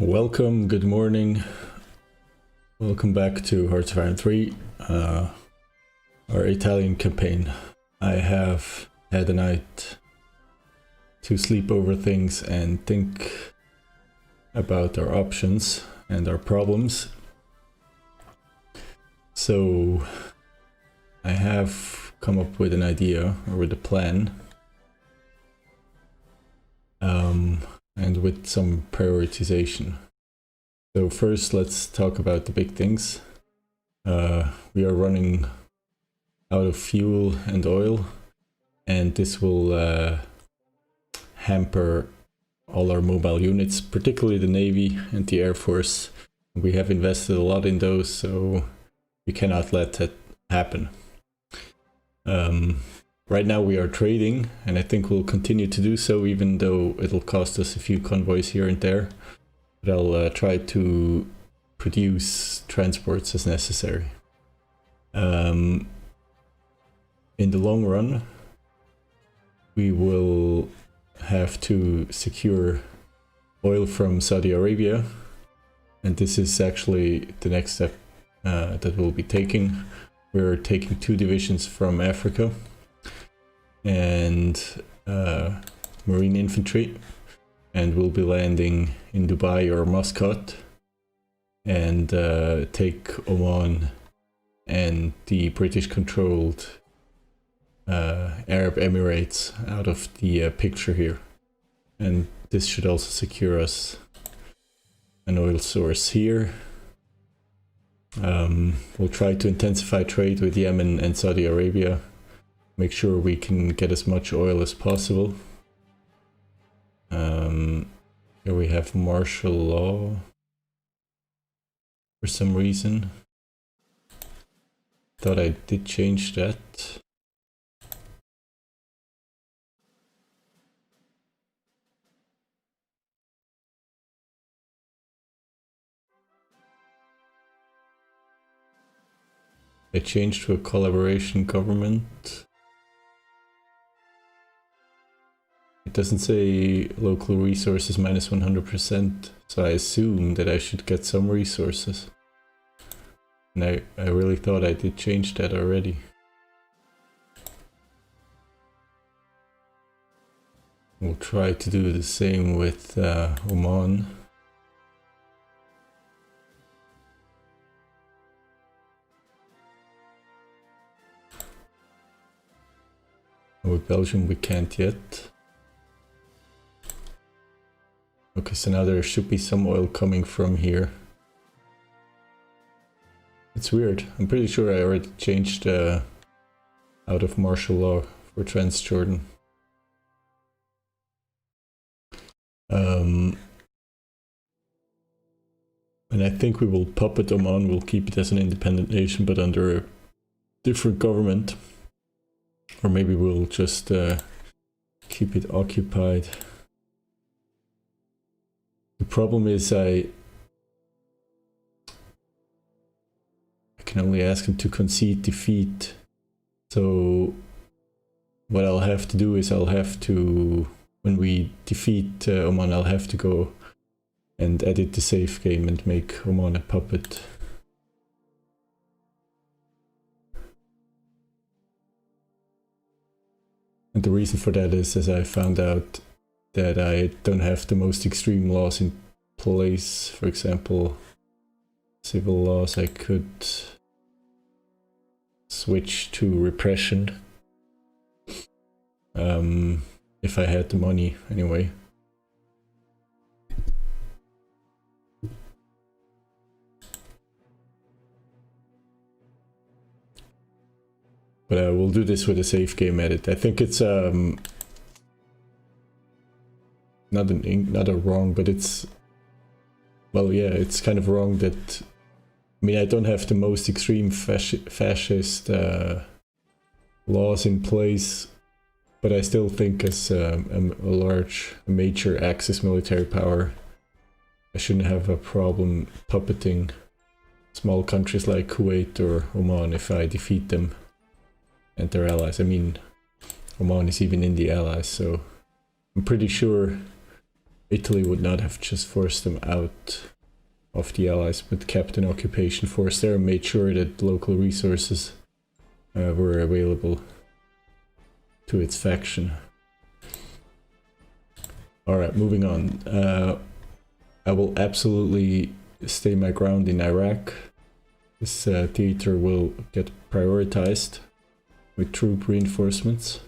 Welcome, good morning. Welcome back to HoI3, our Italian campaign. I have had a night to sleep over things and think about our options and our problems. So I have come up with an idea, or with a plan, and with some prioritization. So first, let's talk about the big things. We are running out of fuel and oil, and this will hamper all our mobile units, particularly the Navy and the Air Force. We have invested a lot in those, so we cannot let that happen. Right now we are trading, and I think we'll continue to do so, even though it'll cost us a few convoys here and there. But I'll try to produce transports as necessary. In the long run, we will have to secure oil from Saudi Arabia, and this is actually the next step that we'll be taking. We're taking 2 divisions from Africa and Marine Infantry, and we'll be landing in Dubai or Muscat and take Oman and the British-controlled Arab Emirates out of the picture here. And this should also secure us an oil source here. We'll try to intensify trade with Yemen and Saudi Arabia, make sure we can get as much oil as possible. Here we have martial law for some reason. Thought I did change that. I changed to a collaboration government. It doesn't say local resources minus 100%, so I assume that I should get some resources. And I really thought I did change that already. We'll try to do the same with Oman. With Belgium we can't yet. Okay, so now there should be some oil coming from here. It's weird. I'm pretty sure I already changed out of martial law for Transjordan. And I think we will puppet Oman. We'll keep it as an independent nation, but under a different government. Or maybe we'll just keep it occupied. The problem is I can only ask him to concede defeat. So what I'll have to do is I'll have to, when we defeat Oman, I'll have to go and edit the save game and make Oman a puppet. And the reason for that is, as I found out, that I don't have the most extreme laws in place. For example, civil laws, I could switch to repression. If I had the money, anyway. But we'll do this with a save game edit. I think it's not a wrong, but it's, well, yeah, it's kind of wrong that, I mean, I don't have the most extreme fascist laws in place, but I still think as a major Axis military power, I shouldn't have a problem puppeting small countries like Kuwait or Oman if I defeat them and their allies. I mean, Oman is even in the allies, so I'm pretty sure Italy would not have just forced them out of the Allies, but kept an occupation force there and made sure that local resources were available to its faction. Alright, moving on. I will absolutely stay my ground in Iraq. This theater will get prioritized with troop reinforcements.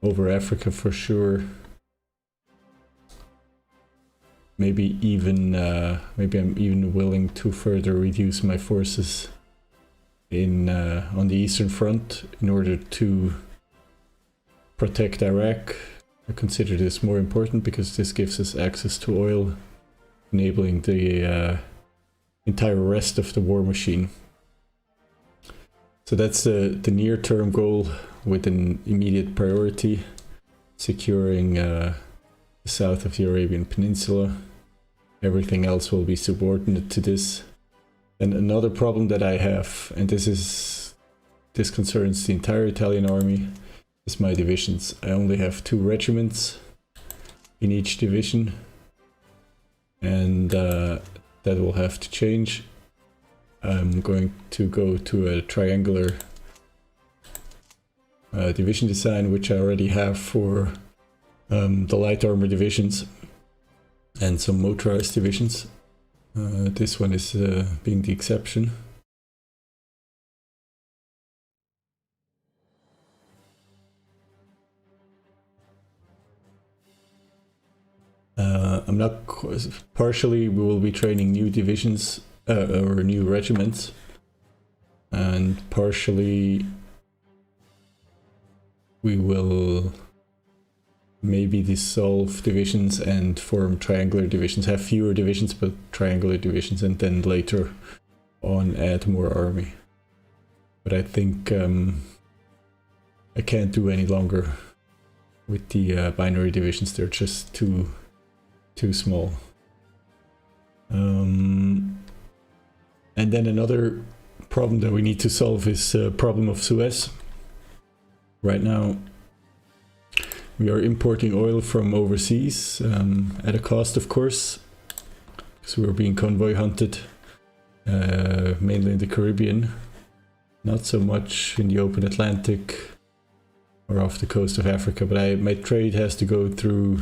Over Africa for sure. Maybe I'm even willing to further reduce my forces in on the Eastern Front in order to protect Iraq. I consider this more important because this gives us access to oil, enabling the entire rest of the war machine. So that's the near-term goal with an immediate priority, securing the south of the Arabian Peninsula. Everything else will be subordinate to this. And another problem that I have, and this concerns the entire Italian army, is my divisions. I only have 2 regiments in each division, and that will have to change. I'm going to go to a triangular division design, which I already have for the light armor divisions and some motorized divisions. This one is being the exception. I'm not partially we will be training new divisions or new regiments, and partially we will maybe dissolve divisions and form triangular divisions, have fewer divisions but triangular divisions, and then later on add more army. But I think I can't do any longer with the binary divisions. They're just too small. And then another problem that we need to solve is the problem of Suez. Right now we are importing oil from overseas at a cost, of course, because we're being convoy hunted, mainly in the Caribbean, not so much in the open Atlantic or off the coast of Africa, but my trade has to go through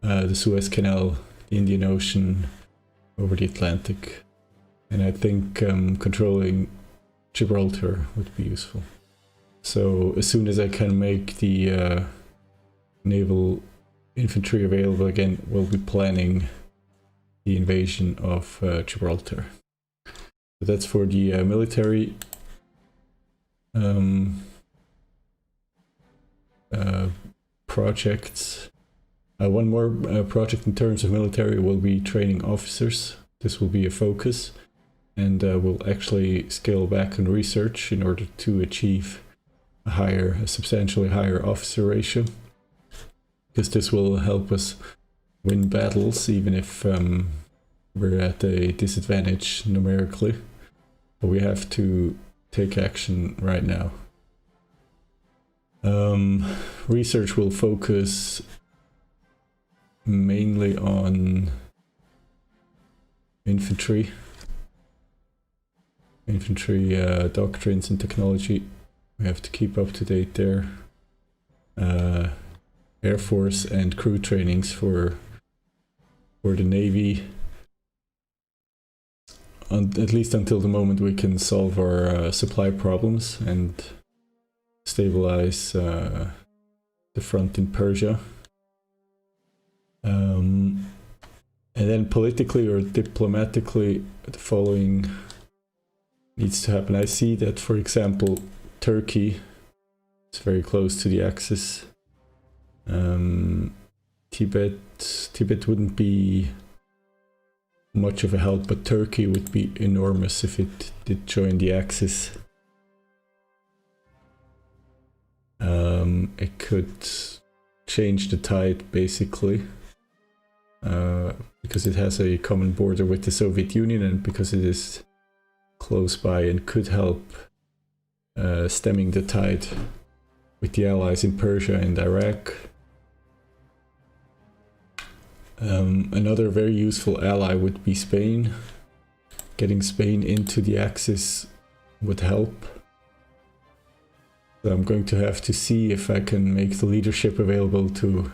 the Suez Canal, the Indian Ocean, over the Atlantic, and I think controlling Gibraltar would be useful. So as soon as I can make the naval infantry available again, we'll be planning the invasion of Gibraltar. So that's for the military projects. One more project in terms of military will be training officers. This will be a focus, and we'll actually scale back on research in order to achieve a substantially higher officer ratio, because this will help us win battles even if we're at a disadvantage numerically. But we have to take action right now. Research will focus mainly on infantry doctrines and technology. We have to keep up to date there. Air Force and crew trainings for the Navy, at least until the moment we can solve our supply problems and stabilize the front in Persia. And then politically or diplomatically, the following needs to happen. I see that, for example, Turkey is very close to the Axis. Tibet wouldn't be much of a help, but Turkey would be enormous if it did join the Axis. It could change the tide, basically, because it has a common border with the Soviet Union and because it is close by and could help stemming the tide with the allies in Persia and Iraq. Another very useful ally would be Spain. Getting Spain into the Axis would help. So I'm going to have to see if I can make the leadership available to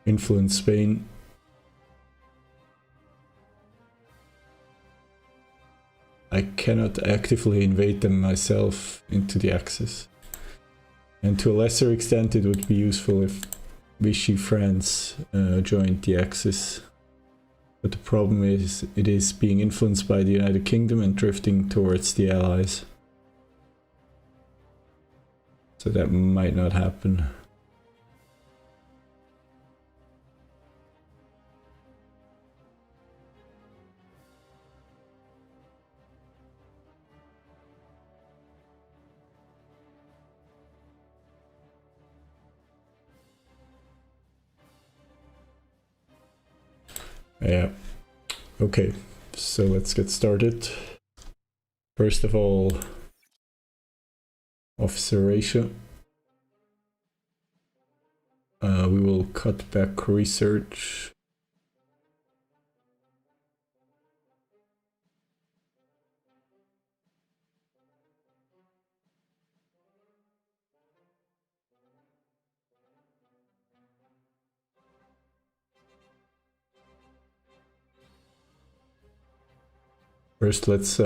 influence Spain. I cannot actively invade them myself into the Axis. And to a lesser extent it would be useful if Vichy France joined the Axis. But the problem is it is being influenced by the United Kingdom and drifting towards the Allies. So that might not happen. Yeah, okay, so let's get started. First of all, officer ratio. We will cut back research. First, let's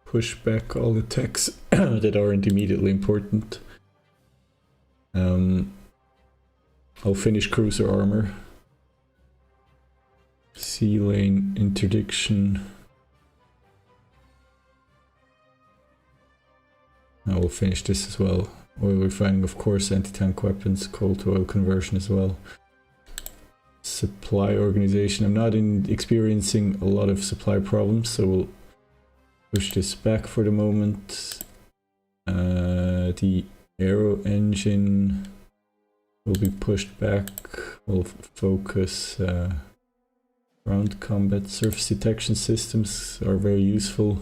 push back all the techs that aren't immediately important. I'll finish cruiser armor. Sea lane interdiction. I will finish this as well. Oil refining, of course, anti-tank weapons, coal to oil conversion as well. Supply organization. I'm not experiencing a lot of supply problems, so we'll push this back for the moment. The aero engine will be pushed back. We'll focus ground combat. Surface detection systems are very useful.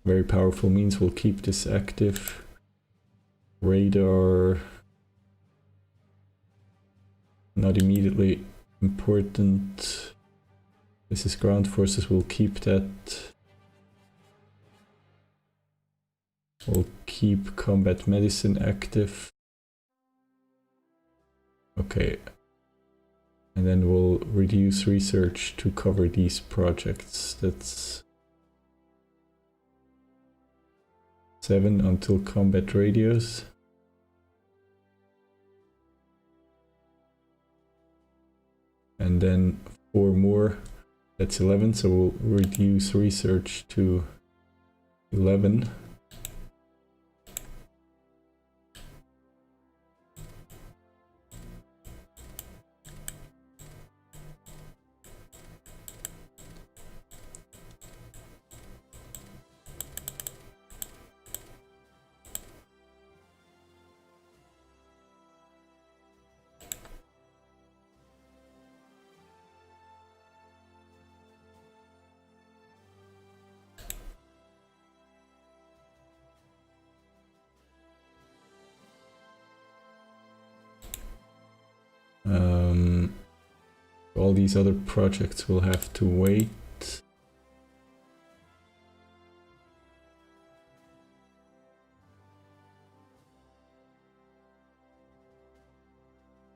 Very powerful means we'll keep this active. Radar, not immediately important. This is ground forces, we'll keep that. We'll keep combat medicine active. Okay. And then we'll reduce research to cover these projects. That's 7 until combat radios. And then 4 more, that's 11, so we'll reduce research to 11. All these other projects will have to wait.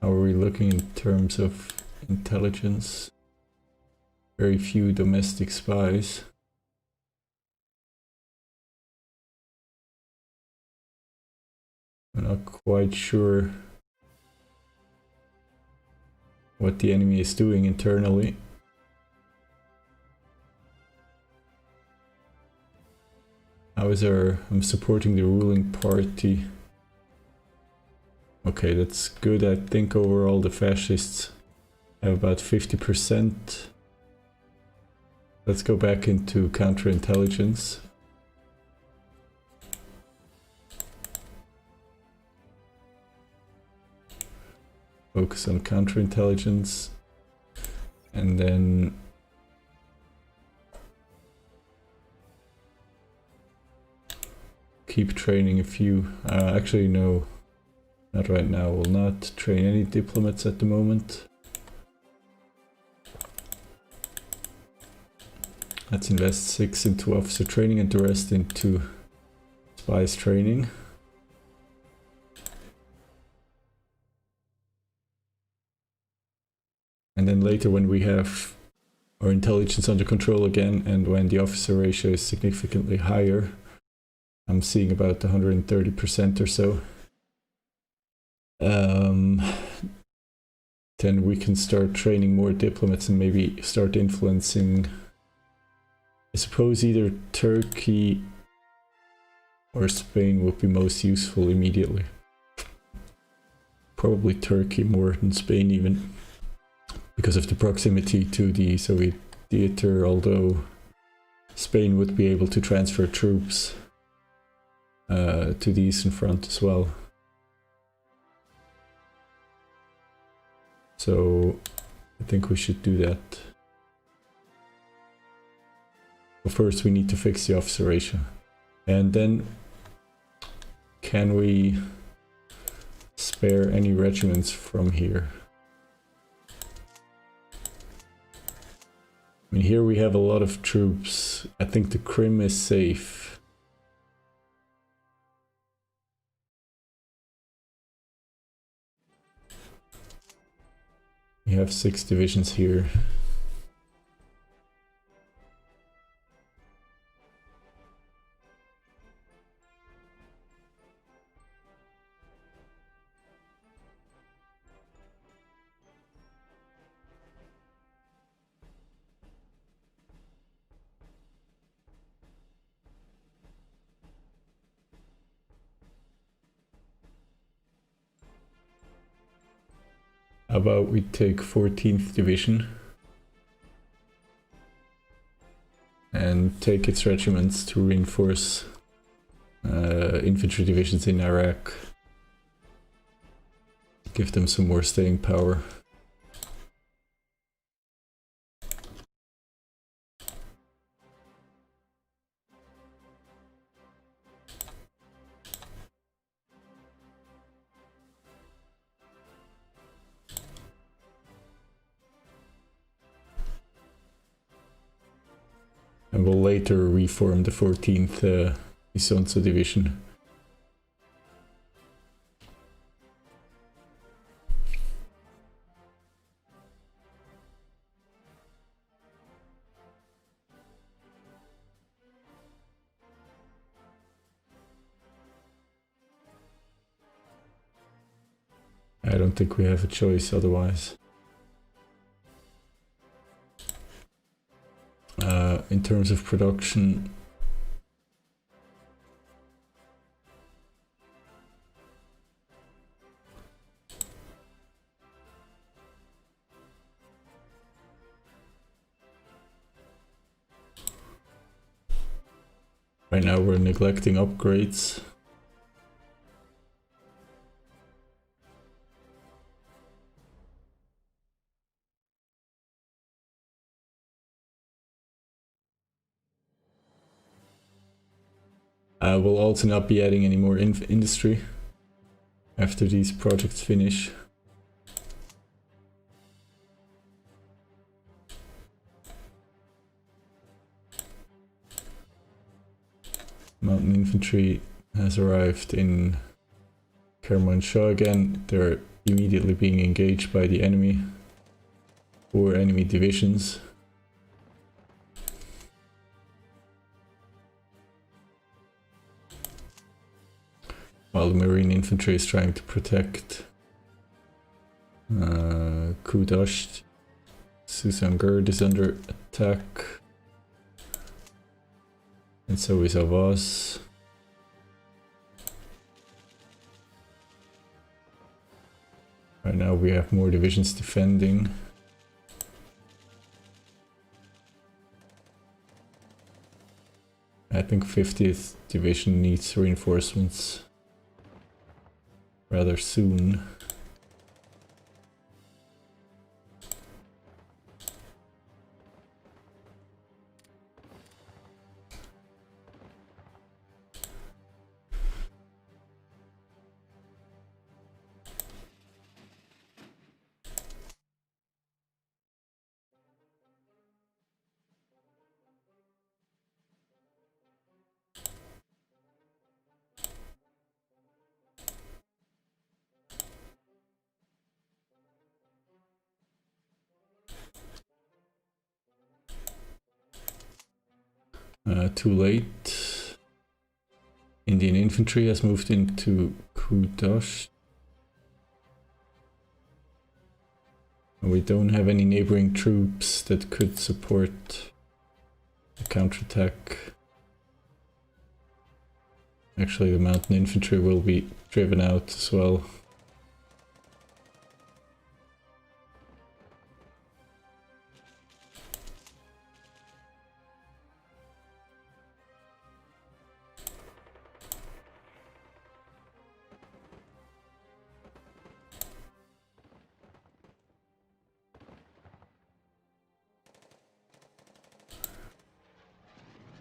How are we looking in terms of intelligence? Very few domestic spies. I'm not quite sure what the enemy is doing internally. I'm supporting the ruling party. Okay, that's good. I think overall the fascists have about 50%. Let's go back into counterintelligence. Focus on counterintelligence, and then keep training a few. Actually, no, not right now. We'll not train any diplomats at the moment. Let's invest 6 into officer training and the rest into spies training. And then later, when we have our intelligence under control again and when the officer ratio is significantly higher, I'm seeing about 130% or so, then we can start training more diplomats and maybe start influencing, I suppose either Turkey or Spain would be most useful immediately. Probably Turkey more than Spain even, because of the proximity to the Soviet theater, although Spain would be able to transfer troops to the Eastern Front as well. So I think we should do that. But first we need to fix the officer ratio. And then can we spare any regiments from here? I mean, here we have a lot of troops. I think the Crim is safe. We have 6 divisions here. How about we take 14th Division and take its regiments to reinforce infantry divisions in Iraq. Give them some more staying power. And we'll later reform the 14th Isonzo Division. I don't think we have a choice otherwise. In terms of production, right now we're neglecting upgrades. We'll also not be adding any more industry after these projects finish. Mountain infantry has arrived in Kermanshah again. They're immediately being engaged by the enemy or enemy divisions. While the Marine infantry is trying to protect Kudasht. Susangurd is under attack. And so is Avaz. Right now we have more divisions defending. I think 50th Division needs reinforcements rather soon. Too late. Indian infantry has moved into Kudosh. We don't have any neighboring troops that could support the counterattack. Actually, the mountain infantry will be driven out as well.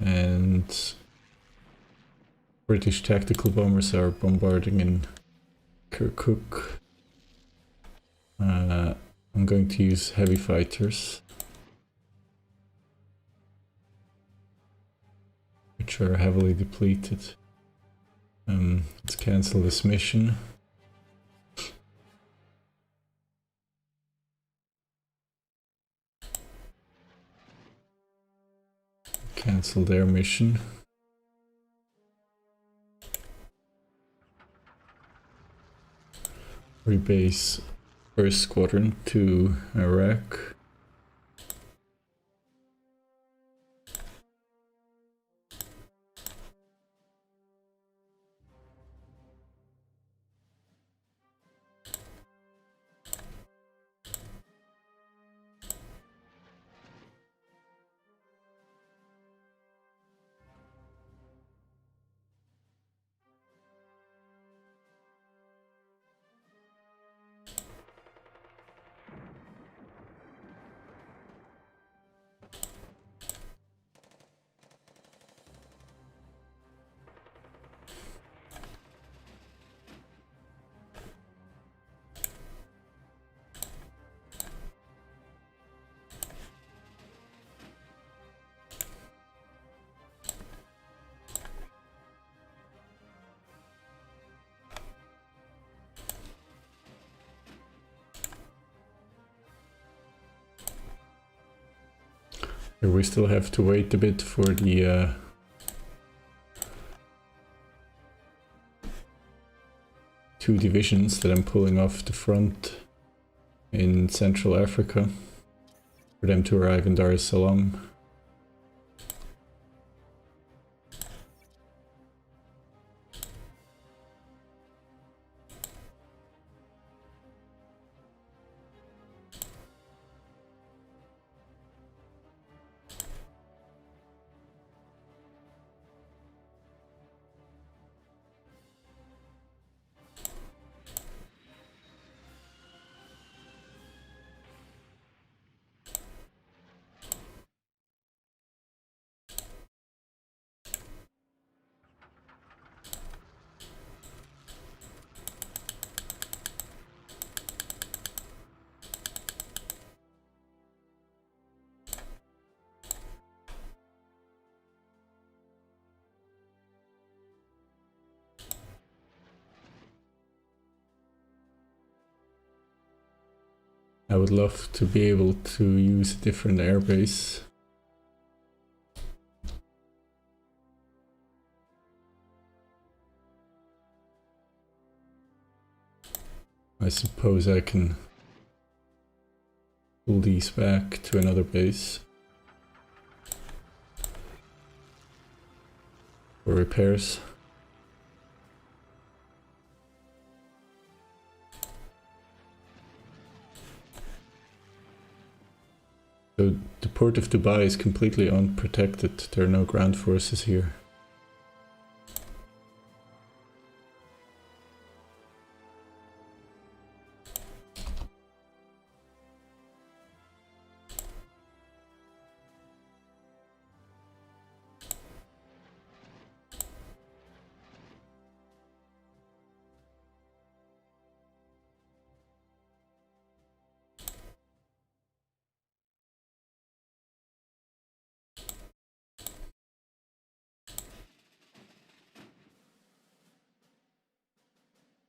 And British tactical bombers are bombarding in Kirkuk. I'm going to use heavy fighters, which are heavily depleted. Let's cancel this mission. Cancel their mission. Rebase first squadron to Iraq. Here we still have to wait a bit for the two divisions that I'm pulling off the front in Central Africa for them to arrive in Dar es Salaam. I would love to be able to use a different airbase. I suppose I can pull these back to another base for repairs. So the port of Dubai is completely unprotected. There are no ground forces here.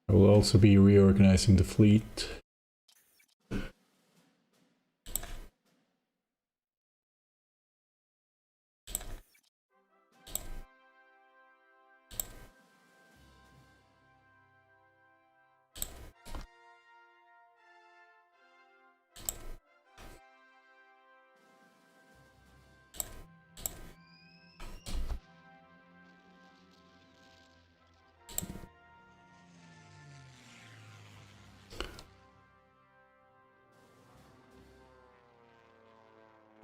I will also be reorganizing the fleet.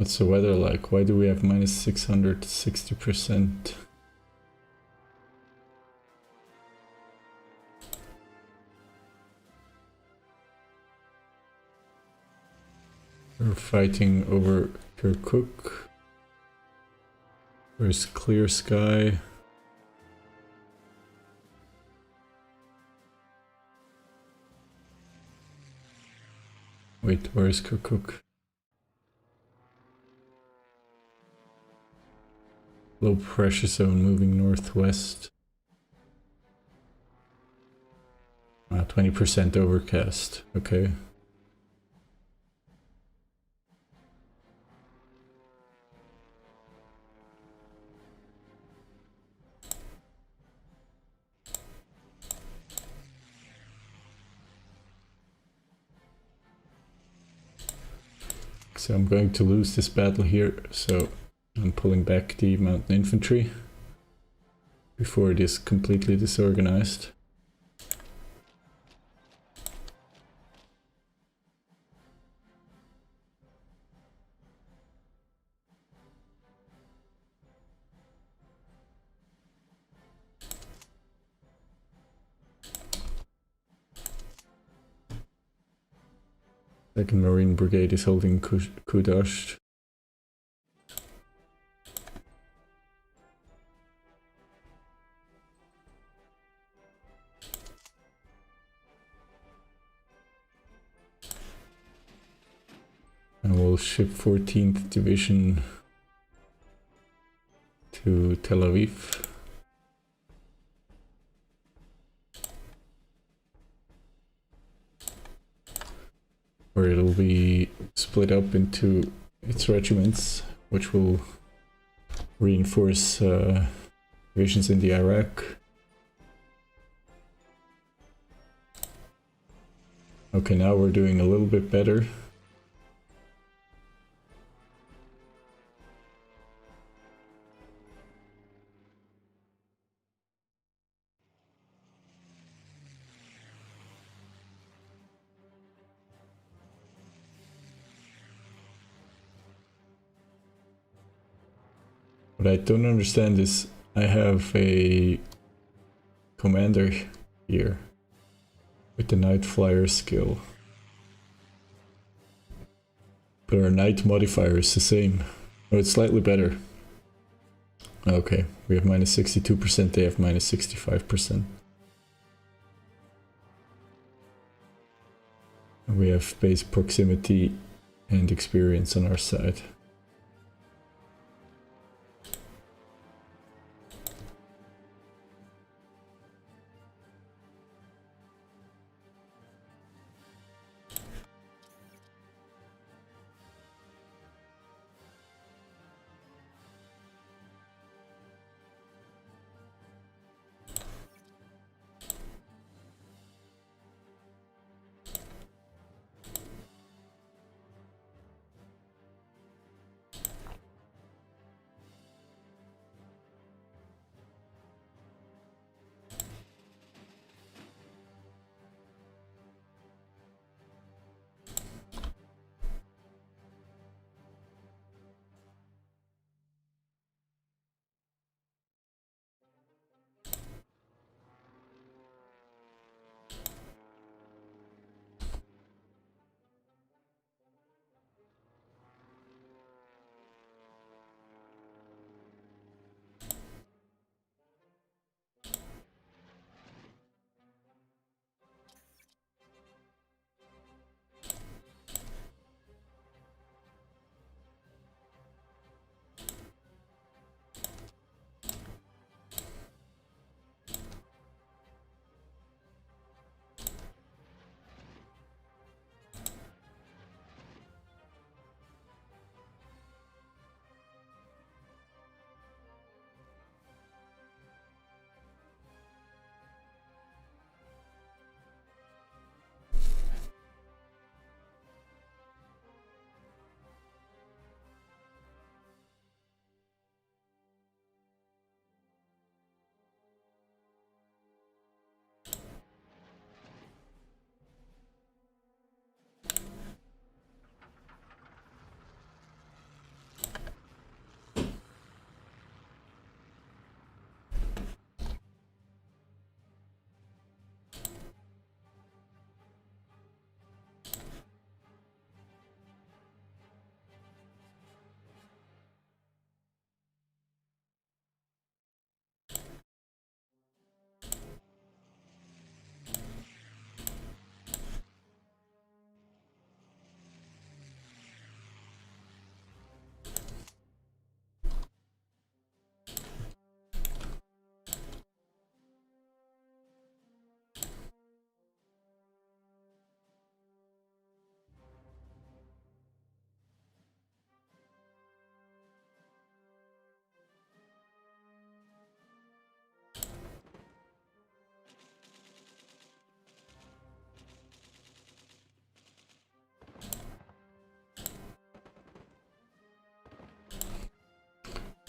What's the weather like? Why do we have minus 660%? We're fighting over Kirkuk. There's clear sky. Wait, where is Kirkuk? Low pressure zone moving northwest. 20% overcast. Okay. So I'm going to lose this battle here, so I'm pulling back the mountain infantry before it is completely disorganized. Second Marine Brigade is holding Kudash. And we'll ship 14th Division to Tel Aviv. Where it'll be split up into its regiments, which will reinforce divisions in the Iraq. Okay, now we're doing a little bit better. What I don't understand is I have a commander here with the Night Flyer skill. But our Night modifier is the same. Oh, it's slightly better. Okay, we have minus 62%, they have minus 65%. And we have base proximity and experience on our side.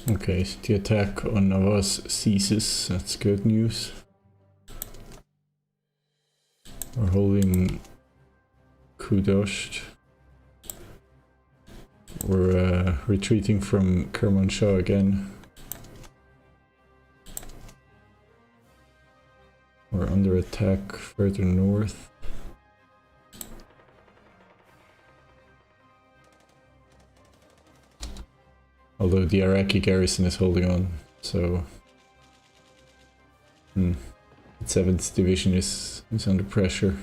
Okay, so the attack on Navas ceases. That's good news. We're holding Kudosht. We're retreating from Kermanshah again. We're under attack further north. Although the Iraqi garrison is holding on, so... The 7th Division is under pressure.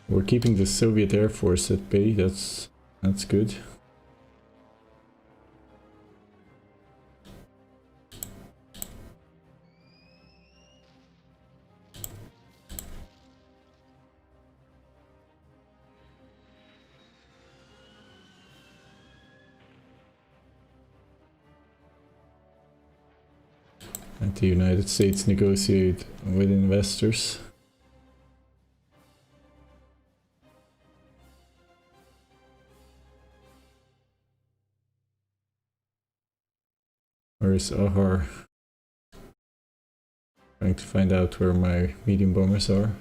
We're keeping the Soviet Air Force at bay, that's good. And the United States negotiate with investors. Where is Ahar? Trying to find out where my medium bombers are.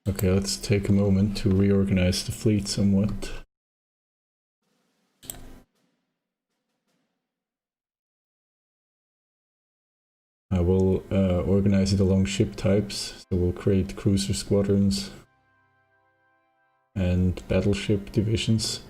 Okay, let's take a moment to reorganize the fleet somewhat. I will organize it along ship types, so we'll create cruiser squadrons and battleship divisions.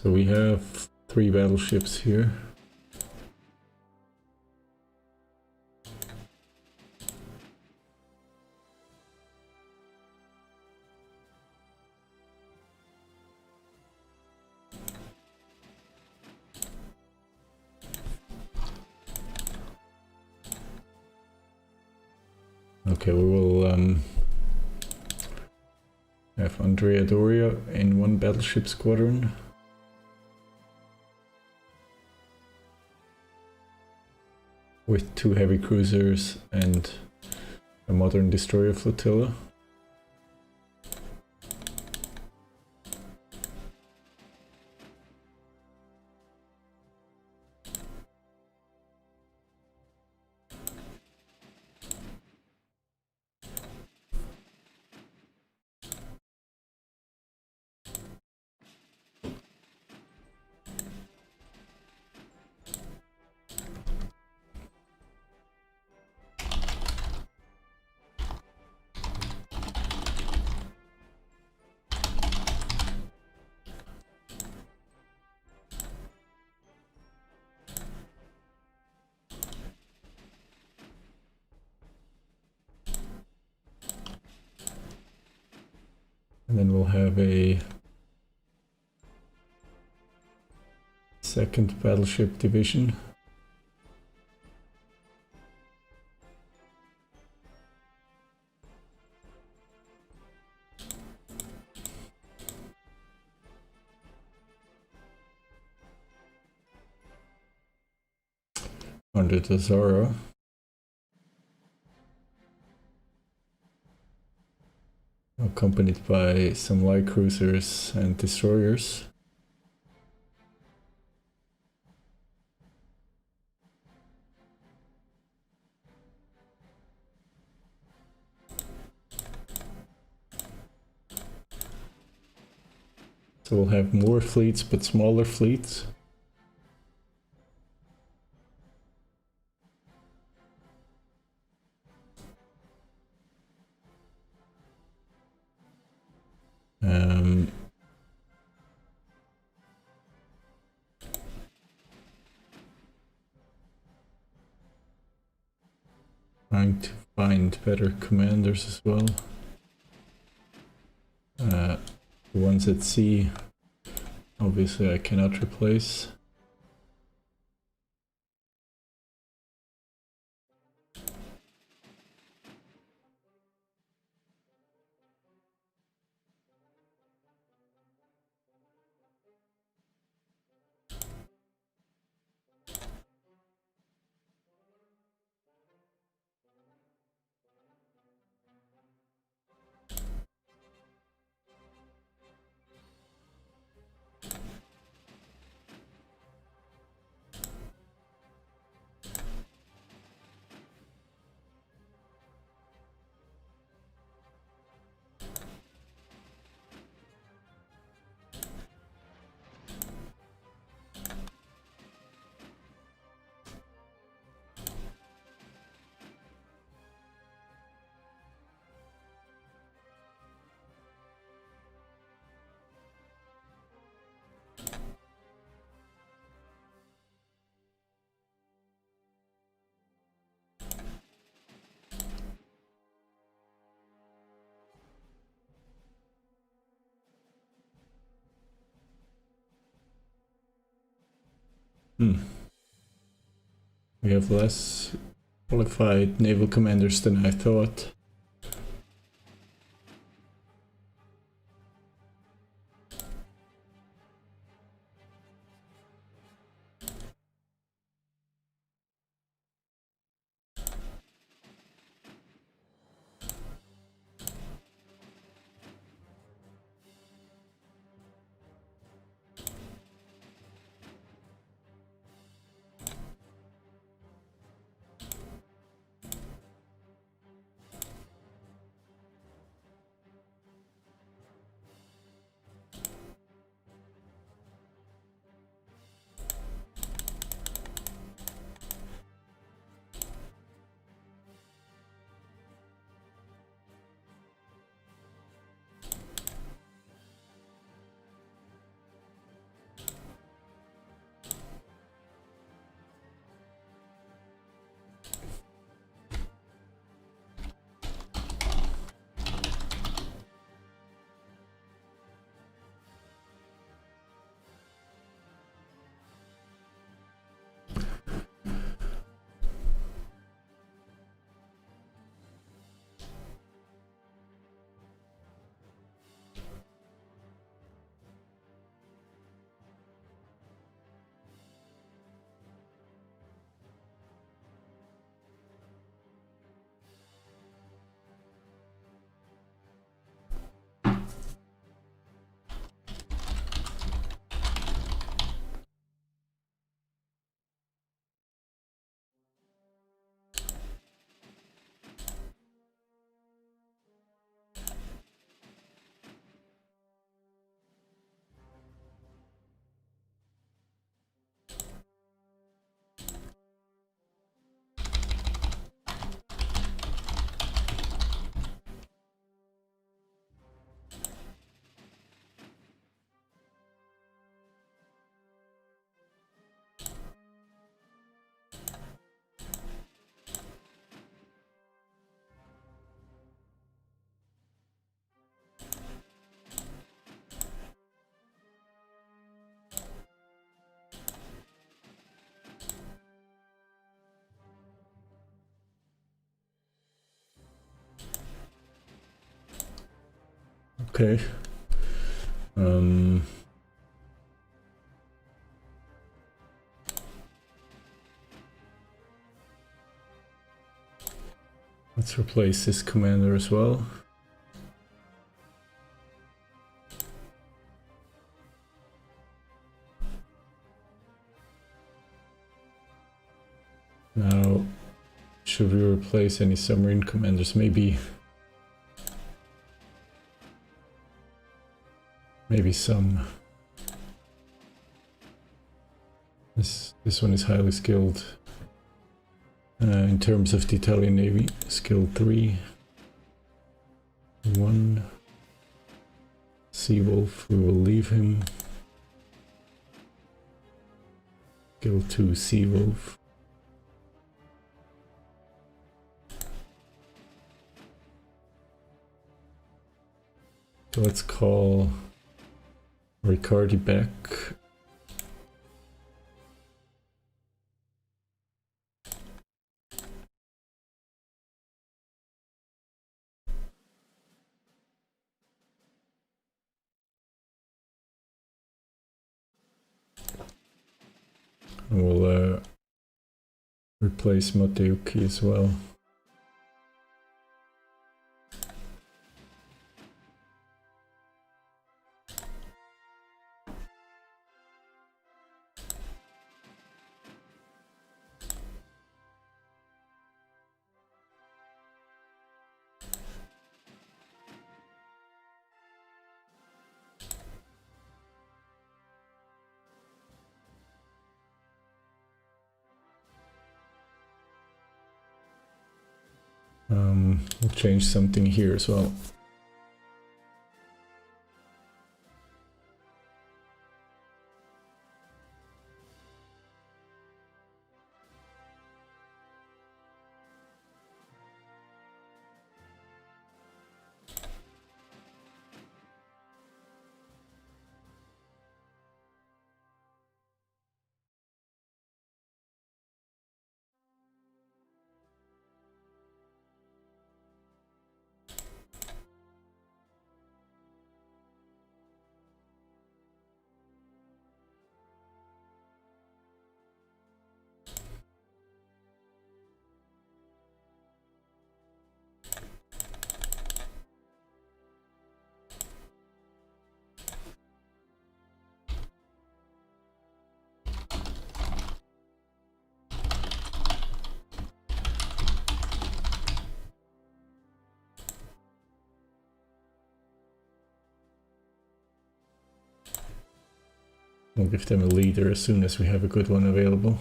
So we have 3 battleships here. Okay, we will have Andrea Doria in 1 battleship squadron. With 2 heavy cruisers and a modern destroyer flotilla. And then we'll have a second battleship division. Under the Zorro. Accompanied by some light cruisers and destroyers. So we'll have more fleets, but smaller fleets. Trying to find better commanders as well. The ones at sea, obviously I cannot replace. We have less qualified naval commanders than I thought. Okay. Let's replace this commander as well. Now, should we replace any submarine commanders? Maybe some. This one is highly skilled. In terms of the Italian Navy, skill 3. 1. Seawolf, we will leave him. Skill 2, Seawolf. So let's call Riccardi back. And we'll replace Mateuki as well. We'll change something here as well. We'll give them a leader as soon as we have a good one available.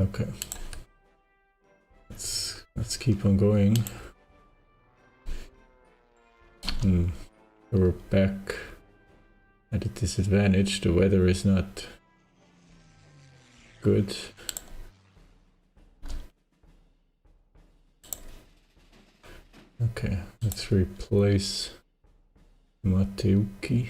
Okay. Let's keep on going. We're back at a disadvantage. The weather is not good. Okay, let's replace Mateuki.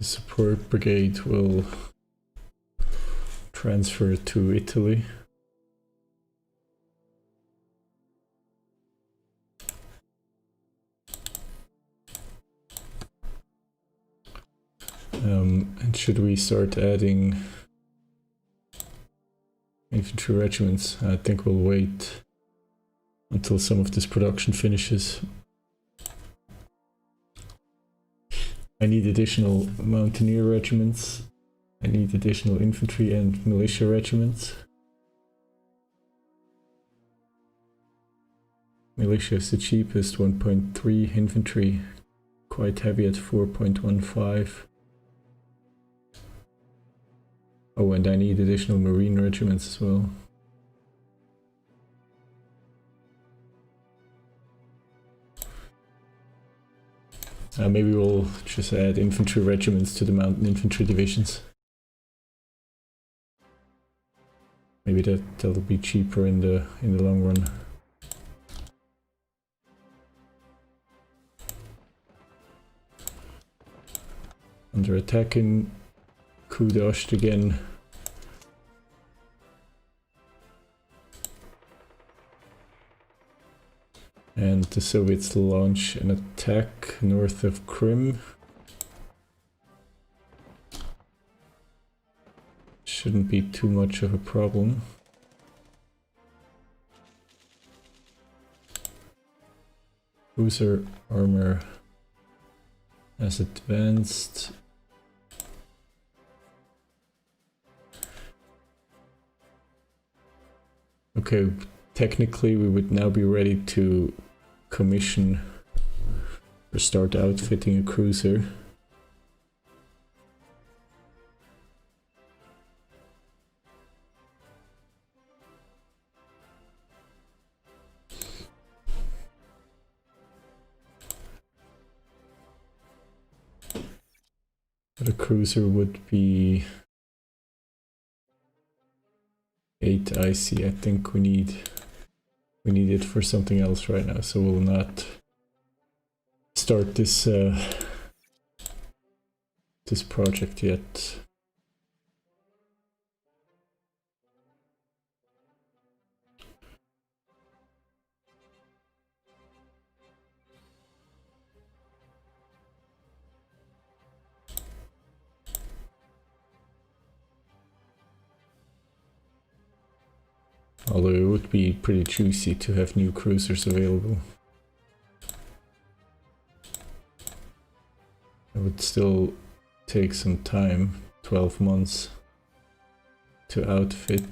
The support brigade will transfer to Italy. And should we start adding infantry regiments? I think we'll wait until some of this production finishes. I need additional mountaineer regiments. I need additional infantry and militia regiments. Militia is the cheapest, 1.3, infantry quite heavy at 4.15. Oh, and I need additional marine regiments as well. Maybe we'll just add infantry regiments to the mountain infantry divisions. Maybe that'll be cheaper in the long run. Under attack in Kudosh again. And the Soviets launch an attack north of Crimea. Shouldn't be too much of a problem. Cruiser armor has advanced. Okay, technically we would now be ready to commission or start outfitting a cruiser. But a cruiser would be 8 IC. I think we need it for something else right now, so we'll not start this this project yet. Although it would be pretty juicy to have new cruisers available. It would still take some time, 12 months, to outfit.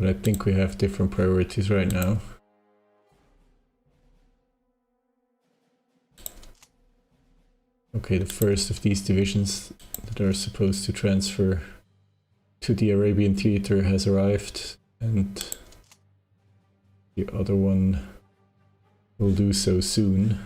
But I think we have different priorities right now. Okay, the first of these divisions that are supposed to transfer to the Arabian theater has arrived, and the other one will do so soon.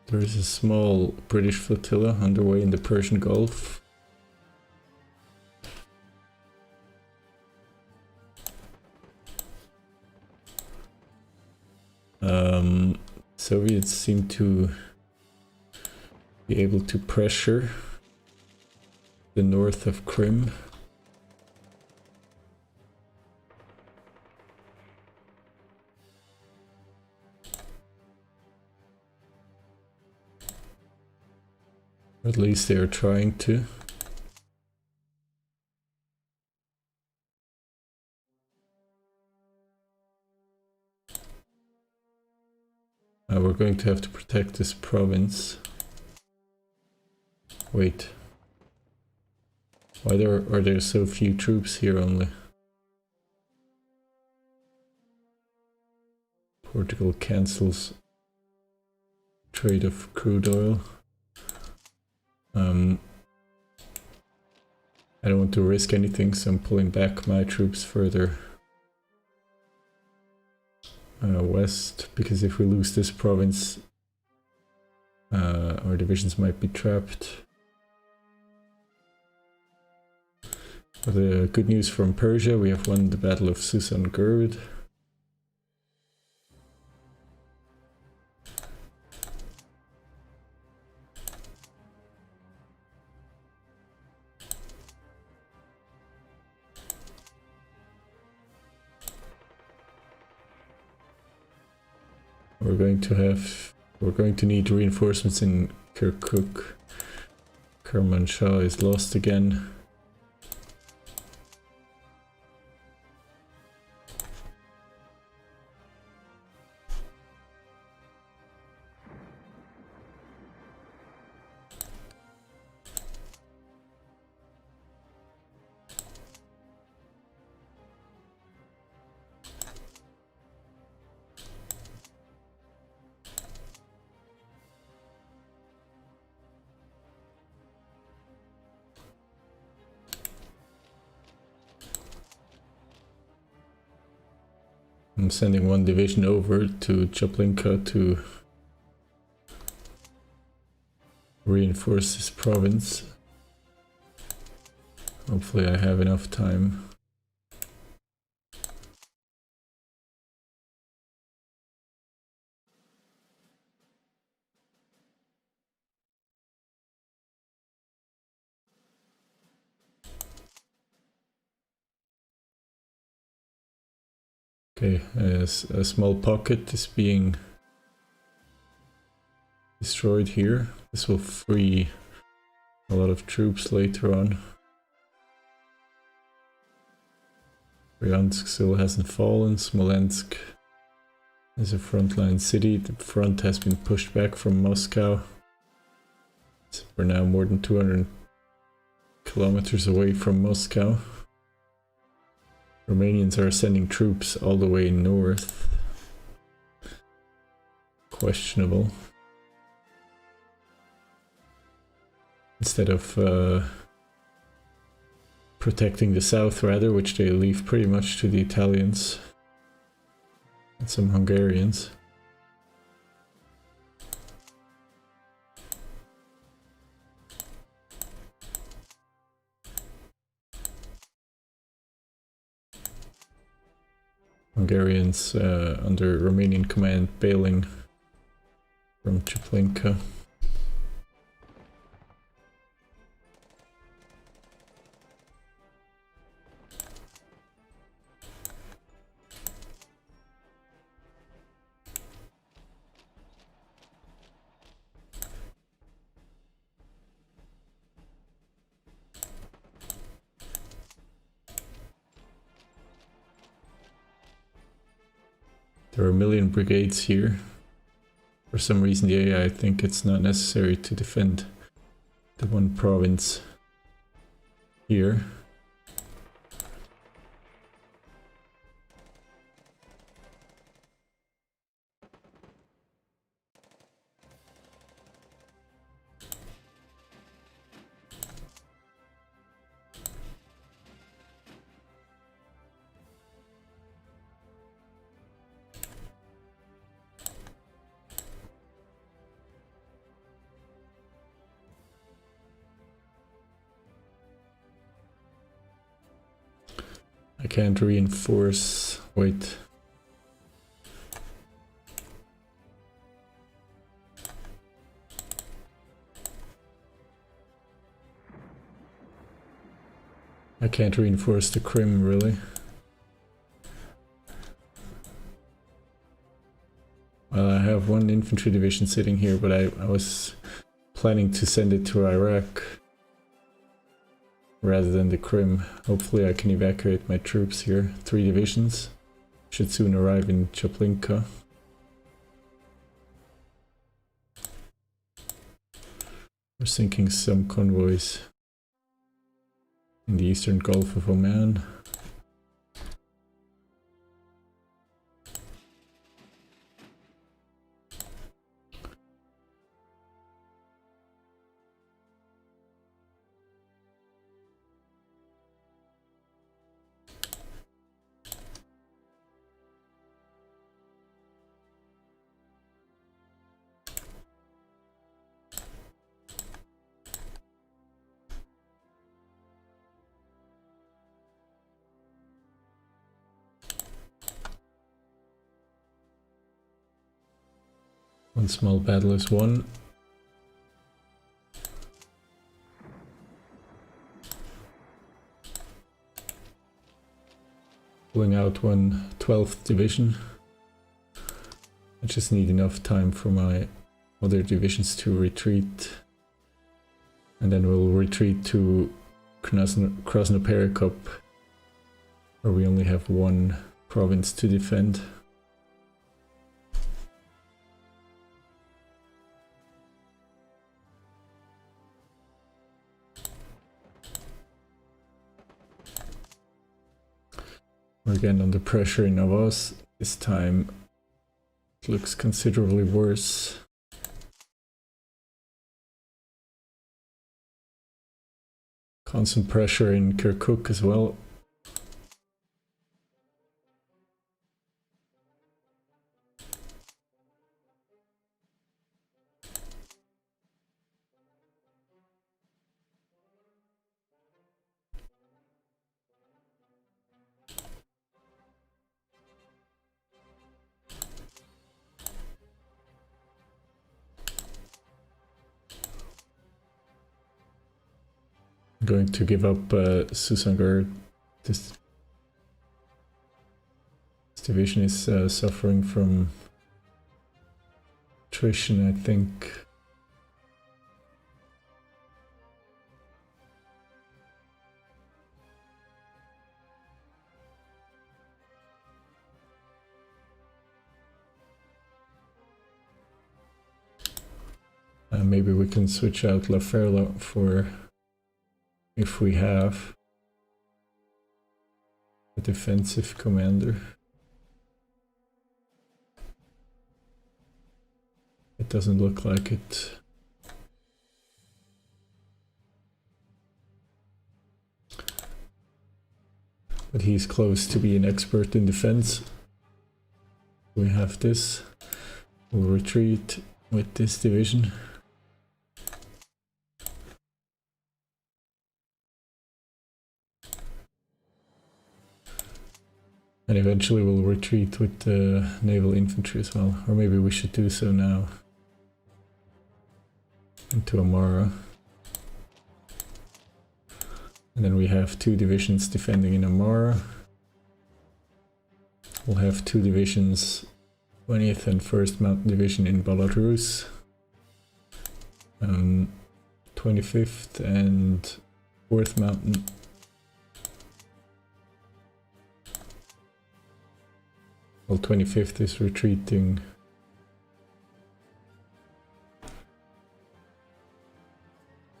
There is a small British flotilla underway in the Persian Gulf. Soviets seem to be able to pressure the north of Crimea. Or at least they are trying to. We're going to have to protect this province. Wait. Why are there so few troops here only? Portugal cancels trade of crude oil. I don't want to risk anything, so I'm pulling back my troops further west, because if we lose this province, our divisions might be trapped. But the good news from Persia, we have won the Battle of Susan-Gurd. We're going to need reinforcements in Kirkuk. Kermanshah is lost again. I'm sending one division over to Jablinka to reinforce this province. Hopefully I have enough time. Okay, a small pocket is being destroyed here. This will free a lot of troops later on. Bryansk still hasn't fallen. Smolensk is a frontline city. The front has been pushed back from Moscow. So we're now more than 200 kilometers away from Moscow. Romanians are sending troops all the way north. Questionable. Instead of protecting the south rather, which they leave pretty much to the Italians and some Hungarians. Hungarians under Romanian command bailing from Jablinka. There are a million brigades here. For some reason the AI think it's not necessary to defend the one province here. I can't reinforce. Wait. I can't reinforce the Crim really. Well, I have one infantry division sitting here, but I was planning to send it to Iraq rather than the Crimea. Hopefully I can evacuate my troops here. 3 divisions should soon arrive in Chaplinka. We're sinking some convoys in the eastern Gulf of Oman. One small battle is won. Pulling out one 12th division. I just need enough time for my other divisions to retreat. And then we'll retreat to Krasnoperekup, where we only have one province to defend. We're again under pressure in Avaz. This time it looks considerably worse. Constant pressure in Kirkuk as well. Going to give up Susangarh. This division is suffering from attrition, I think. Maybe we can switch out La Ferla for, if we have a defensive commander. It doesn't look like it. But he's close to be an expert in defense. We have this. We'll retreat with this division. And eventually we'll retreat with the naval infantry as well. Or maybe we should do so now. Into Amara. And then we have 2 divisions defending in Amara. We'll have 2 divisions, 20th and 1st Mountain Division in Belarus. 25th and 4th Mountain. Well, 25th is retreating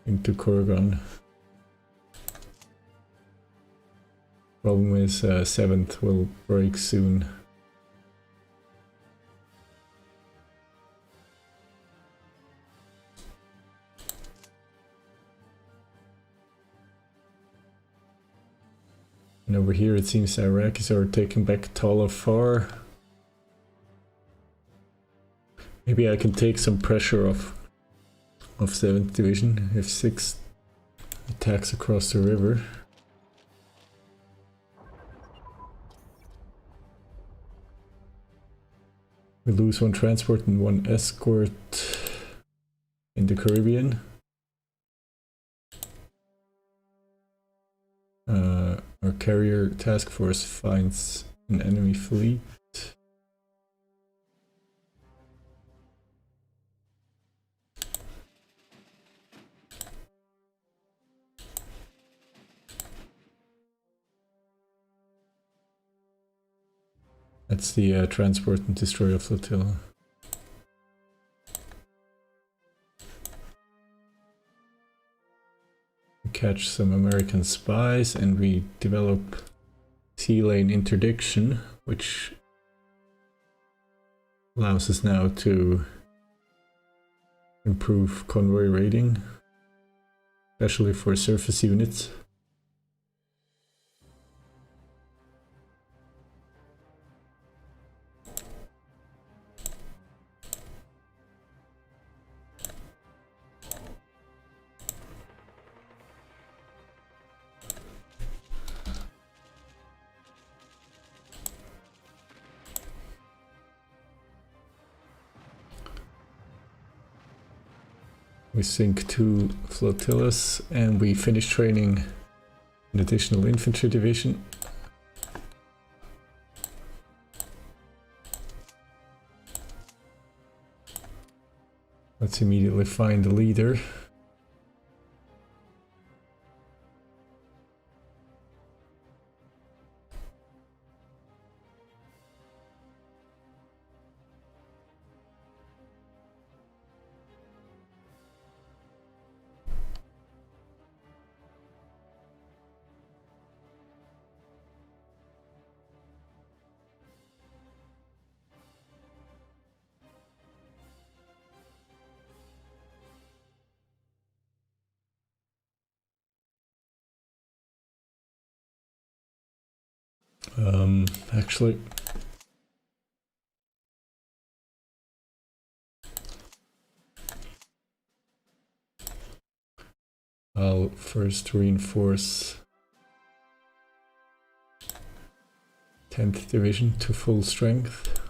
into Kurgan. Problem is 7th will break soon. And over here it seems Iraqis are taking back Tal Afar. Maybe I can take some pressure off of 7th Division if 6th attacks across the river. We lose 1 transport and 1 escort in the Caribbean. Our carrier task force finds an enemy fleet. That's the transport and destroyer flotilla. We catch some American spies and we develop sea lane interdiction, which allows us now to improve convoy rating, especially for surface units. We sink 2 flotillas and we finish training an additional infantry division. Let's immediately find the leader. Actually, I'll first reinforce 10th Division to full strength.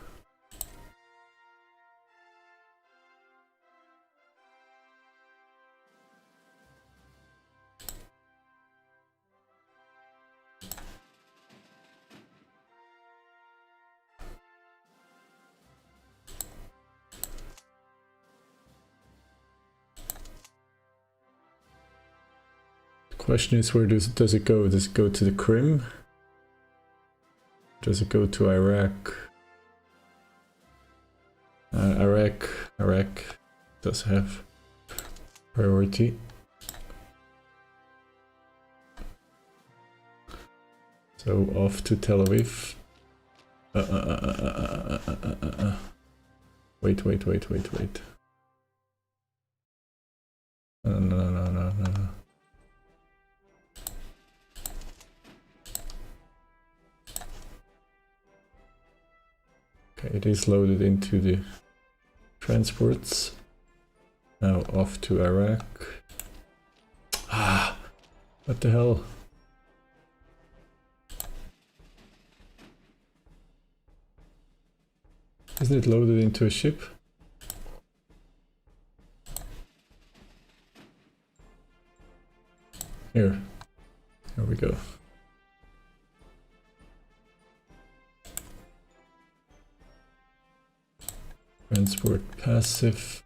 Question is, where does it go? Does it go to the Crimea? Does it go to Iraq? Iraq does have priority. So off to Tel Aviv. Wait. No. Okay, it is loaded into the transports. Now off to Iraq. Ah, what the hell? Isn't it loaded into a ship? Here we go. Transport passive.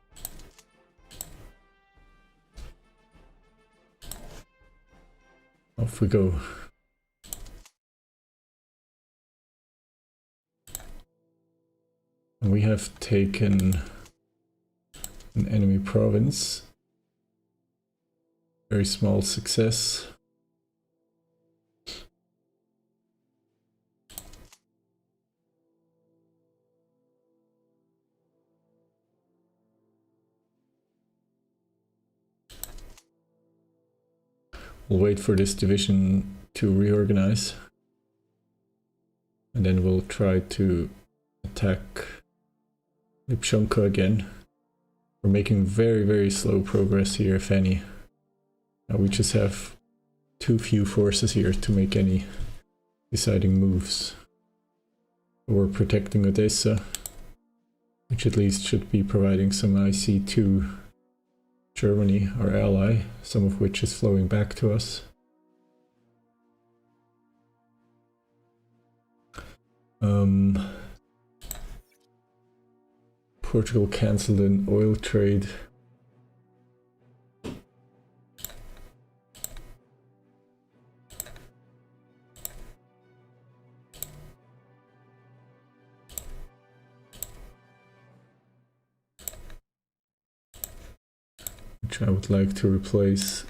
Off we go. And we have taken an enemy province. Very small success. We'll wait for this division to reorganize. And then we'll try to attack Lipshonka again. We're making very slow progress here, if any. We just have too few forces here to make any deciding moves. We're protecting Odessa, which at least should be providing some IC to Germany, our ally, some of which is flowing back to us. Portugal cancelled an oil trade. which I would like to replace.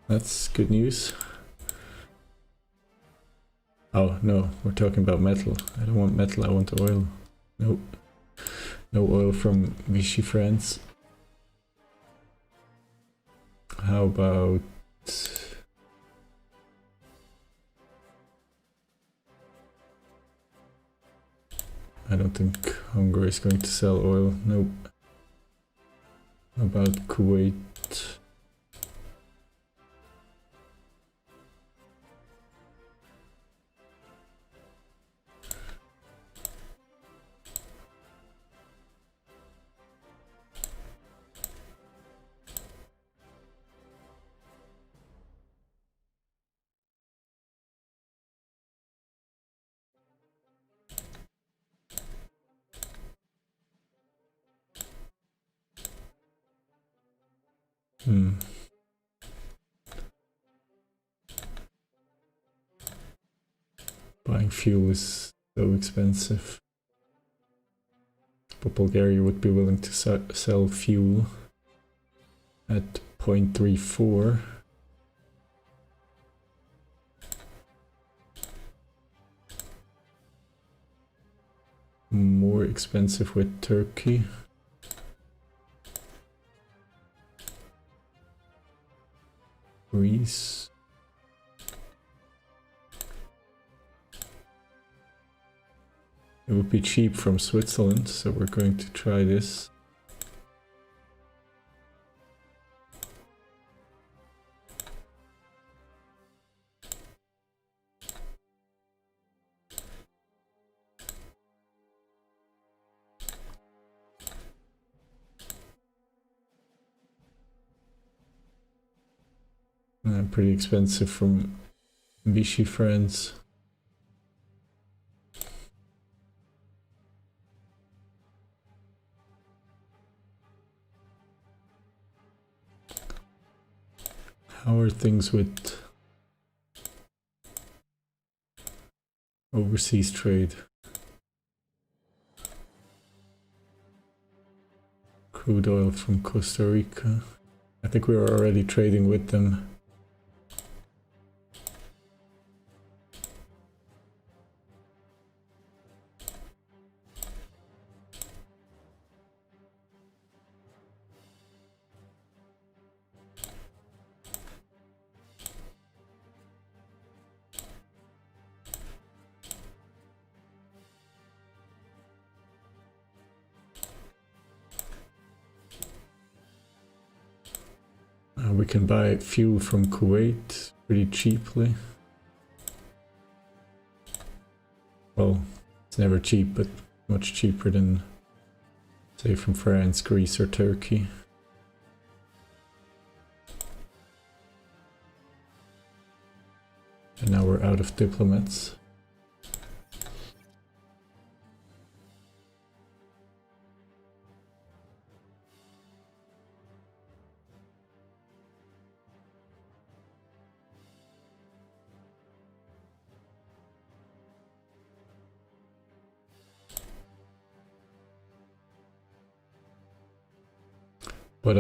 That's good news. Oh no, we're talking about metal. I don't want metal, I want oil. Nope. No oil from Vichy, France. How about... I don't think Hungary is going to sell oil. Nope. How about Kuwait? Buying fuel is so expensive. But Bulgaria would be willing to sell fuel at 0.34. More expensive with Turkey. Greece. It would be cheap from Switzerland, so we're going to try this. Pretty expensive from Vichy, France. How are things with overseas trade? Crude oil from Costa Rica. I think we were already trading with them. We can buy fuel from Kuwait pretty cheaply. Well, it's never cheap, but much cheaper than, say, from France, Greece or Turkey. And now we're out of diplomats. But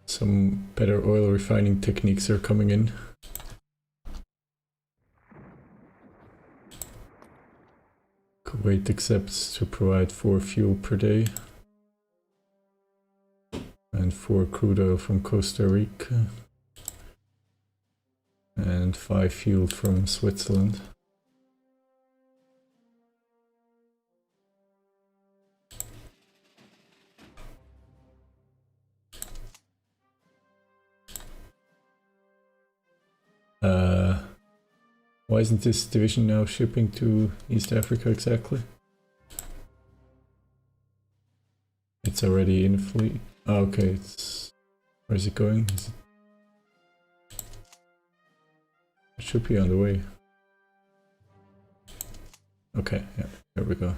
some better oil refining techniques are coming in. Kuwait accepts to provide 4 fuel per day and 4 crude oil from Costa Rica and 5 fuel from Switzerland. Why isn't this division now shipping to East Africa exactly? It's already in fleet. Oh, okay, it's... Where is it going? It should be on the way. Okay, yeah, there we go.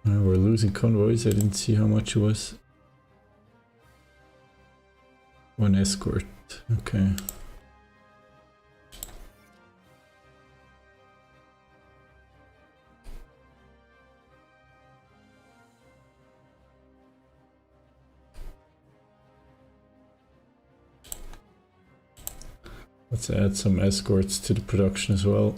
We're losing convoys. I didn't see how much it was. One escort. Okay. Let's add some escorts to the production as well.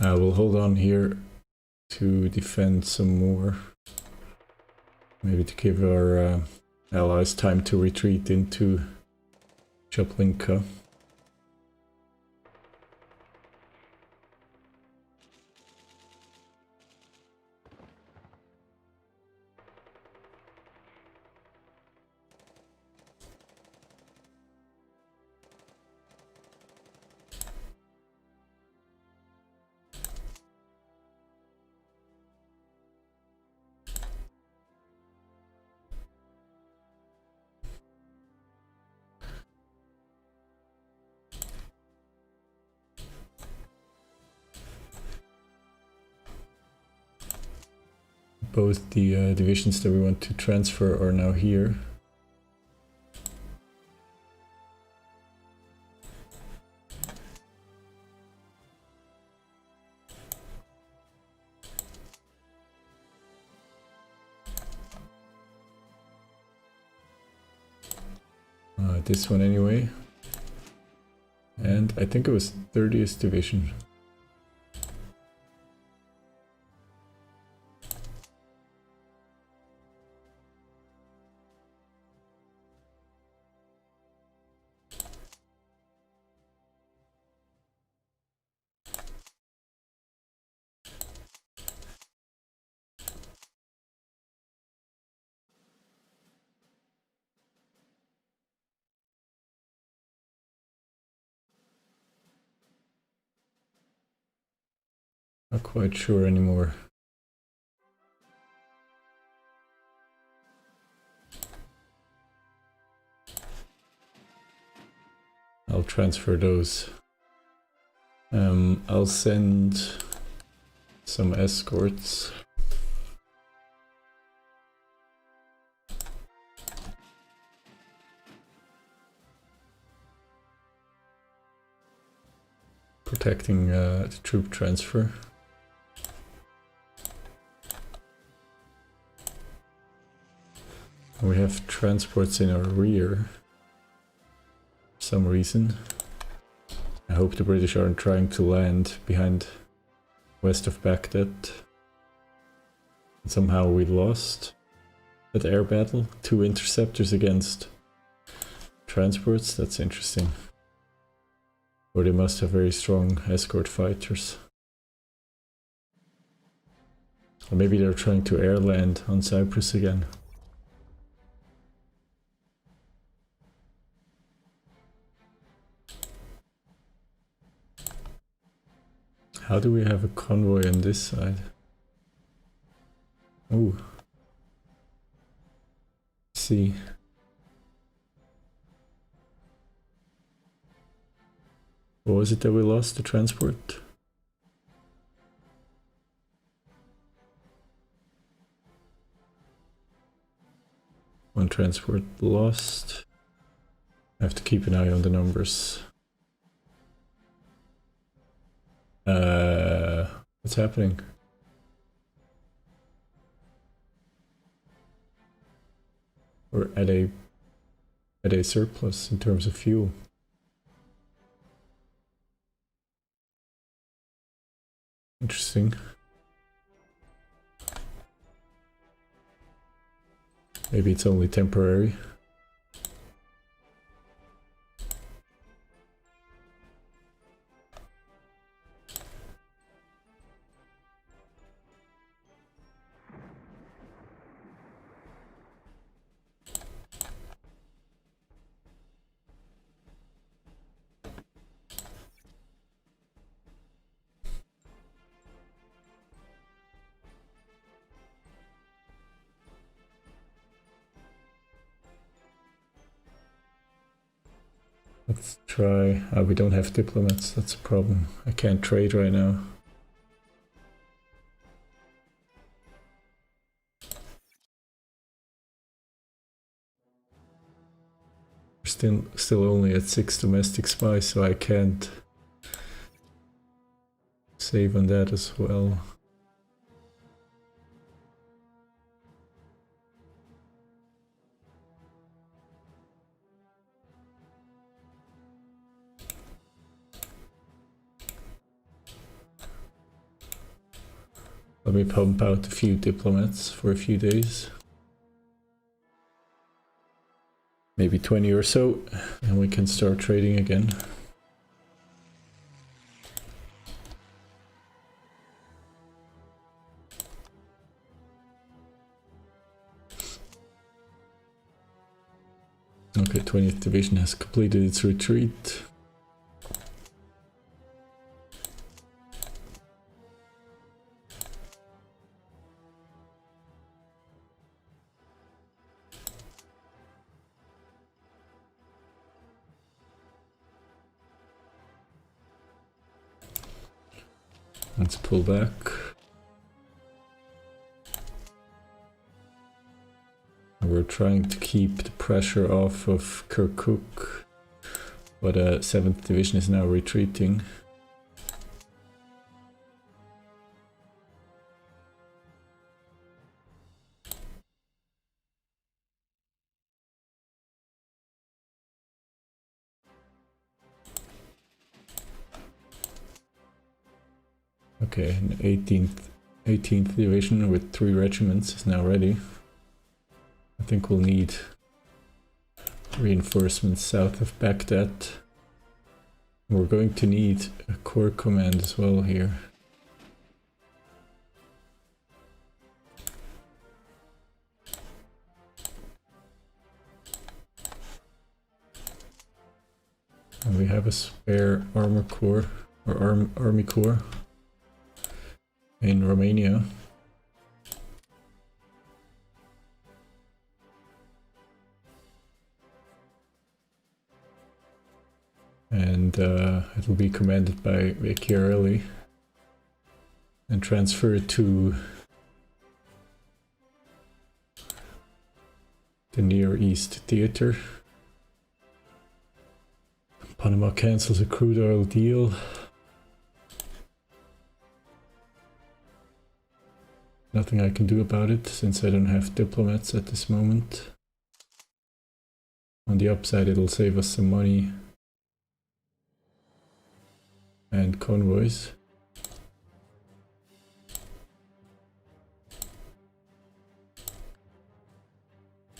We'll hold on here to defend some more. Maybe to give our allies time to retreat into Jablinka. Both the divisions that we want to transfer are now here. This one anyway. And I think it was 30th Division. Not quite sure anymore. I'll transfer those. I'll send some escorts. Protecting the troop transfer. We have transports in our rear for some reason. I hope the British aren't trying to land behind west of Baghdad. And somehow we lost that air battle. 2 interceptors against transports, that's interesting. Or they must have very strong escort fighters. Or maybe they're trying to air land on Cyprus again. How do we have a convoy on this side? Oh. See. What was it that we lost? The transport? One transport lost. I have to keep an eye on the numbers. What's happening? We're at a surplus in terms of fuel. Interesting. Maybe it's only temporary. Let's try... we don't have diplomats, that's a problem. I can't trade right now. We're still only at 6 domestic spies, so I can't save on that as well. Let me pump out a few diplomats for a few days. Maybe 20 or so, and we can start trading again. Okay, 20th Division has completed its retreat. Let's pull back. We're trying to keep the pressure off of Kirkuk, but 7th Division is now retreating. Okay, and 18th Division with 3 regiments is now ready. I think we'll need reinforcements south of Baghdad. We're going to need a corps command as well here. And we have a spare armor corps, or army corps in Romania. And it'll be commanded by Vecchiarelli and transferred to the Near East Theater. Panama cancels a crude oil deal. Nothing I can do about it since I don't have diplomats at this moment. On the upside, it'll save us some money and convoys.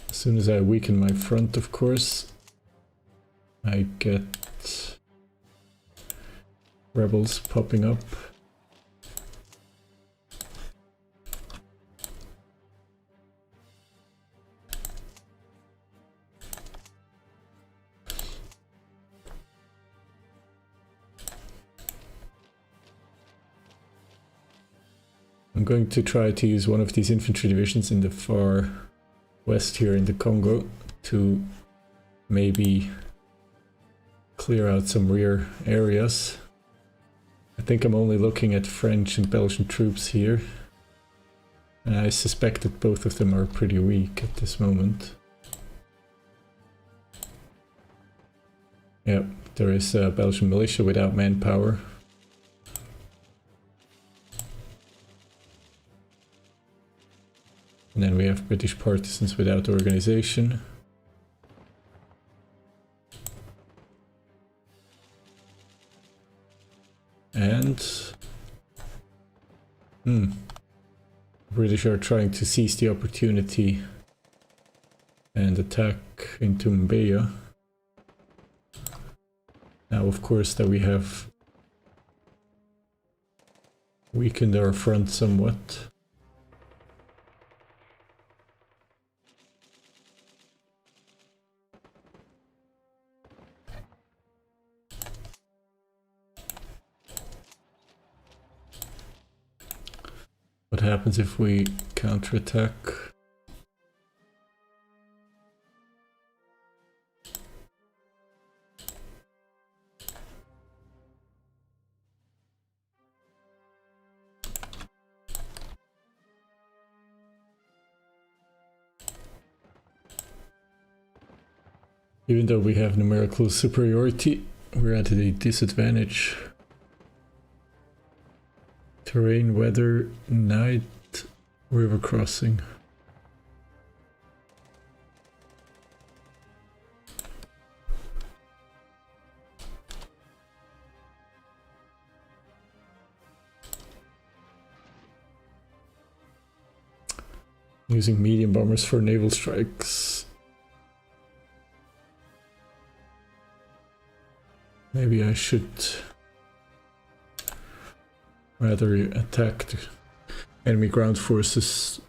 As soon as I weaken my front, of course, I get rebels popping up. I'm going to try to use one of these infantry divisions in the far west here in the Congo to maybe clear out some rear areas. I think I'm only looking at French and Belgian troops here, and I suspect that both of them are pretty weak at this moment. Yep, there is a Belgian militia without manpower. And then we have British partisans without organization. And British are trying to seize the opportunity and attack into Mbeya. Now, of course, that we have weakened our front somewhat. What happens if we counterattack? Even though we have numerical superiority, we're at a disadvantage. Terrain, weather, night, river crossing. Using medium bombers for naval strikes. Maybe I should rather attack the enemy ground forces.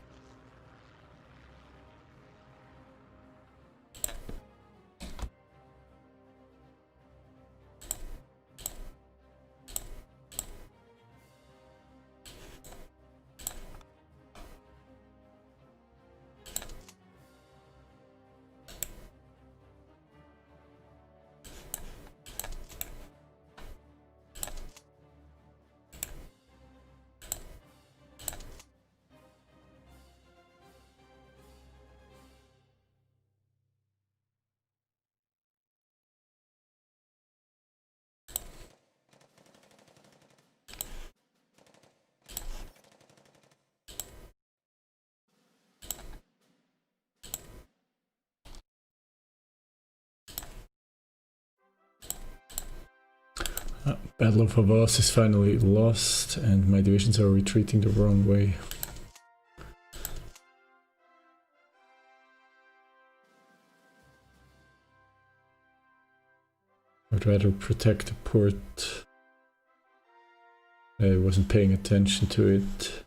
Battle of Havas is finally lost and my divisions are retreating the wrong way. I'd rather protect the port. I wasn't paying attention to it.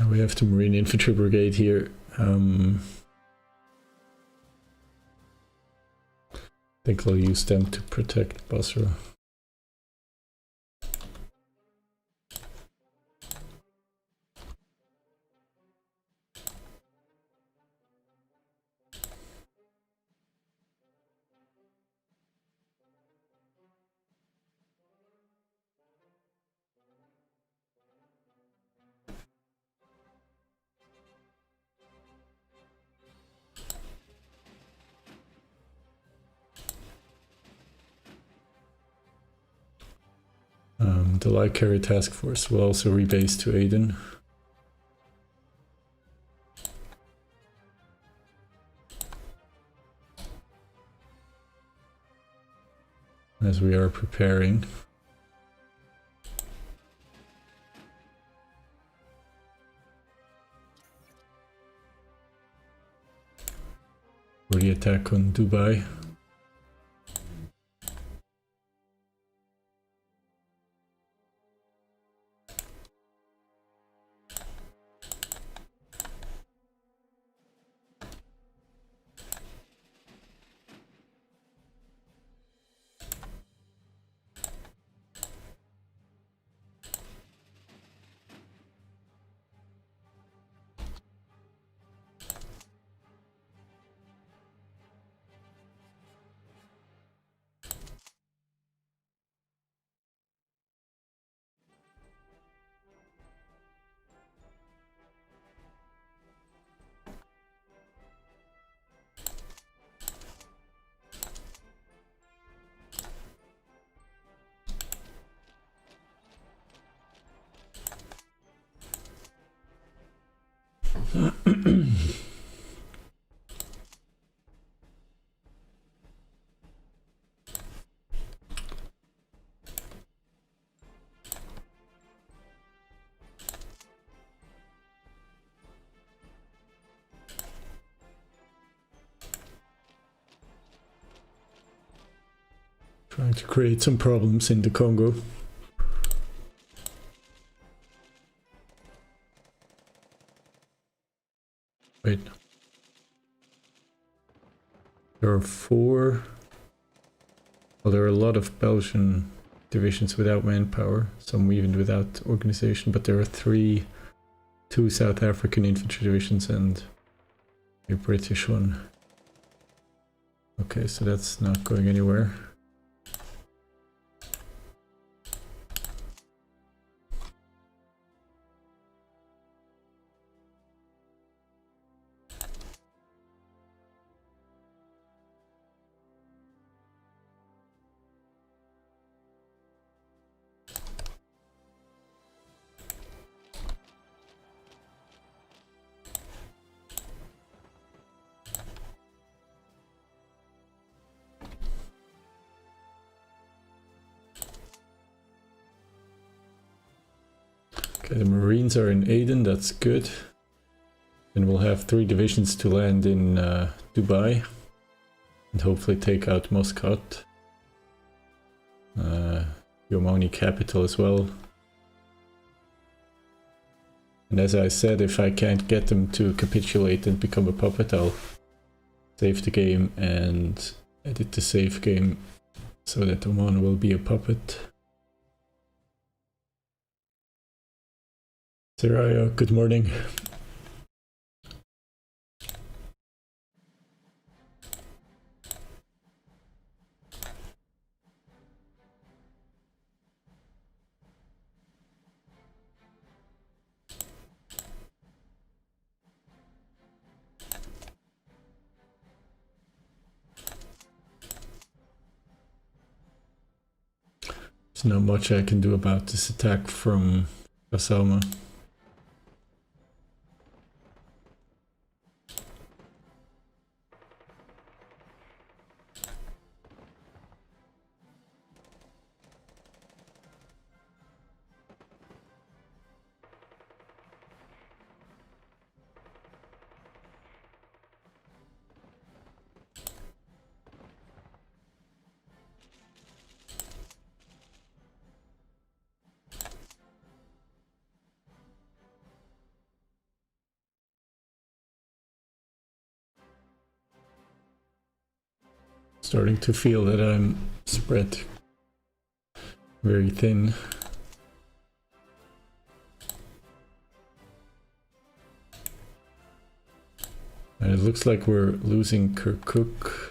We have the Marine Infantry Brigade here. I think I'll use them to protect Basra. The Light Carrier Task Force will also rebase to Aden. As we are preparing. For the attack on Dubai. Trying to create some problems in the Congo. Wait. There are 4. Well, there are a lot of Belgian divisions without manpower, some even without organization, but there are 2 South African infantry divisions and a British one. Okay, so that's not going anywhere. Okay, the Marines are in Aden, that's good. Then we'll have 3 divisions to land in Dubai and hopefully take out Muscat. Yomani capital as well. And as I said, if I can't get them to capitulate and become a puppet, I'll save the game and edit the save game so that Oman will be a puppet. Saraya, good morning. There's not much I can do about this attack from Osama. Starting to feel that I'm spread very thin. And it looks like we're losing Kirkuk.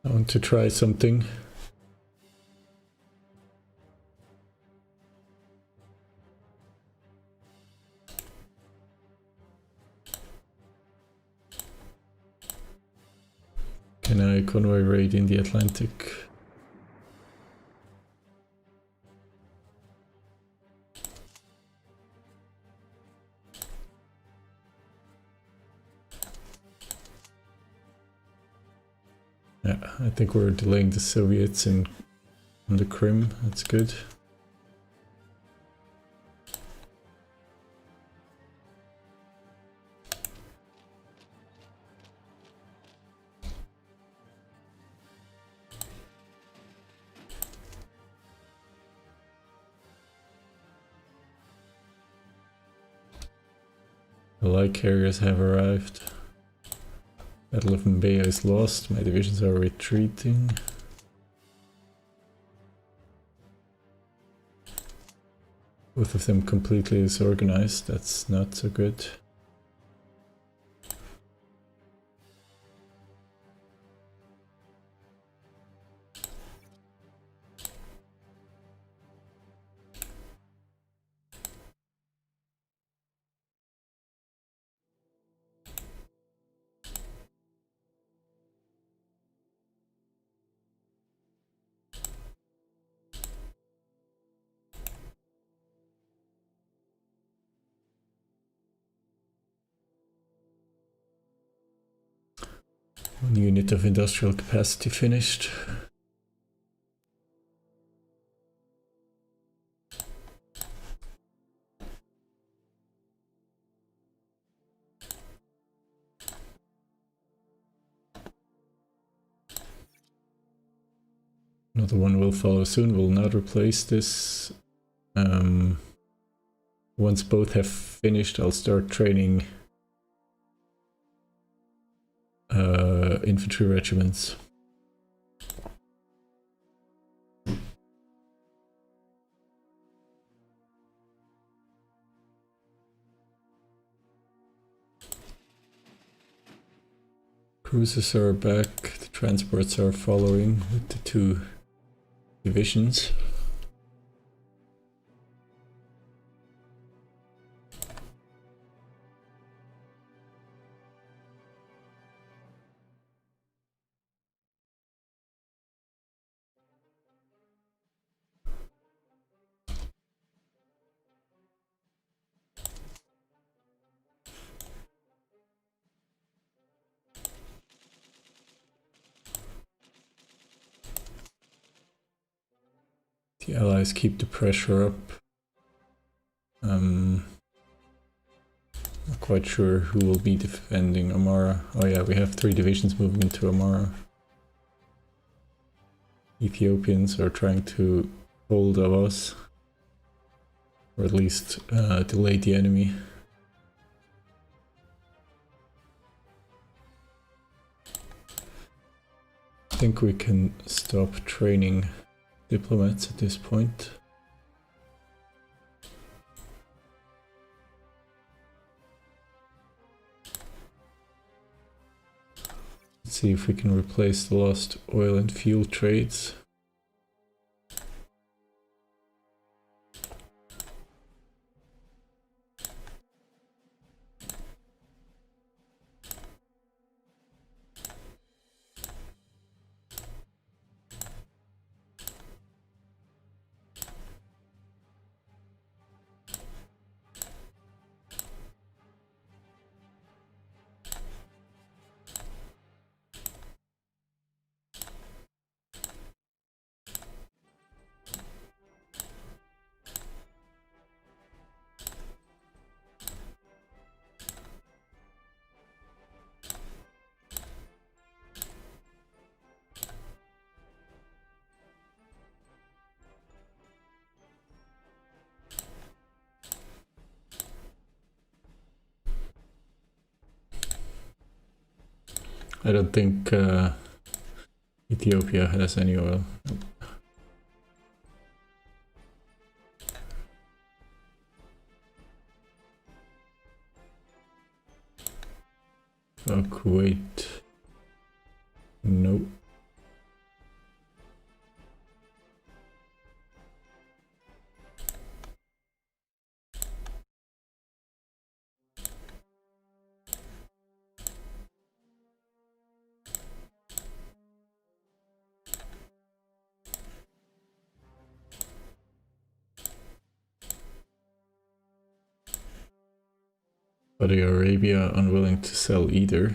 I want to try something. Can I convoy raid in the Atlantic? Yeah, I think we're delaying the Soviets on the Crimea, that's good. The light carriers have arrived. Battle of Mbeya is lost, my divisions are retreating. Both of them completely disorganized. That's not so good. One unit of industrial capacity finished. Another one will follow soon. Will not replace this. Once both have finished, I'll start training infantry regiments. Cruisers are back, the transports are following with the 2 divisions. The allies keep the pressure up. Not quite sure who will be defending Amara. Oh yeah, we have 3 divisions moving into Amara. Ethiopians are trying to hold of us, or at least delay the enemy. I think we can stop training diplomats at this point. Let's see if we can replace the lost oil and fuel trades. I don't think Ethiopia has any oil. Oh, Kuwait. Nope. Saudi Arabia unwilling to sell either.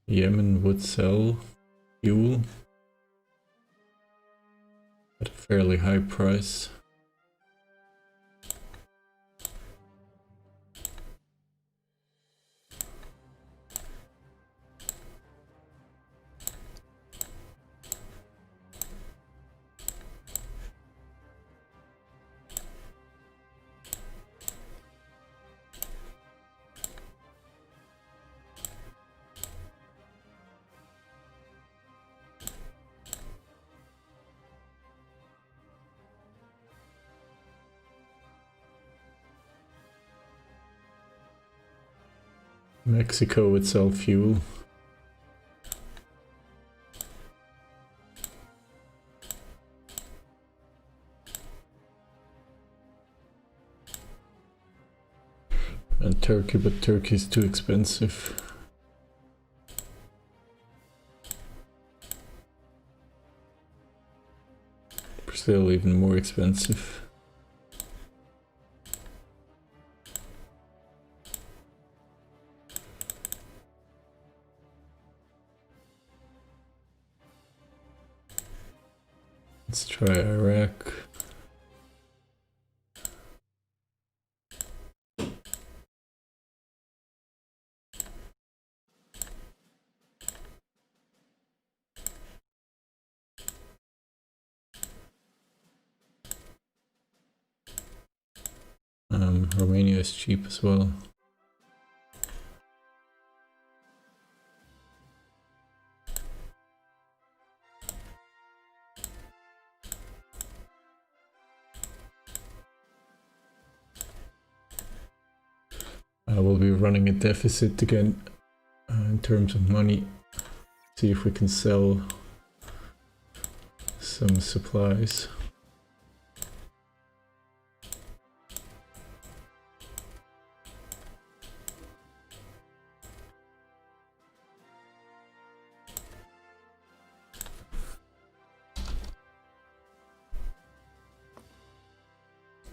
Yemen would sell fuel at a fairly high price. Mexico would sell fuel. And Turkey, but Turkey is too expensive. Brazil even more expensive. Let's try Iraq. Romania is cheap as well. We'll be running a deficit again in terms of money. See if we can sell some supplies.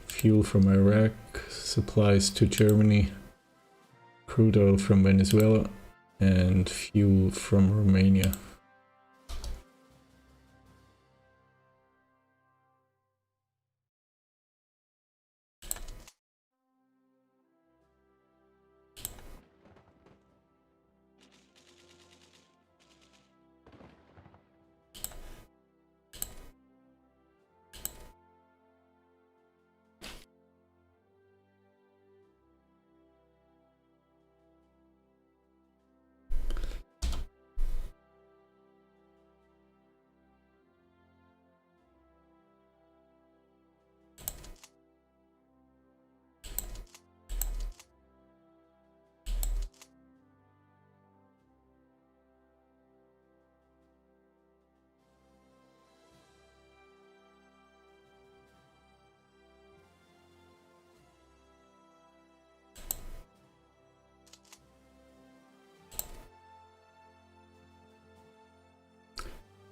Fuel from Iraq, supplies to Germany, crude oil from Venezuela, and fuel from Romania.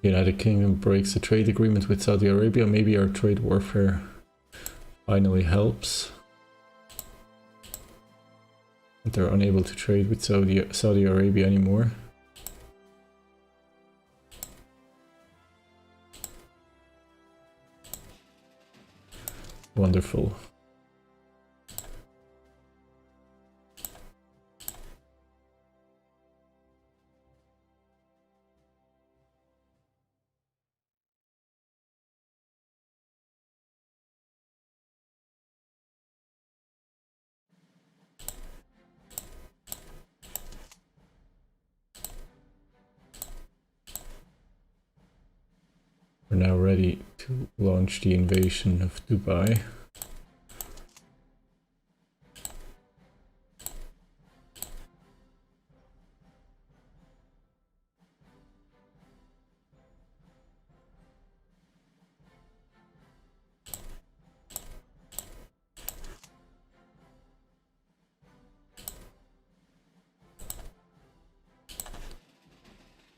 United Kingdom breaks a trade agreement with Saudi Arabia. Maybe our trade warfare finally helps. But they're unable to trade with Saudi Arabia anymore. Wonderful. We're now ready to launch the invasion of Dubai.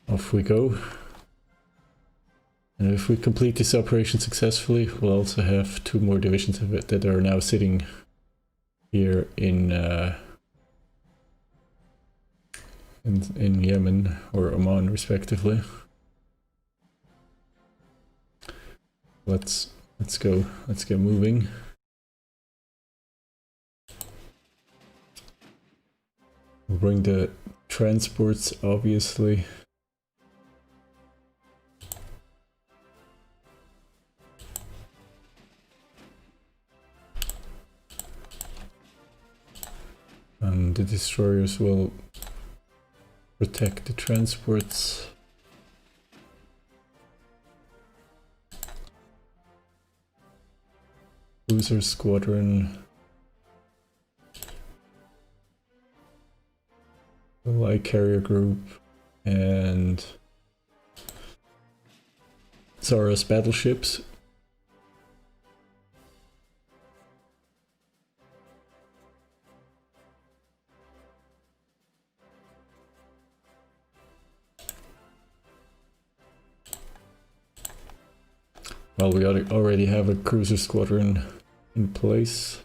Off we go. And if we complete this operation successfully, we'll also have 2 more divisions of it that are now sitting here in Yemen or Oman, respectively. Let's go. Let's get moving. We'll bring the transports, obviously. And the destroyers will protect the transports. Cruiser squadron. supply carrier group and Zara's battleships. Well, we already have a cruiser squadron in place.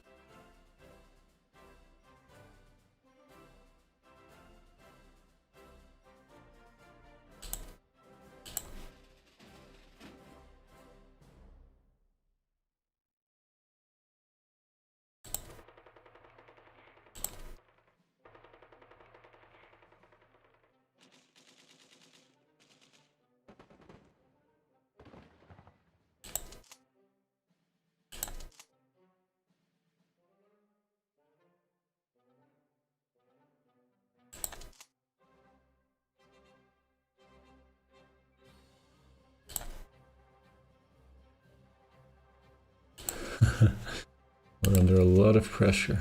We're under a lot of pressure.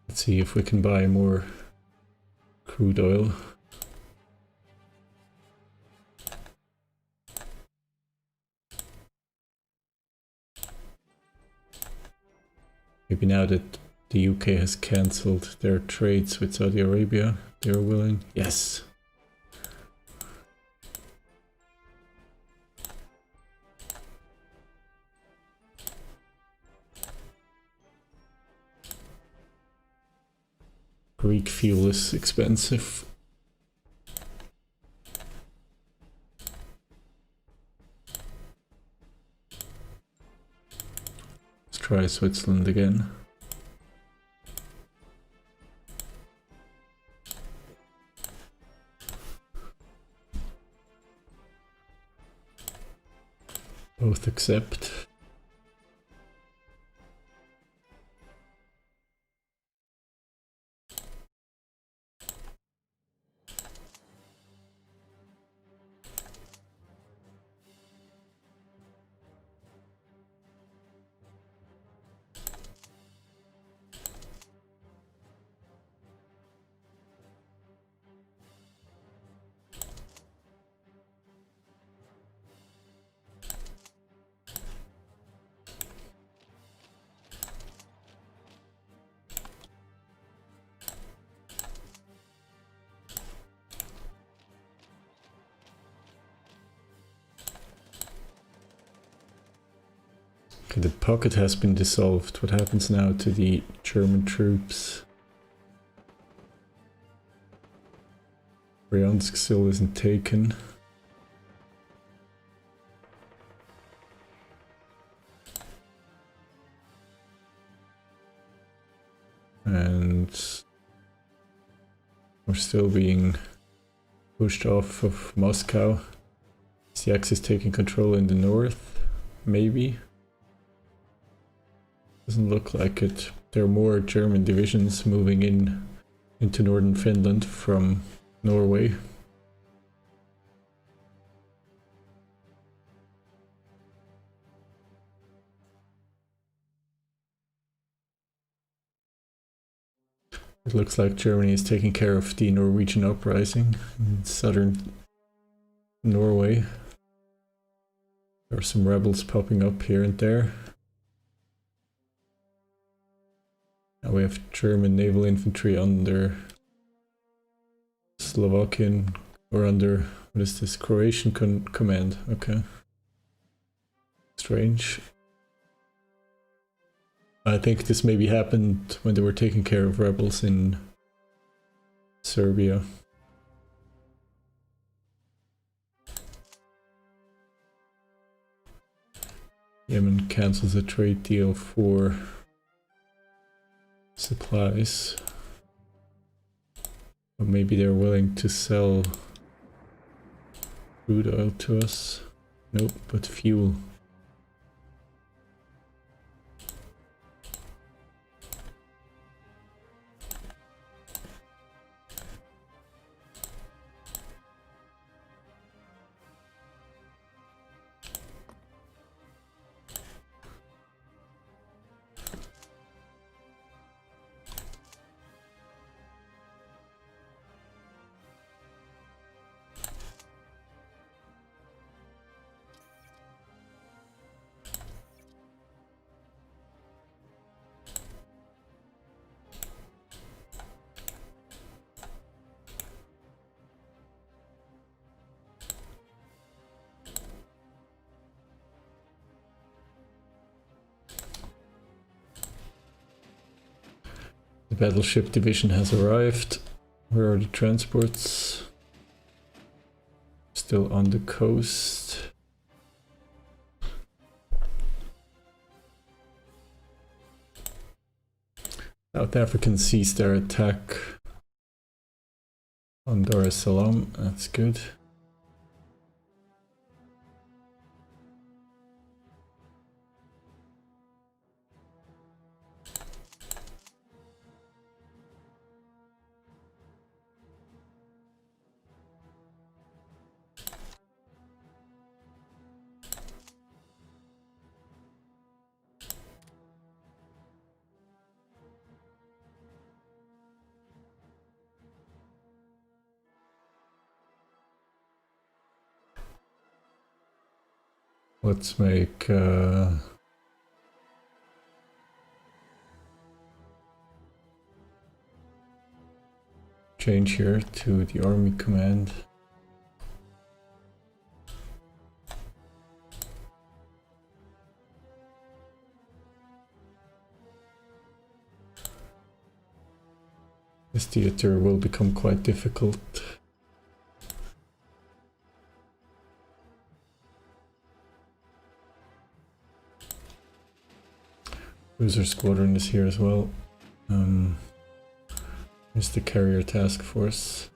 Let's see if we can buy more crude oil. Maybe now that the UK has cancelled their trades with Saudi Arabia, they're willing. Yes! Greek fuel is expensive. Let's try Switzerland again. Both accept. Okay, the pocket has been dissolved. What happens now to the German troops? Bryansk still isn't taken. And we're still being pushed off of Moscow. Is the Axis taking control in the north? Maybe. Doesn't look like it. There are more German divisions moving into northern Finland from Norway. It looks like Germany is taking care of the Norwegian uprising in southern Norway. There are some rebels popping up here and there. Now we have German naval infantry under Slovakian, or under, what is this, Croatian command, okay. Strange. I think this maybe happened when they were taking care of rebels in Serbia. Yemen cancels a trade deal for supplies. Or maybe they're willing to sell crude oil to us. Nope, but fuel. The battleship division has arrived. Where are the transports? Still on the coast. South Africans ceased their attack on Dar es Salaam. That's good. Let's make change here to the army command. This theater will become quite difficult. Cruiser squadron is here as well. Here's the carrier task force.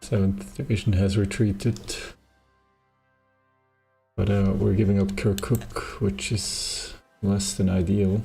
Seventh Division has retreated, but we're giving up Kirkuk, which is less than ideal.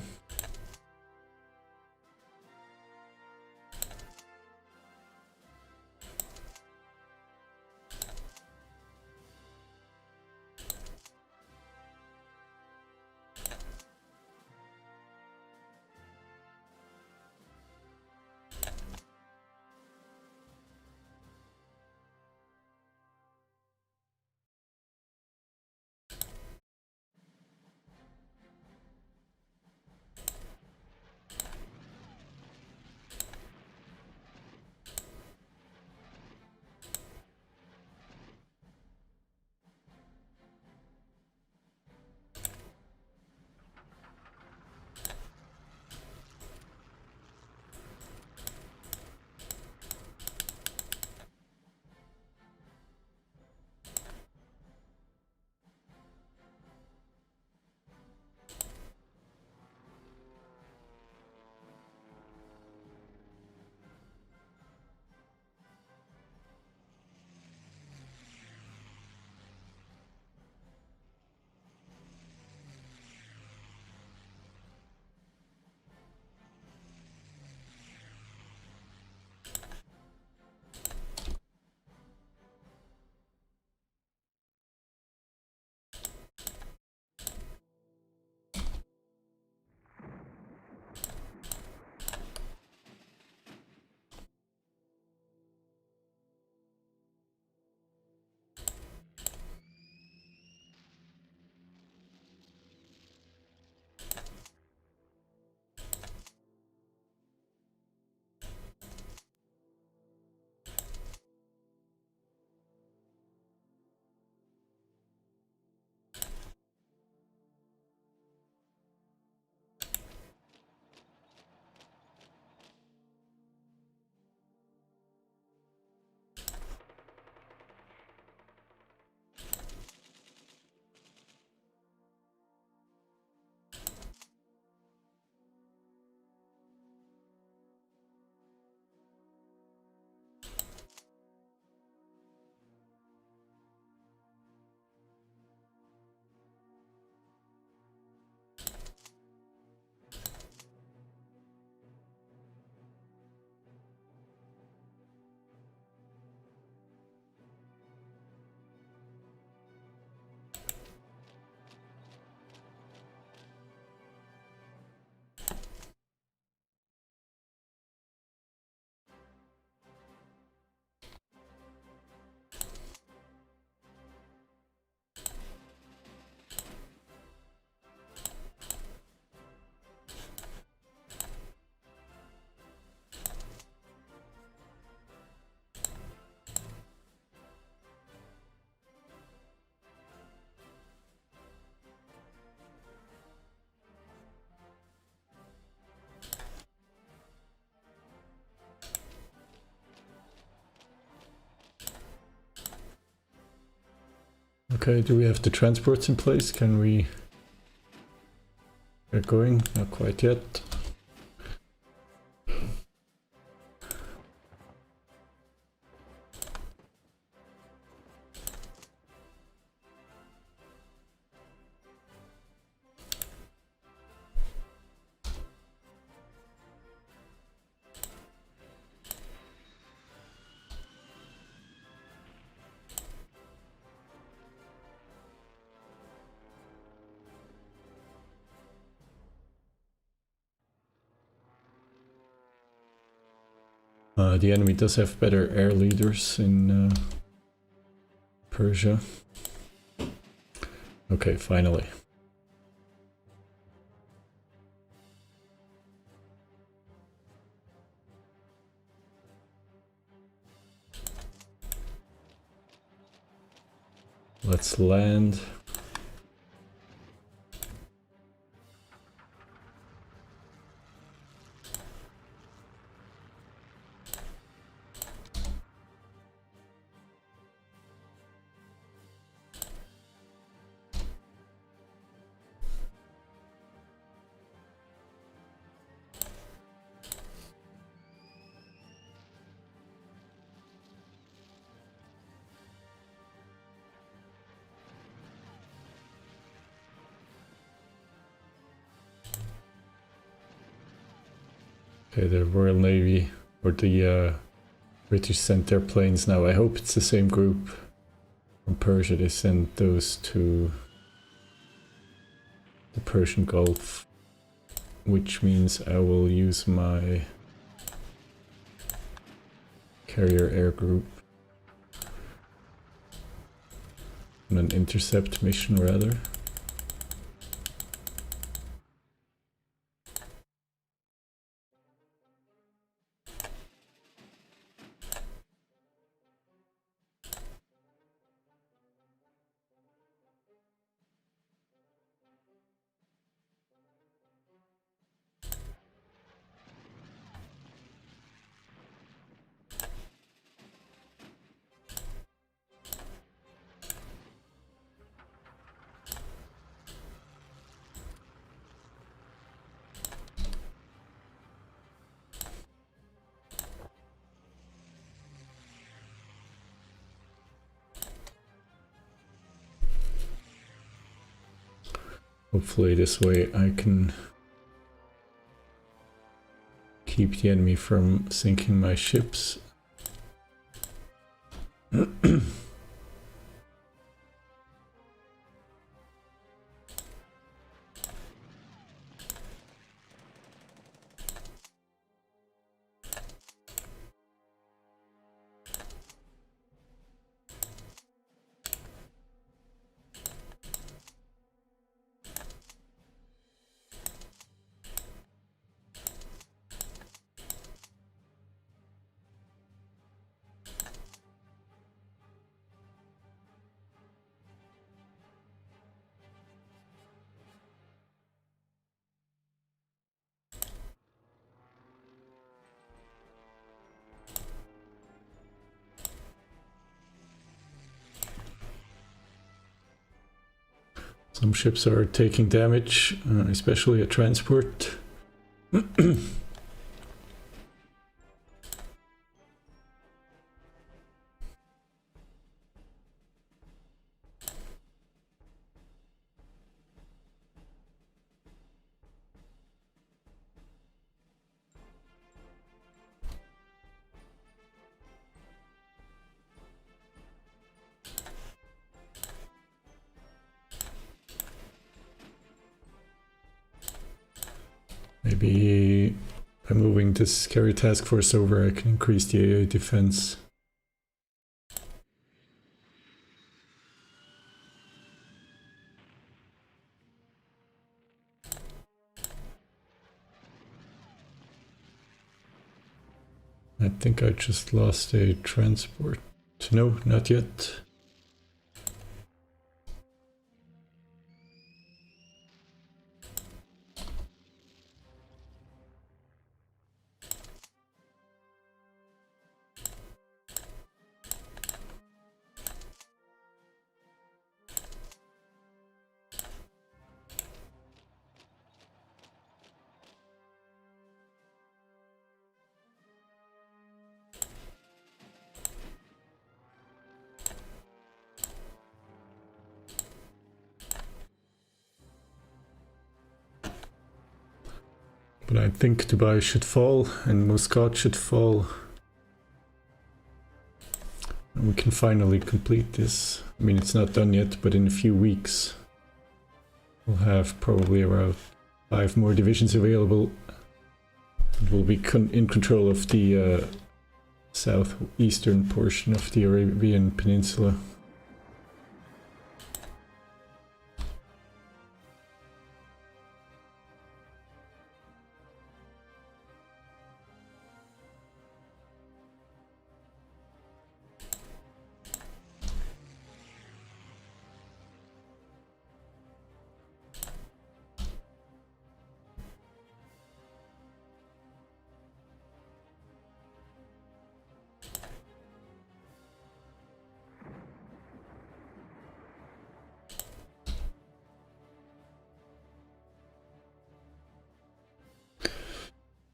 Okay, do we have the transports in place? Can we get going? Not quite yet. The enemy does have better air leaders in Persia. Okay, finally. Let's land. Okay, the Royal Navy, or the British sent their planes now. I hope it's the same group from Persia. They sent those to the Persian Gulf, which means I will use my carrier air group on an intercept mission rather. Hopefully this way I can keep the enemy from sinking my ships. Some ships are taking damage, especially a transport. Maybe by moving this carrier task force over, I can increase the AA defense. I think I just lost a transport. No, not yet. But I think Dubai should fall and Muscat should fall. And we can finally complete this. I mean, it's not done yet, but in a few weeks we'll have probably around 5 more divisions available. And we'll be in control of the southeastern portion of the Arabian Peninsula.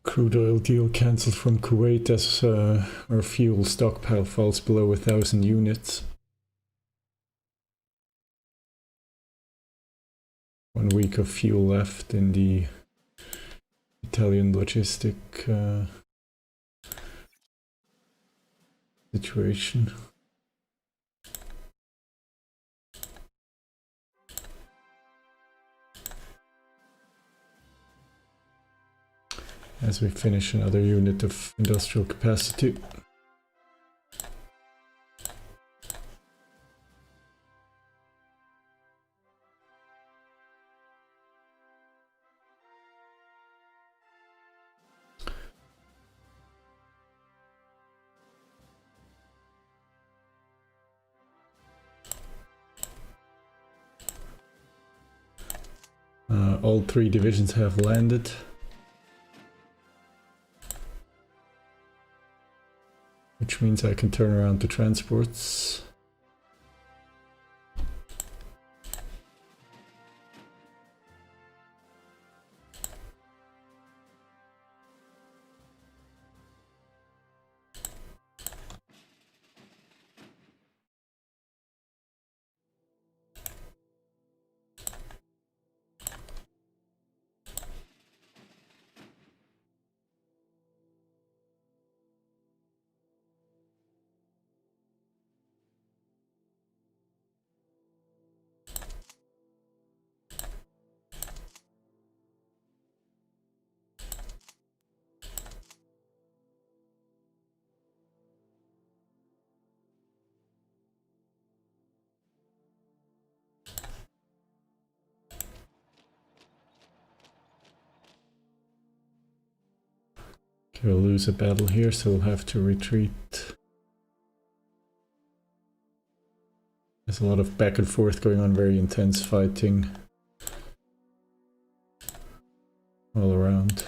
Crude oil deal cancelled from Kuwait as our fuel stockpile falls below 1,000 units. 1 week of fuel left in the Italian logistic situation. As we finish another unit of industrial capacity. All 3 divisions have landed. Which means I can turn around to transports. We'll lose a battle here, so we'll have to retreat. There's a lot of back and forth going on, very intense fighting all around.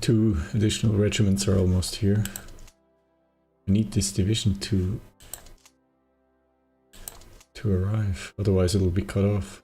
Two additional regiments are almost here. I need this division to arrive, otherwise it'll be cut off.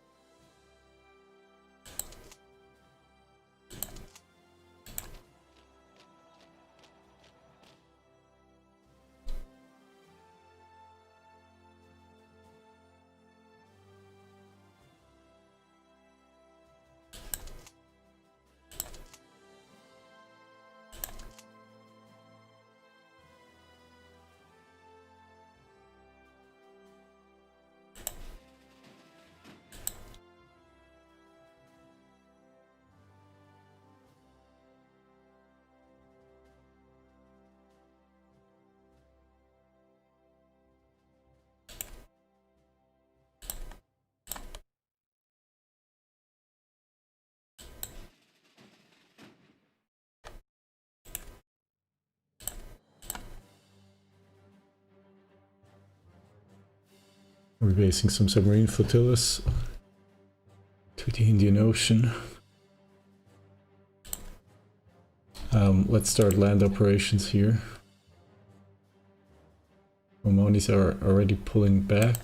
Rebasing some submarine flotillas to the Indian Ocean. Let's start land operations here. Omanis are already pulling back.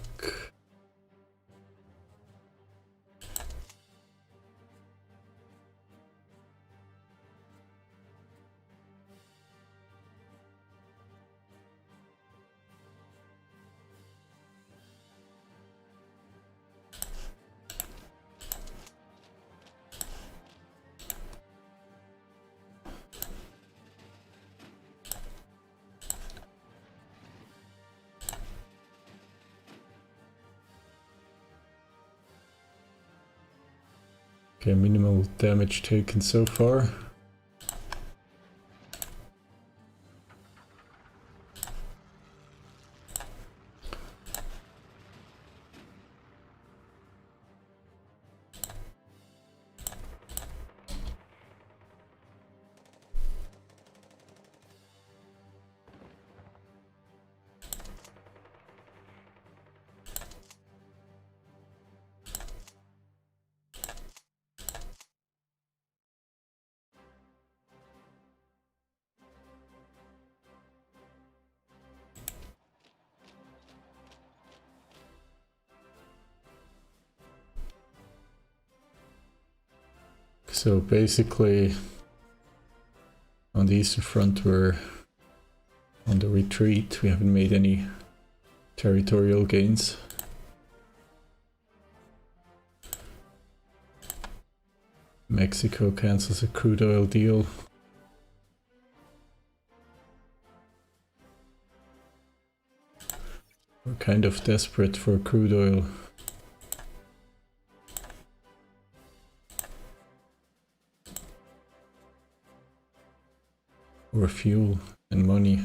Okay, minimal damage taken so far. So basically, on the Eastern Front we're on the retreat. We haven't made any territorial gains. Mexico cancels a crude oil deal. We're kind of desperate for crude oil. Or fuel and money.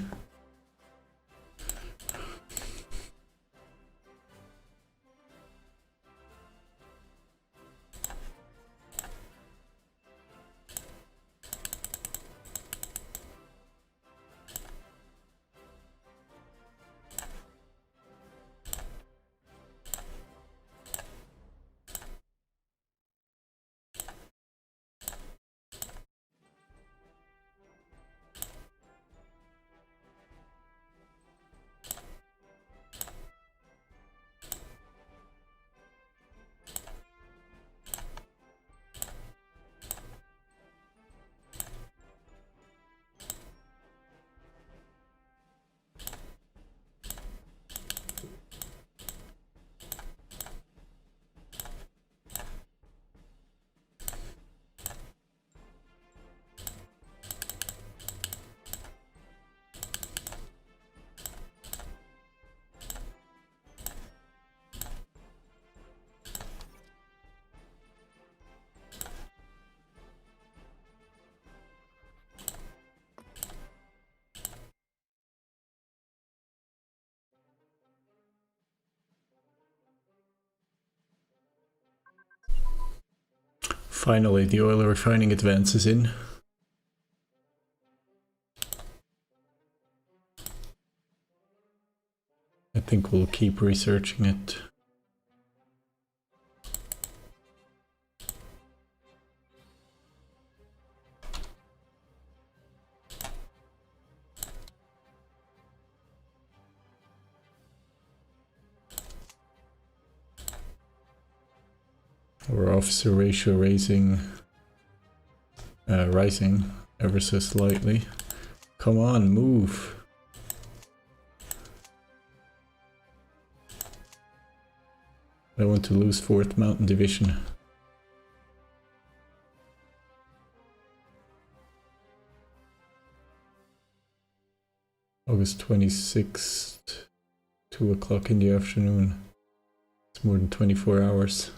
Finally, the oil refining advance is in. I think we'll keep researching it. Our officer ratio rising ever so slightly. Come on, move. I don't want to lose 4th Mountain Division. August 26th, 2 o'clock in the afternoon. It's more than 24 hours.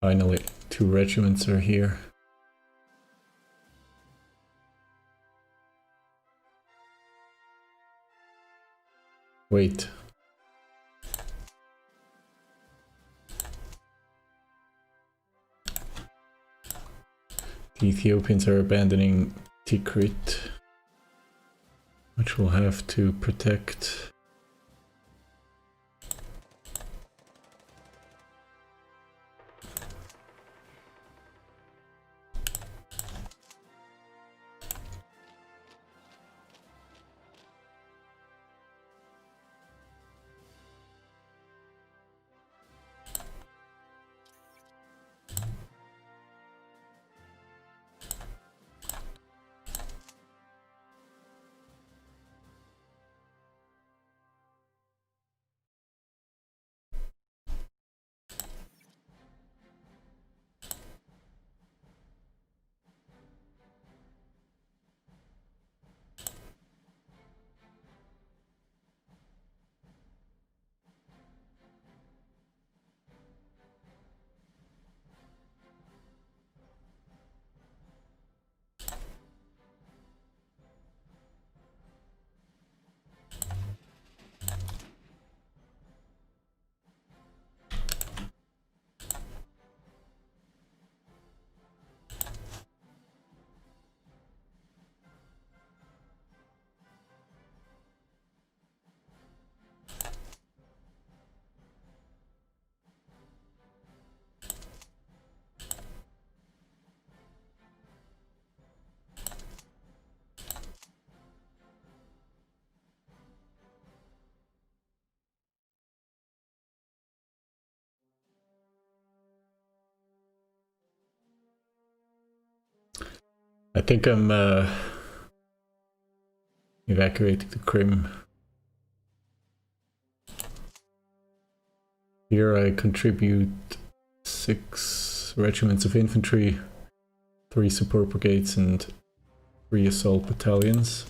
Finally, 2 regiments are here. Wait. The Ethiopians are abandoning Tikrit, which we'll have to protect. I think I'm evacuating the Crim. Here I contribute 6 regiments of infantry, 3 support brigades and 3 assault battalions.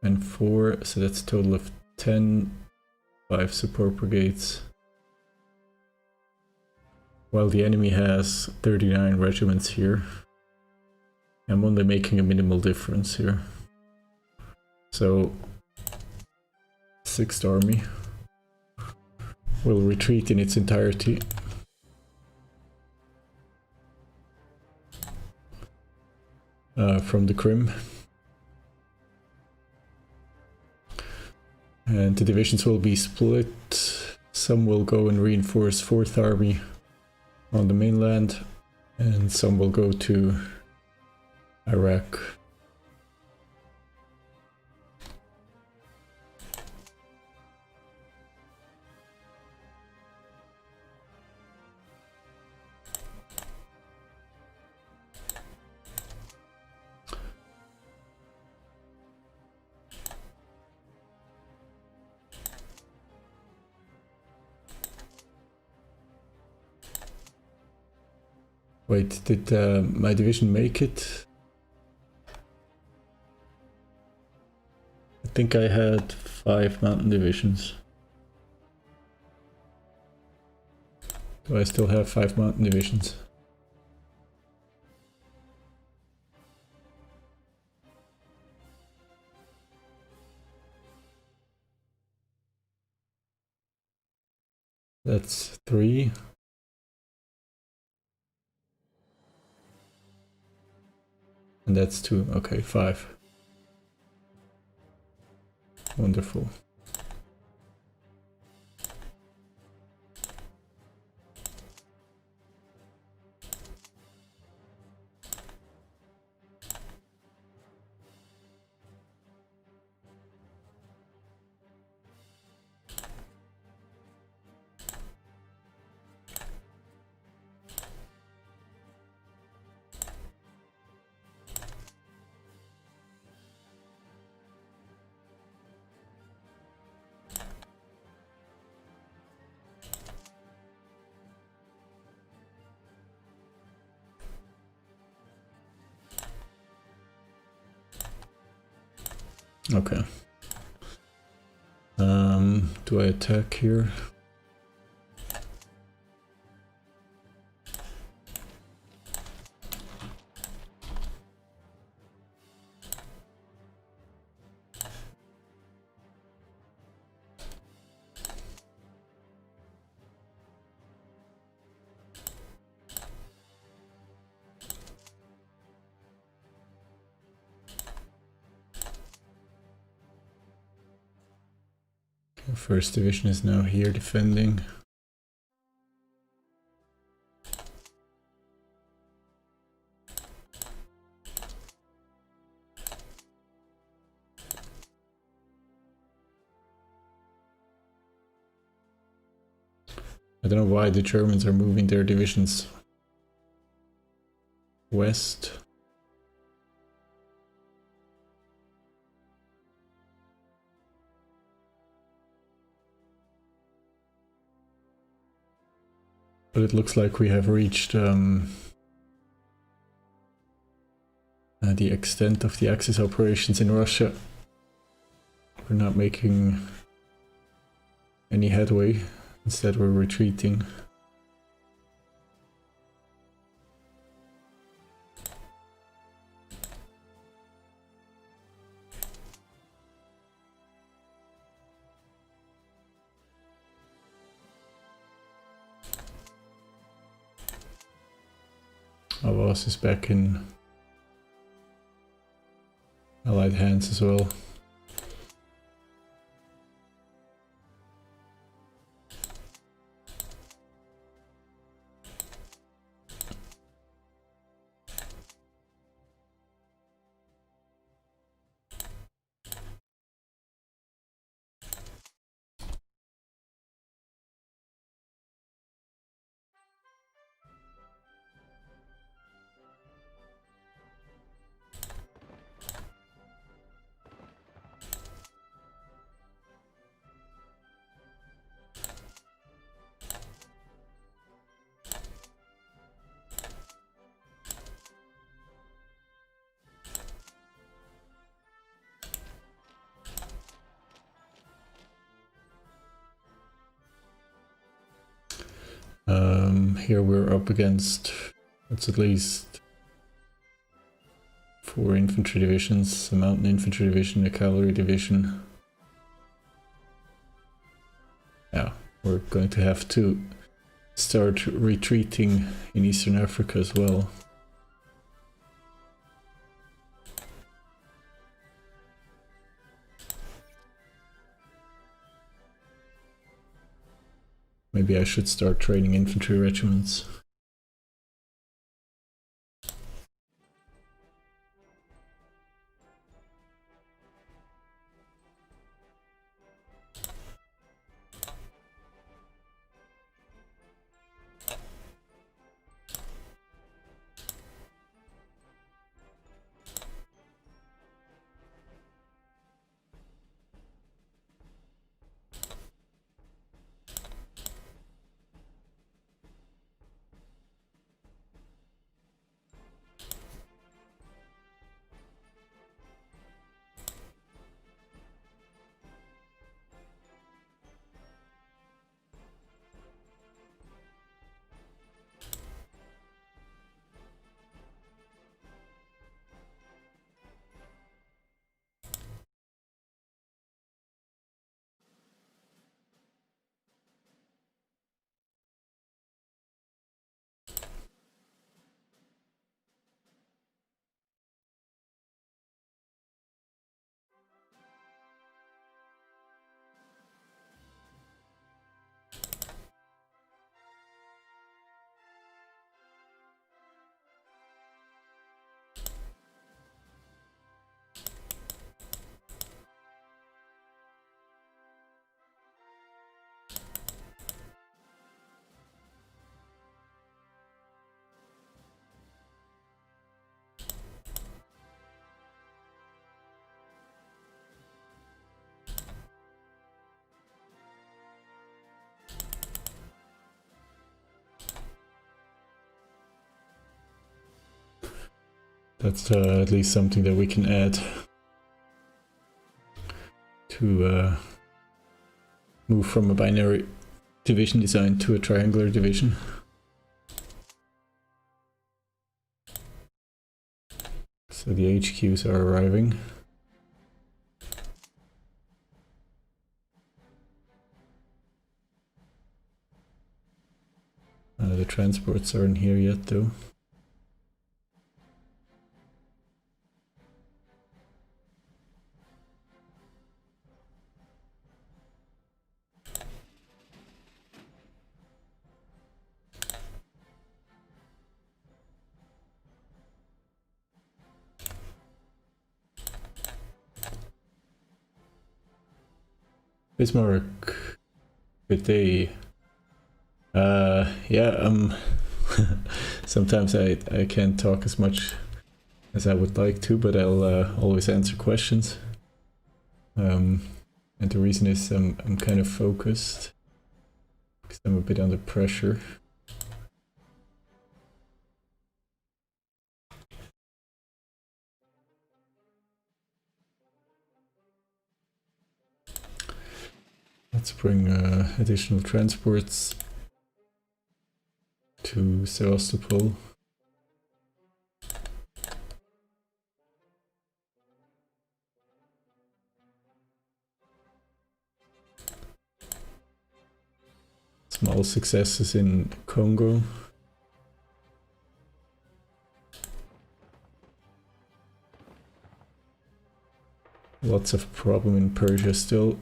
And 4, so that's a total of 10, 5 support brigades. While the enemy has 39 regiments here. I'm only making a minimal difference here. So 6th Army will retreat in its entirety. From the Crim. And the divisions will be split. Some will go and reinforce 4th Army on the mainland, and some will go to Iraq. Wait, did my division make it? I think I had 5 mountain divisions. Do I still have 5 mountain divisions? That's 3. And that's 2. Okay, 5. Wonderful. Okay. Do I attack here? First division is now here defending. I don't know why the Germans are moving their divisions west. But it looks like we have reached the extent of the Axis operations in Russia. We're not making any headway. Instead, we're retreating. Avas is back in Allied hands as well. Here we're up against, that's at least 4 infantry divisions, a mountain infantry division, a cavalry division. Yeah, we're going to have to start retreating in Eastern Africa as well. Maybe I should start training infantry regiments. That's at least something that we can add to move from a binary division design to a triangular division. So the HQs are arriving. The transports aren't here yet though. Bismarck, good day. Yeah, sometimes I can't talk as much as I would like to, but I'll always answer questions. And the reason is I'm kind of focused because I'm a bit under pressure. Let's bring additional transports to Sevastopol. Small successes in Congo. Lots of problem in Persia still.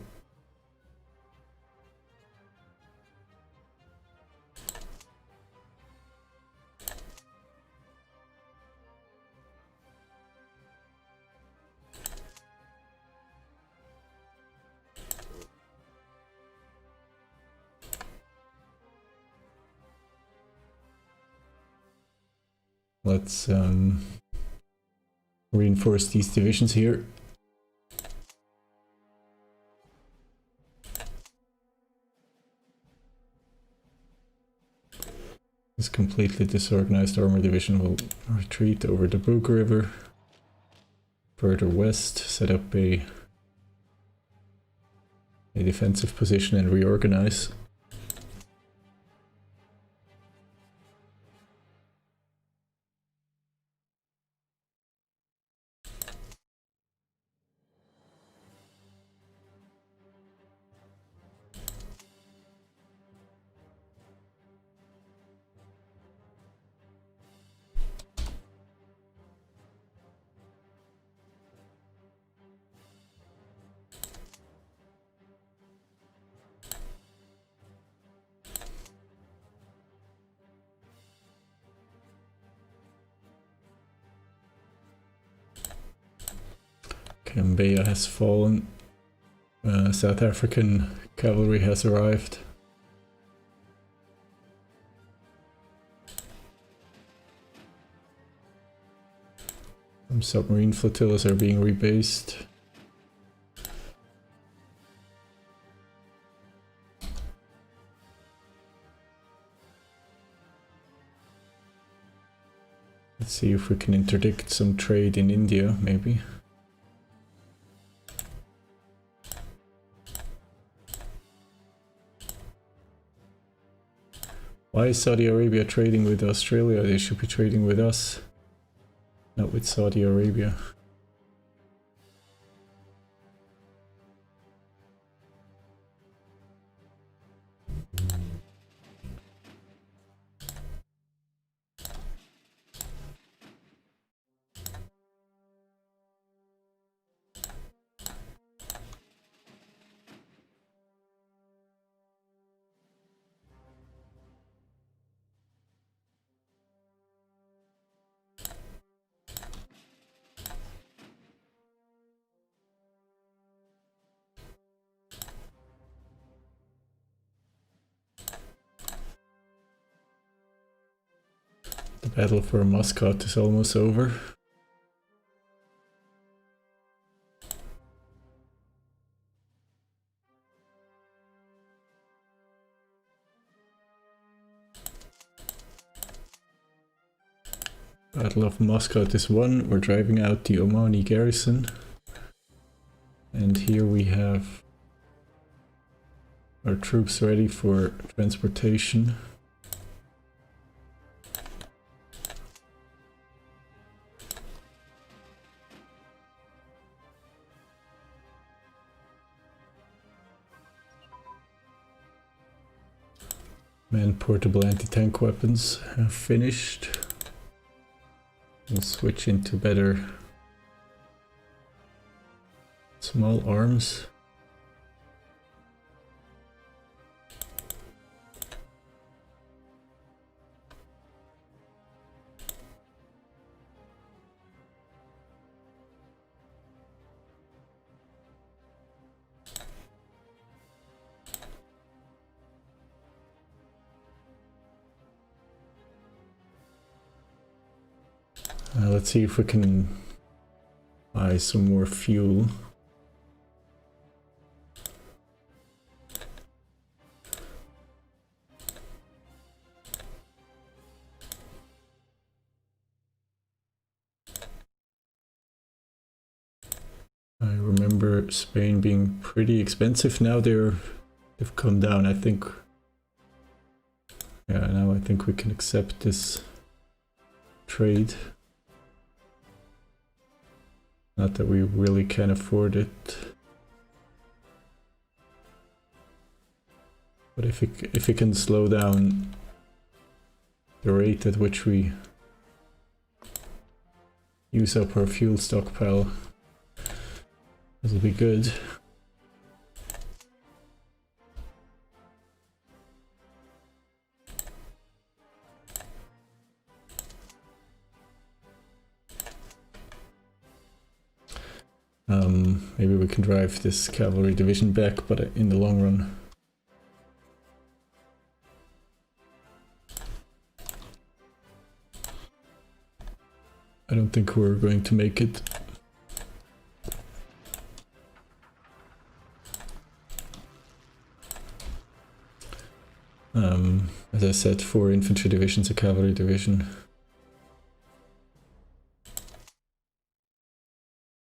Let's reinforce these divisions here. This completely disorganized armor division will retreat over the Bug River. Further west, set up a defensive position and reorganize. Mbeya has fallen. South African cavalry has arrived. Some submarine flotillas are being rebased. Let's see if we can interdict some trade in India, maybe. Why is Saudi Arabia trading with Australia? They should be trading with us, not with Saudi Arabia. The battle for Muscat is almost over. Battle of Muscat is won. We're driving out the Omani garrison. And here we have our troops ready for transportation. Man-portable anti-tank weapons have finished. We'll switch into better small arms. let's see if we can buy some more fuel. I remember Spain being pretty expensive. Now they've come down, I think. Yeah, now I think we can accept this trade. Not that we really can afford it. But if it can slow down the rate at which we use up our fuel stockpile, it'll be good. Maybe we can drive this cavalry division back, but in the long run. I don't think we're going to make it. As I said, 4 infantry divisions, a cavalry division.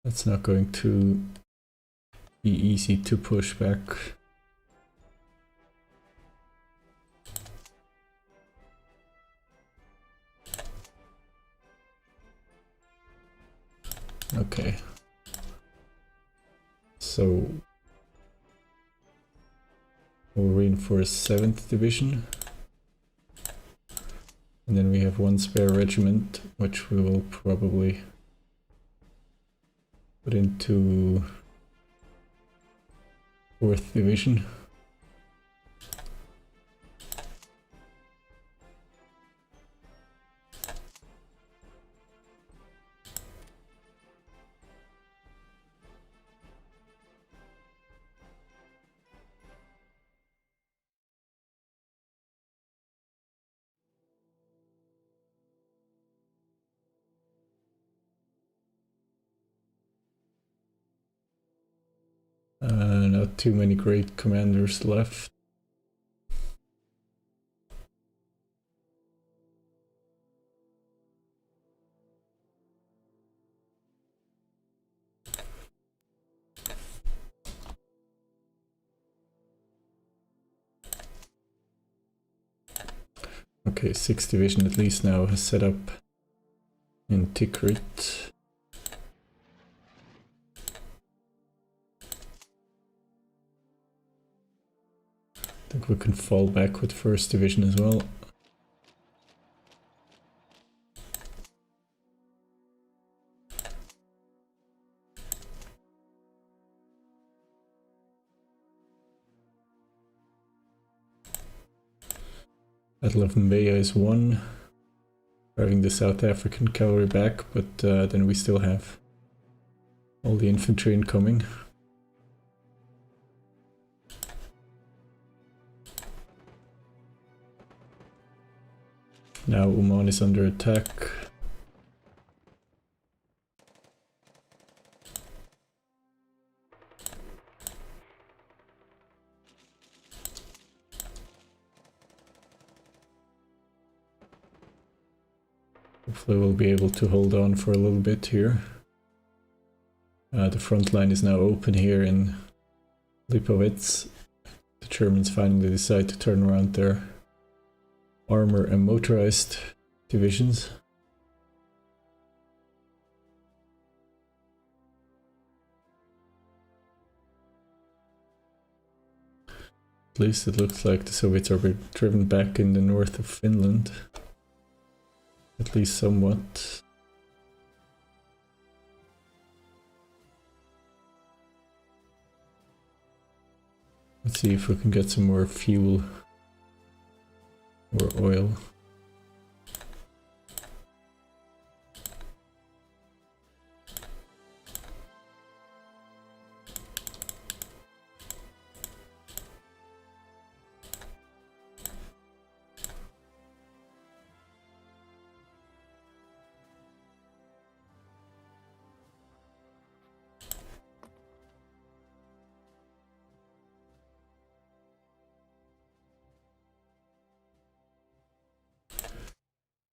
That's not going to be easy to push back. Okay. So we'll reinforce 7th Division. And then we have 1 spare regiment, which we will probably put into 4th Division. Not too many great commanders left. Okay, 6th Division at least now has set up in Tikrit. I think we can fall back with 1st Division as well. Battle of Mbeya is won, driving the South African cavalry back, but then we still have all the infantry incoming. Now Oman is under attack. Hopefully we'll be able to hold on for a little bit here. The front line is now open here in Lipovets. The Germans finally decide to turn around their armor and motorized divisions. At least it looks like the Soviets are being driven back in the north of Finland. At least somewhat. Let's see if we can get some more fuel or oil.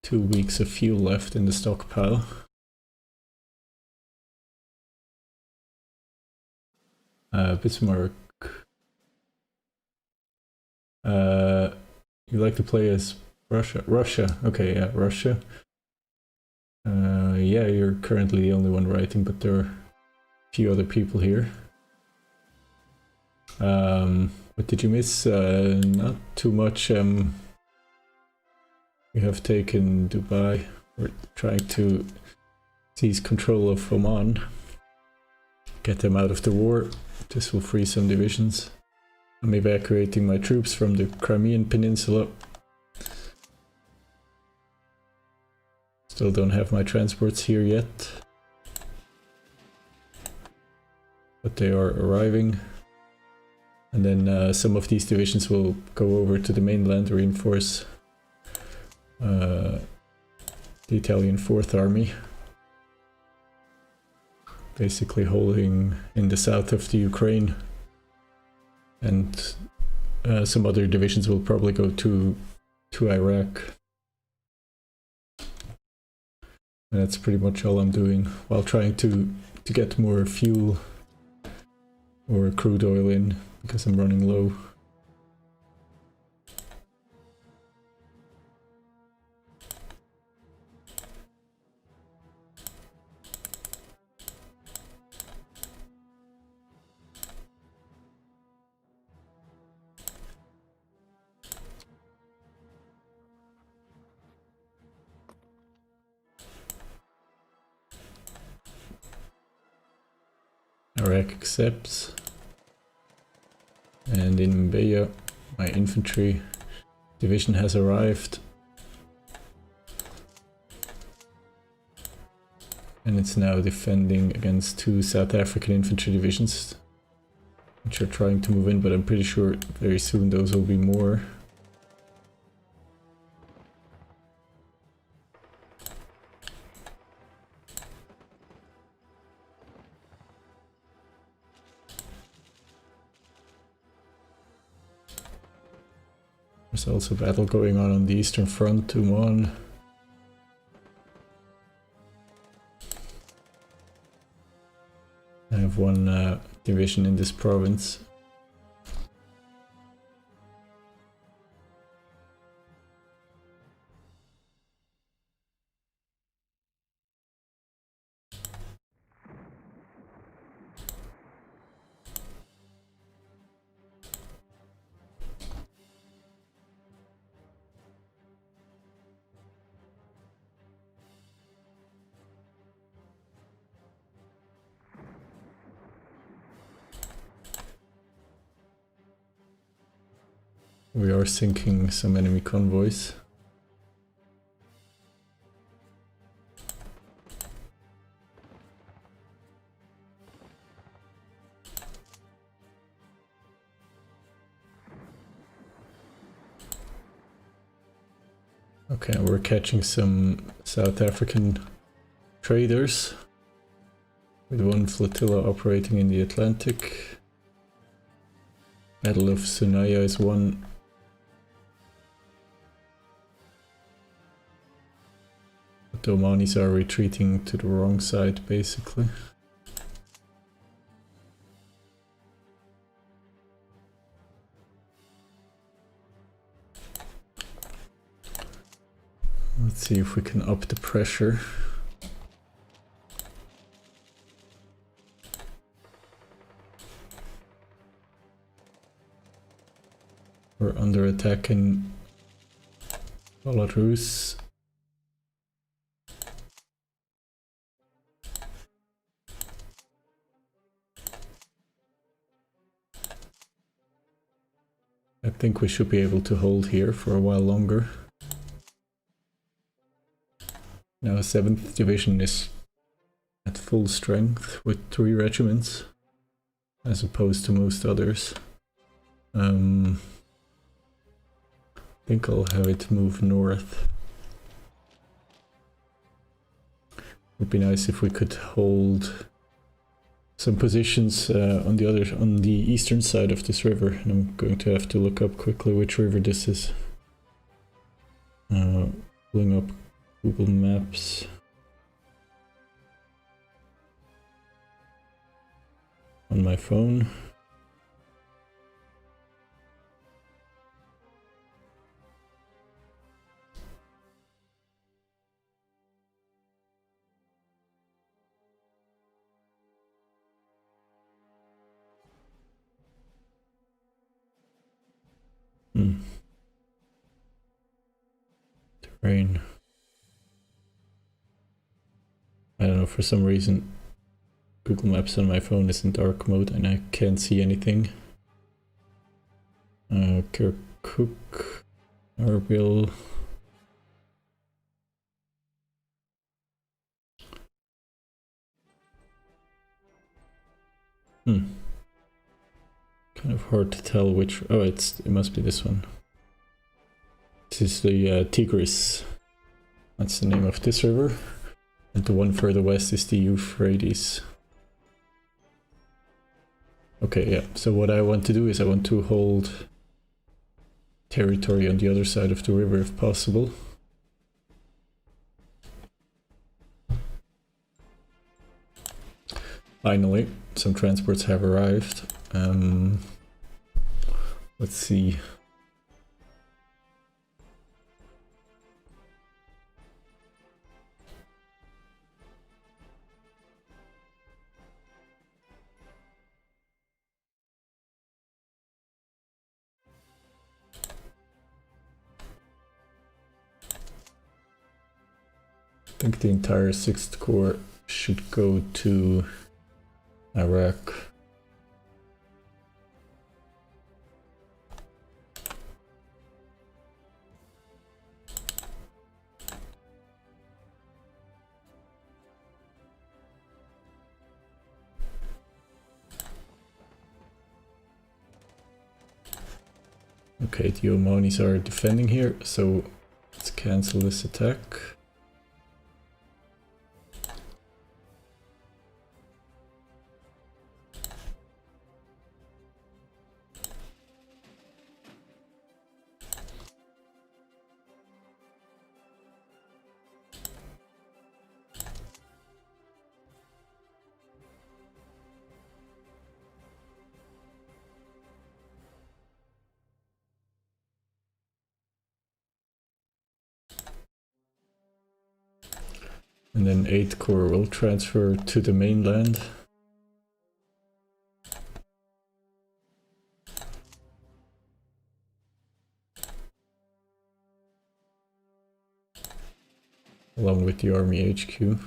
2 weeks of fuel left in the stockpile. Bismarck. You like to play as Russia? Russia, okay, yeah, Russia. Yeah, you're currently the only one writing, but there are a few other people here. What did you miss? Not too much. We have taken Dubai. We're trying to seize control of Oman. Get them out of the war. This will free some divisions. I'm evacuating my troops from the Crimean Peninsula. Still don't have my transports here yet. But they are arriving. And then some of these divisions will go over to the mainland, reinforce the Italian 4th Army. Basically holding in the south of the Ukraine. And some other divisions will probably go to Iraq. And that's pretty much all I'm doing, while trying to get more fuel or crude oil in, because I'm running low. Iraq accepts. And in Mbeya, my infantry division has arrived. And it's now defending against 2 South African infantry divisions, which are trying to move in, but I'm pretty sure very soon those will be more. There's also battle going on the Eastern Front, Oman. I have one division in this province. We are sinking some enemy convoys. Okay, we're catching some South African traders with one flotilla operating in the Atlantic. Battle of Sunaya is won. But the Omanis are retreating to the wrong side, basically. Let's see if we can up the pressure. We're under attack in Belarus. I think we should be able to hold here for a while longer. Now 7th Division is at full strength with 3 regiments, as opposed to most others. I think I'll have it move north. Would be nice if we could hold some positions on the eastern side of this river, and I'm going to have to look up quickly which river this is. Pulling up Google Maps. On my phone. Terrain. I don't know, for some reason Google Maps on my phone is in dark mode and I can't see anything. Kirkuk, Erbil. Kind of hard to tell which. Oh, it must be this one. This is the Tigris. That's the name of this river. And the one further west is the Euphrates. Okay, yeah. So what I want to do is I want to hold territory on the other side of the river if possible. Finally, some transports have arrived. Let's see. I think the entire 6th Corps should go to Iraq. Okay, the Omanis are defending here, so let's cancel this attack. And then 8th Corps will transfer to the mainland. Along with the Army HQ.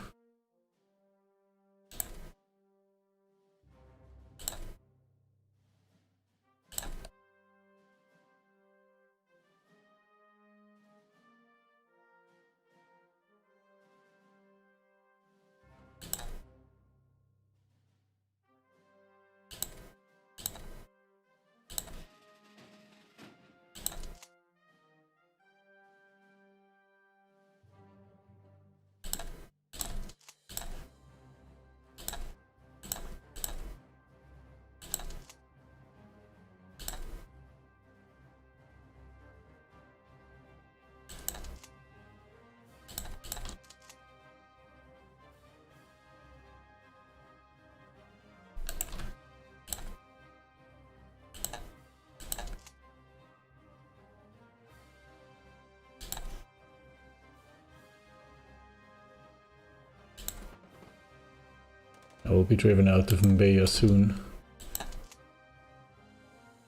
I will be driven out of Mbeya soon.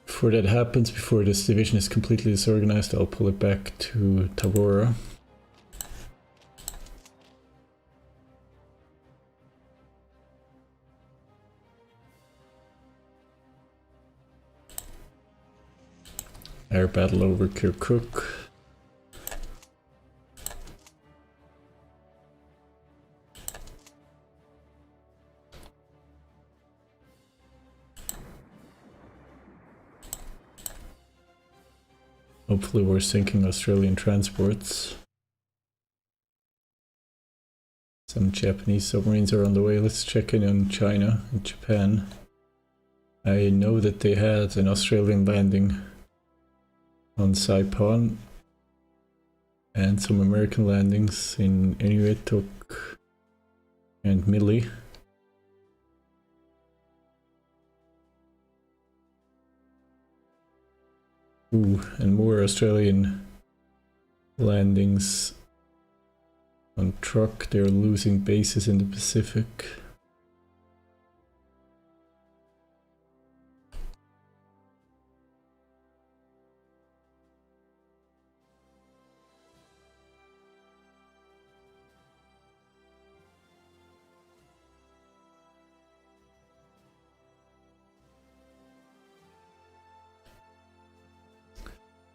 Before that happens, before this division is completely disorganized, I'll pull it back to Tabora. Air battle over Kirkuk. Hopefully we're sinking Australian transports. Some Japanese submarines are on the way. Let's check in on China and Japan. I know that they had an Australian landing on Saipan. and some American landings in Inuitok and Mili. Ooh, and more Australian landings on Truk. They're losing bases in the Pacific.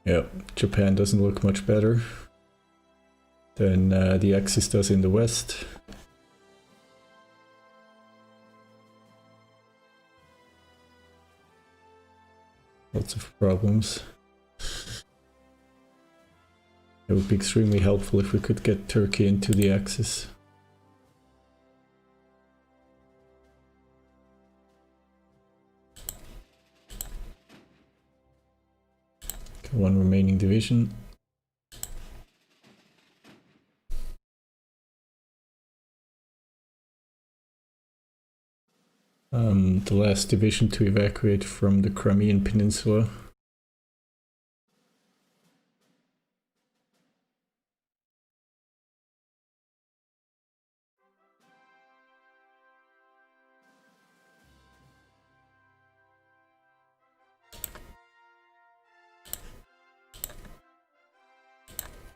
Yeah, Japan doesn't look much better than the Axis does in the West. Lots of problems. It would be extremely helpful if we could get Turkey into the Axis. One remaining division. The last division to evacuate from the Crimean Peninsula.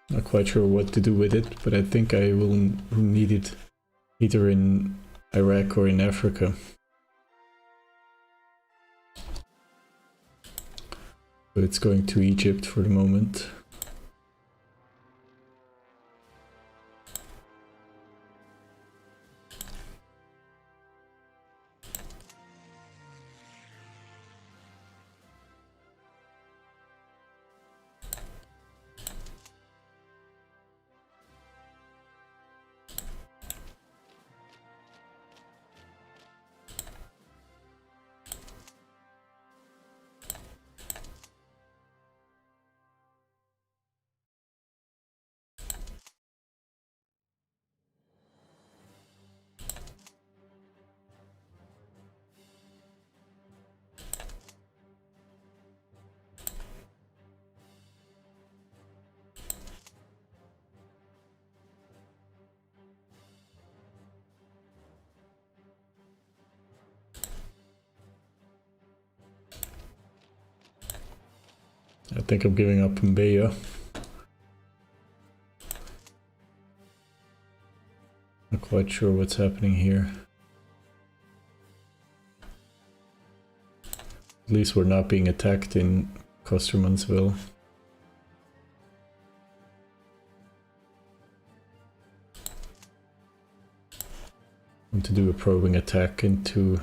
Not quite sure what to do with it, but I think I will need it either in Iraq or in Africa. But it's going to Egypt for the moment. I think I'm giving up Mbeya. Not quite sure what's happening here. At least we're not being attacked in Kostermansville. I want to do a probing attack into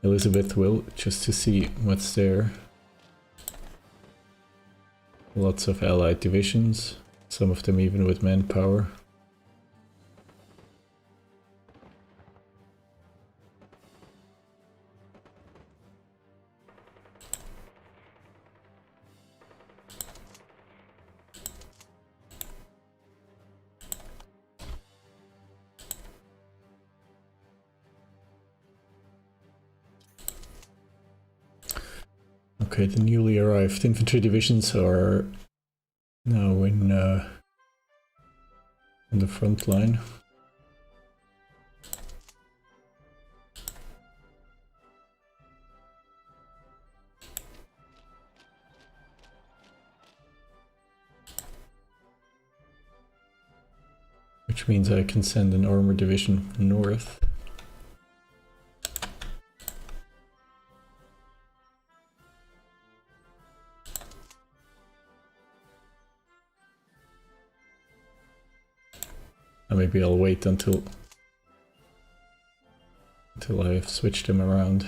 Elizabethville just to see what's there. Lots of allied divisions, some of them even with manpower. Okay, the newly arrived infantry divisions are now in on the front line. Which means I can send an armor division north. Maybe I'll wait until I've switched them around.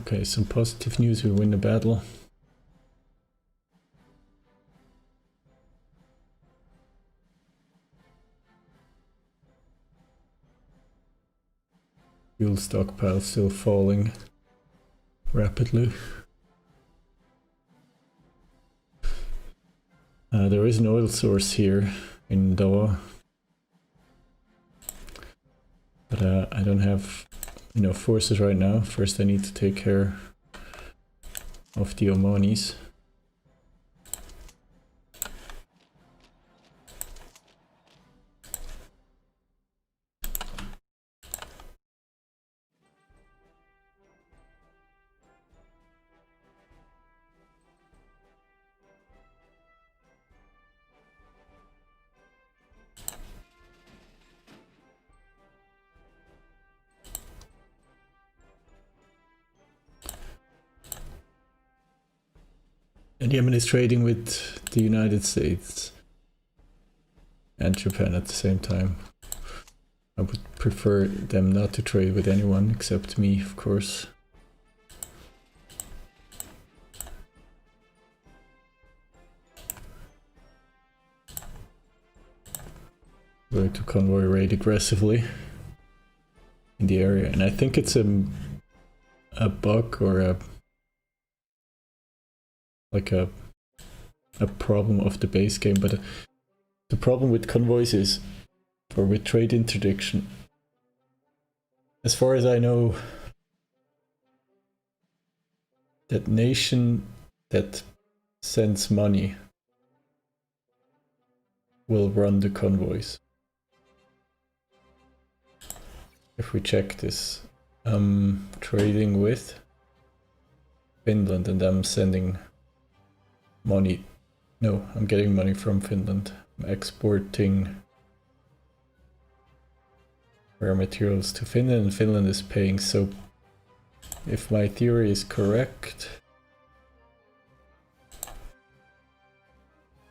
Okay, some positive news, we win the battle. Fuel stockpile still falling rapidly. There is an oil source here in Doha, but I don't have enough forces right now. First I need to take care of the Omanis. And Yemen is trading with the United States and Japan at the same time. I would prefer them not to trade with anyone except me, of course. Going to convoy raid aggressively in the area, and I think it's a bug or a problem of the base game, but the problem with convoys is, or with trade interdiction, as far as I know, that nation that sends money will run the convoys. If we check this, I'm trading with Finland and I'm sending money. No, I'm getting money from Finland. I'm exporting rare materials to Finland and Finland is paying. So if my theory is correct,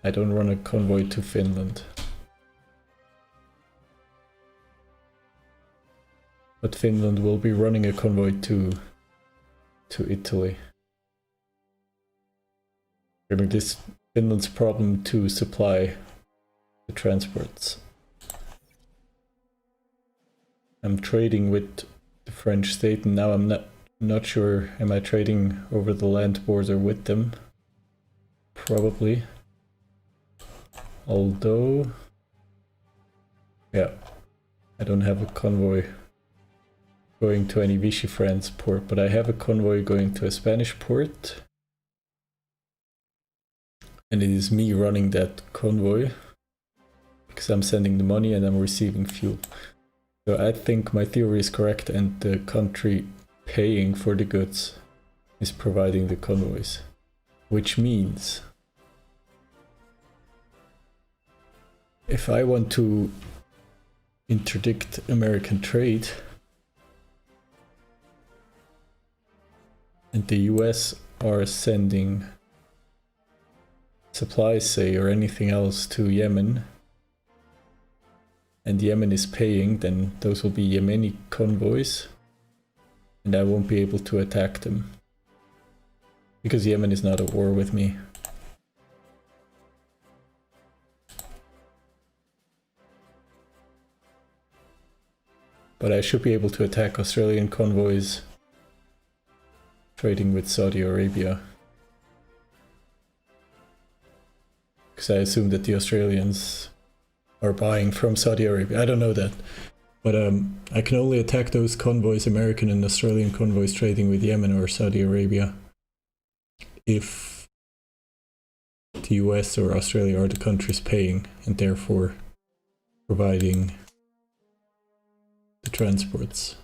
I don't run a convoy to Finland. But Finland will be running a convoy to Italy. I mean, this Finland's problem to supply the transports. I'm trading with the French state and now I'm not sure, am I trading over the land border with them? Probably. Although, yeah, I don't have a convoy going to any Vichy France port, but I have a convoy going to a Spanish port. And it is me running that convoy because I'm sending the money and I'm receiving fuel. So I think my theory is correct and the country paying for the goods is providing the convoys. Which means if I want to interdict American trade and the US are sending supplies, say, or anything else to Yemen, and Yemen is paying, then those will be Yemeni convoys, and I won't be able to attack them. Because Yemen is not at war with me. But I should be able to attack Australian convoys trading with Saudi Arabia. Because I assume that the Australians are buying from Saudi Arabia. I don't know that. But I can only attack those convoys, American and Australian convoys trading with Yemen or Saudi Arabia, if the US or Australia are the countries paying and therefore providing the transports.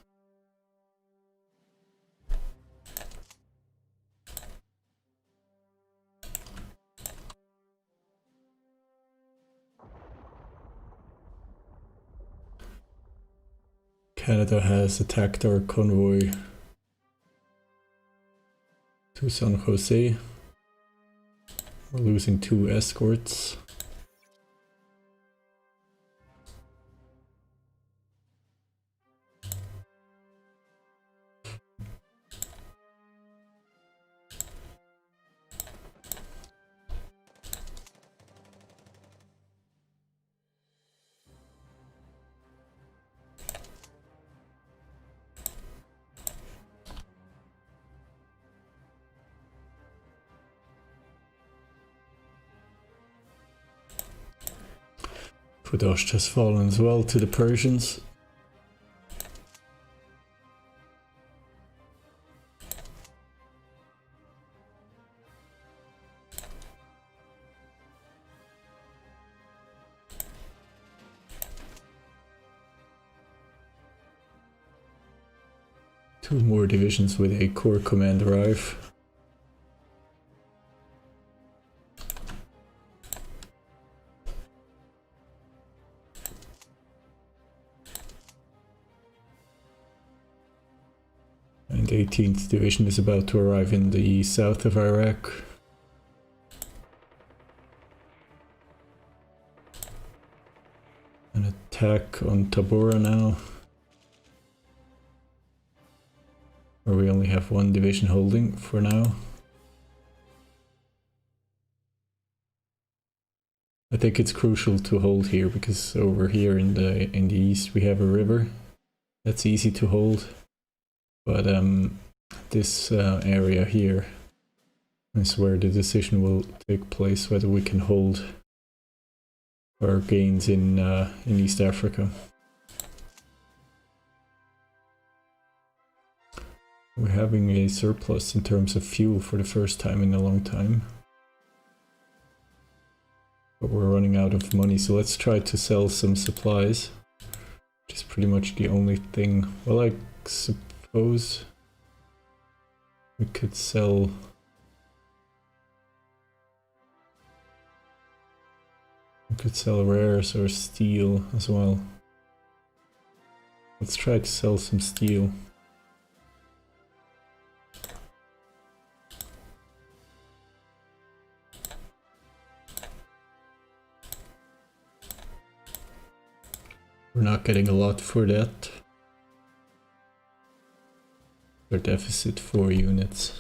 Canada has attacked our convoy to San Jose. We're losing 2 escorts. Fudosh has fallen as well to the Persians. Two more divisions with a corps command arrive. And the 18th Division is about to arrive in the south of Iraq. An attack on Tabora now. Where we only have one division holding for now. I think it's crucial to hold here because over here in the east we have a river. That's easy to hold. But this area here is where the decision will take place whether we can hold our gains in East Africa. We're having a surplus in terms of fuel for the first time in a long time. But we're running out of money, so let's try to sell some supplies. Which is pretty much the only thing. Well, I suppose we could sell... We could sell rares or steel as well. Let's try to sell some steel. We're not getting a lot for that. Our deficit 4 units.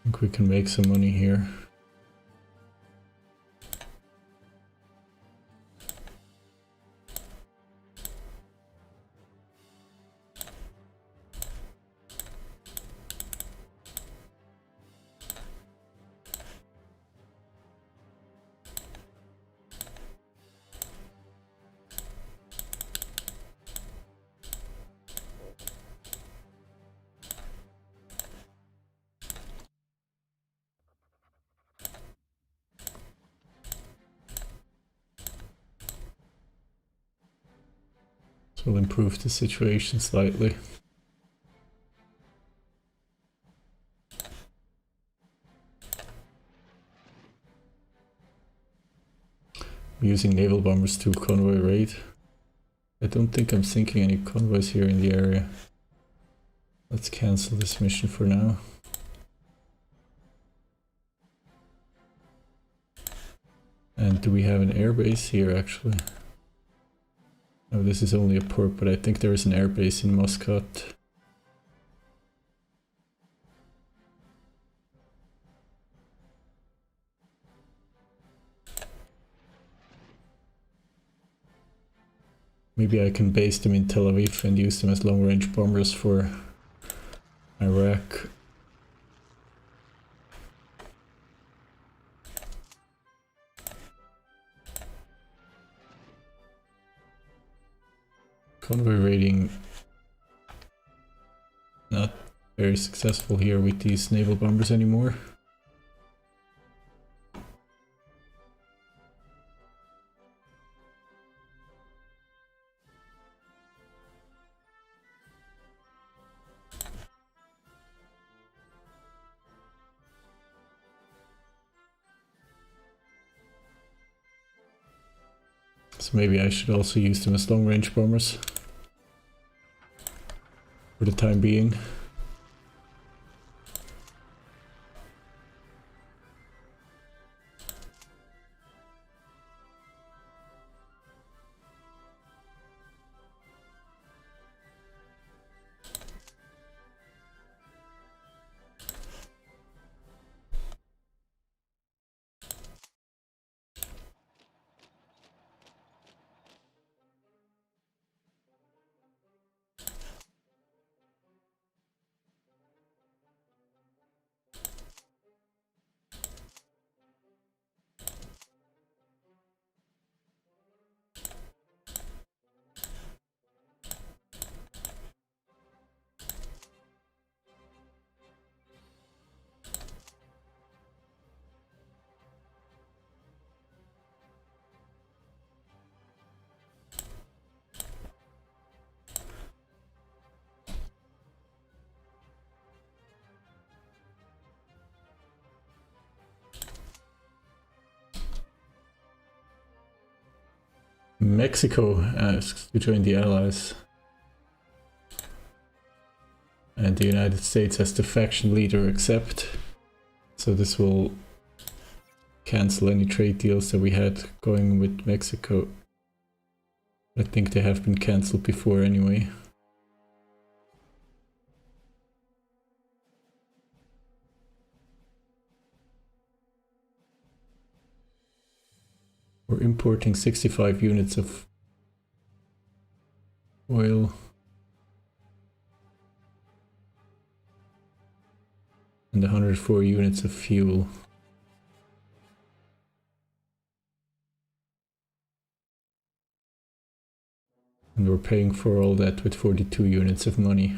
I think we can make some money here. This will improve the situation slightly. I'm using naval bombers to convoy raid. I don't think I'm sinking any convoys here in the area. Let's cancel this mission for now. And do we have an airbase here actually? Oh, this is only a port, but I think there is an airbase in Muscat. Maybe I can base them in Tel Aviv and use them as long-range bombers for Iraq. Convoy raiding not very successful here with these naval bombers anymore. So maybe I should also use them as long-range bombers for the time being. Mexico asks to join the Allies. And the United States has the faction leader accept. So this will cancel any trade deals that we had going with Mexico. I think they have been cancelled before anyway. We're importing 65 units of oil. And 104 units of fuel. And we're paying for all that with 42 units of money.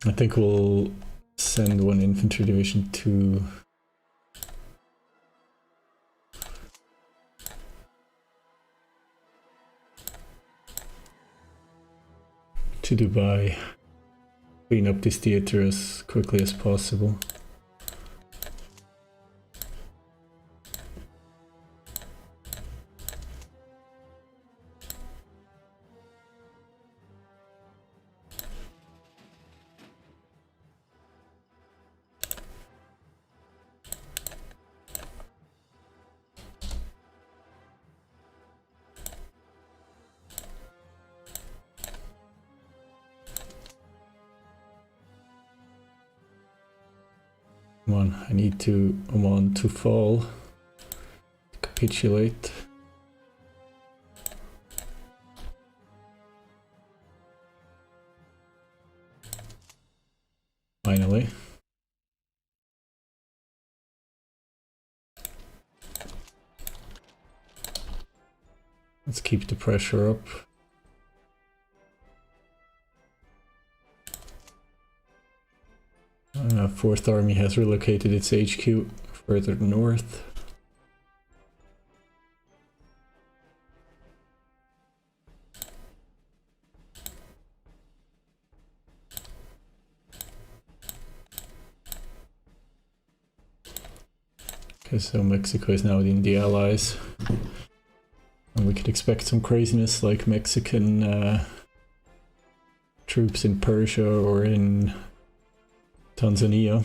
I think we'll send one infantry division to Dubai. Clean up this theater as quickly as possible. Come on, I need Oman to fall, capitulate. Finally. Let's keep the pressure up. Fourth Army has relocated its HQ further north. Okay, so Mexico is now in the Allies. And we could expect some craziness like Mexican troops in Persia or in Tanzania.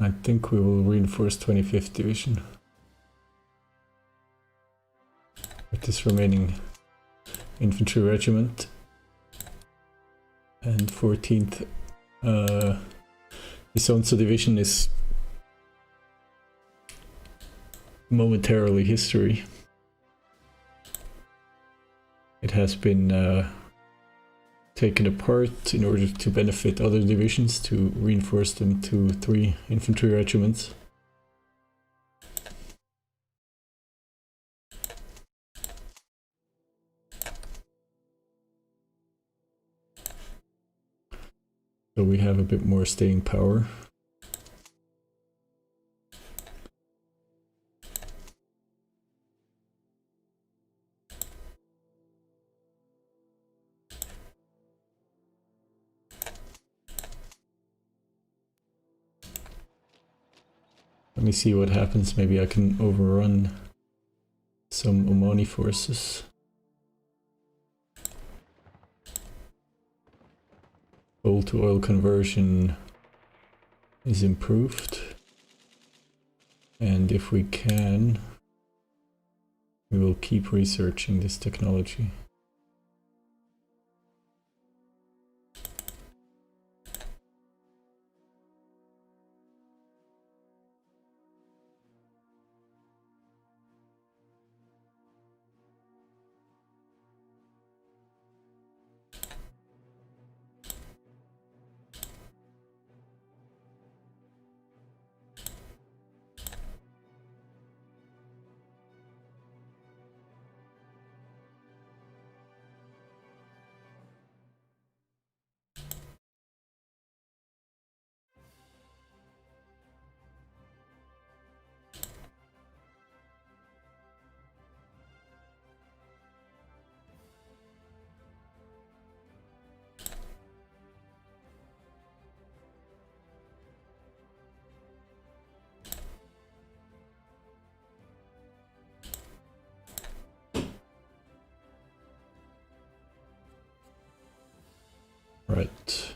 I think we will reinforce 25th Division with this remaining infantry regiment, and 14th Isonzo Division is momentarily history. It has been taken apart in order to benefit other divisions, to reinforce them to 3 infantry regiments. So we have a bit more staying power. Let me see what happens. Maybe I can overrun some Omani forces. Coal to oil conversion is improved. And if we can, we will keep researching this technology. Right.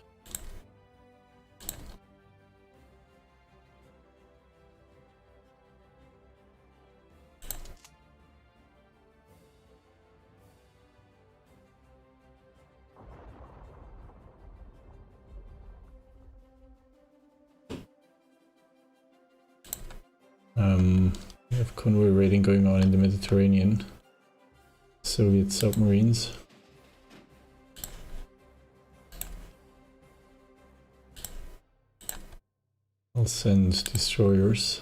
We have convoy raiding going on in the Mediterranean. Soviet submarines. I'll send destroyers.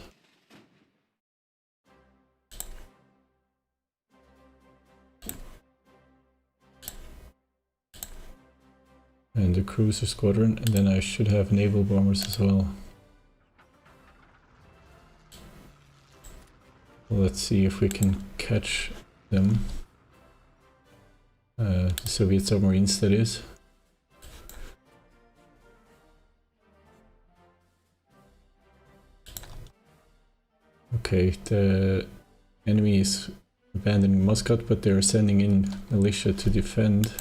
And a cruiser squadron, and then I should have naval bombers as well. Let's see if we can catch them. The Soviet submarines, that is. Okay, the enemy is abandoning Muscat, but they're sending in militia to defend.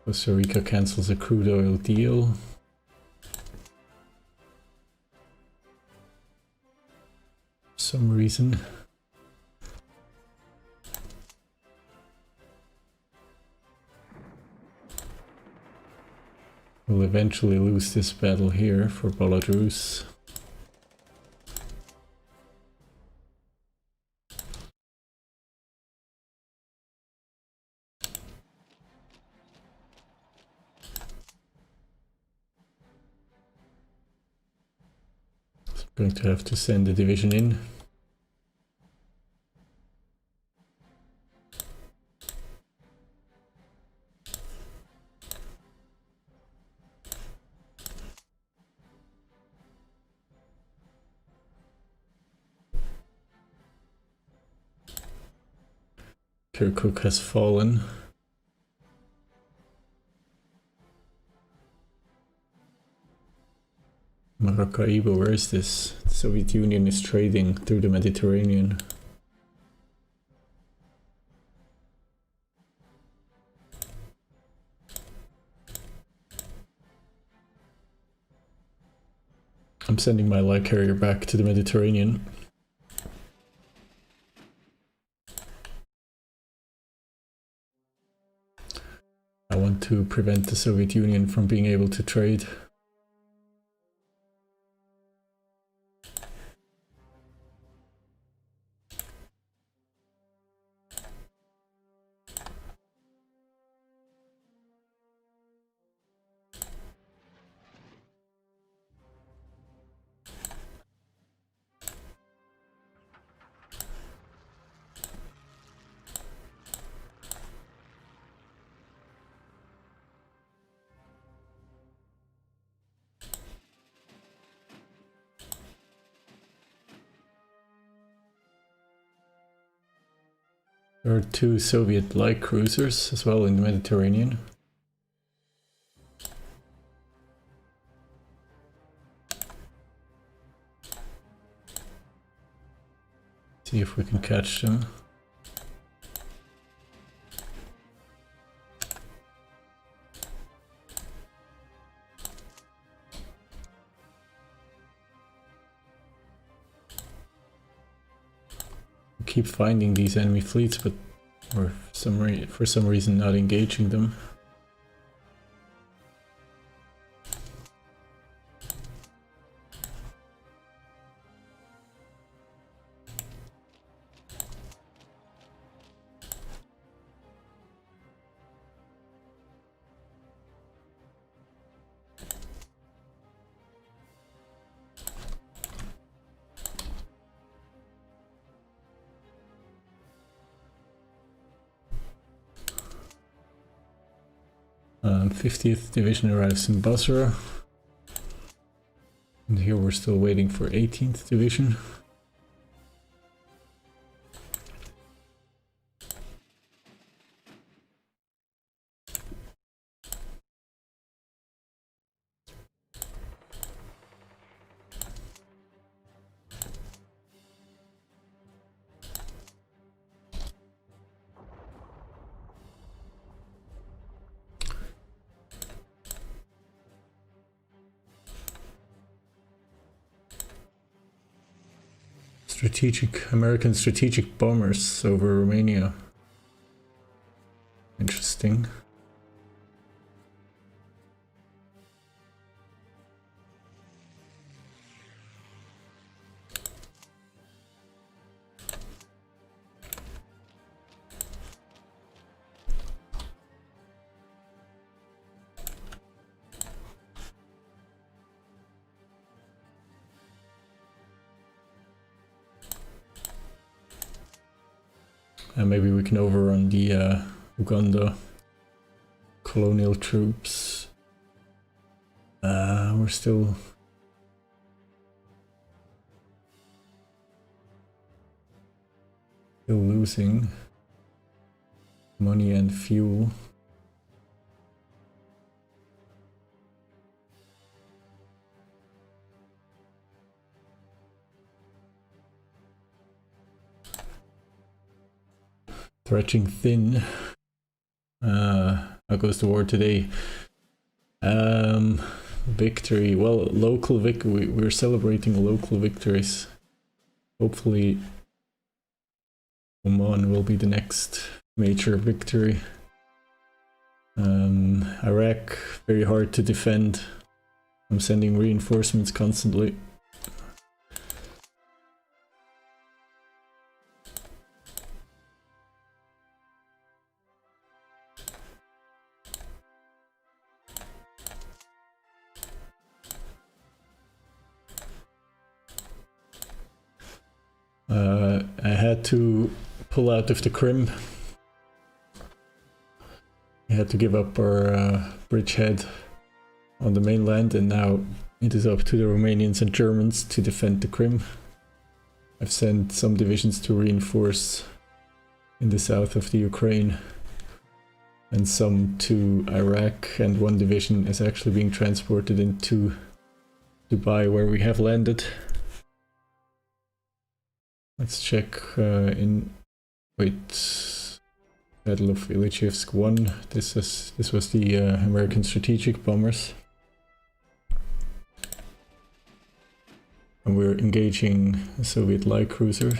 Costa Rica cancels a crude oil deal. For some reason. We'll eventually lose this battle here for Belarus. Going to have to send a division in. Kirkuk has fallen. Maracaibo, where is this? The Soviet Union is trading through the Mediterranean. I'm sending my light carrier back to the Mediterranean. I want to prevent the Soviet Union from being able to trade. There are 2 Soviet light cruisers as well in the Mediterranean. See if we can catch them. Keep finding these enemy fleets, but we're for some reason not engaging them. Um, 50th Division arrives in Basra. And here we're still waiting for 18th Division. American strategic bombers over Romania. Interesting. And maybe we can overrun the Uganda colonial troops. We're still losing money and fuel. Stretching thin. How goes the war today? Victory. Well, local victory. We're celebrating local victories. Hopefully, Oman will be the next major victory. Iraq, very hard to defend. I'm sending reinforcements constantly. I had to pull out of the Crimea. We had to give up our bridgehead on the mainland, and now it is up to the Romanians and Germans to defend the Crimea. I've sent some divisions to reinforce in the south of the Ukraine, and some to Iraq, and one division is actually being transported into Dubai, where we have landed. Let's check Battle of Ilychevsk 1. This was the American strategic bombers. And we're engaging a Soviet light cruiser.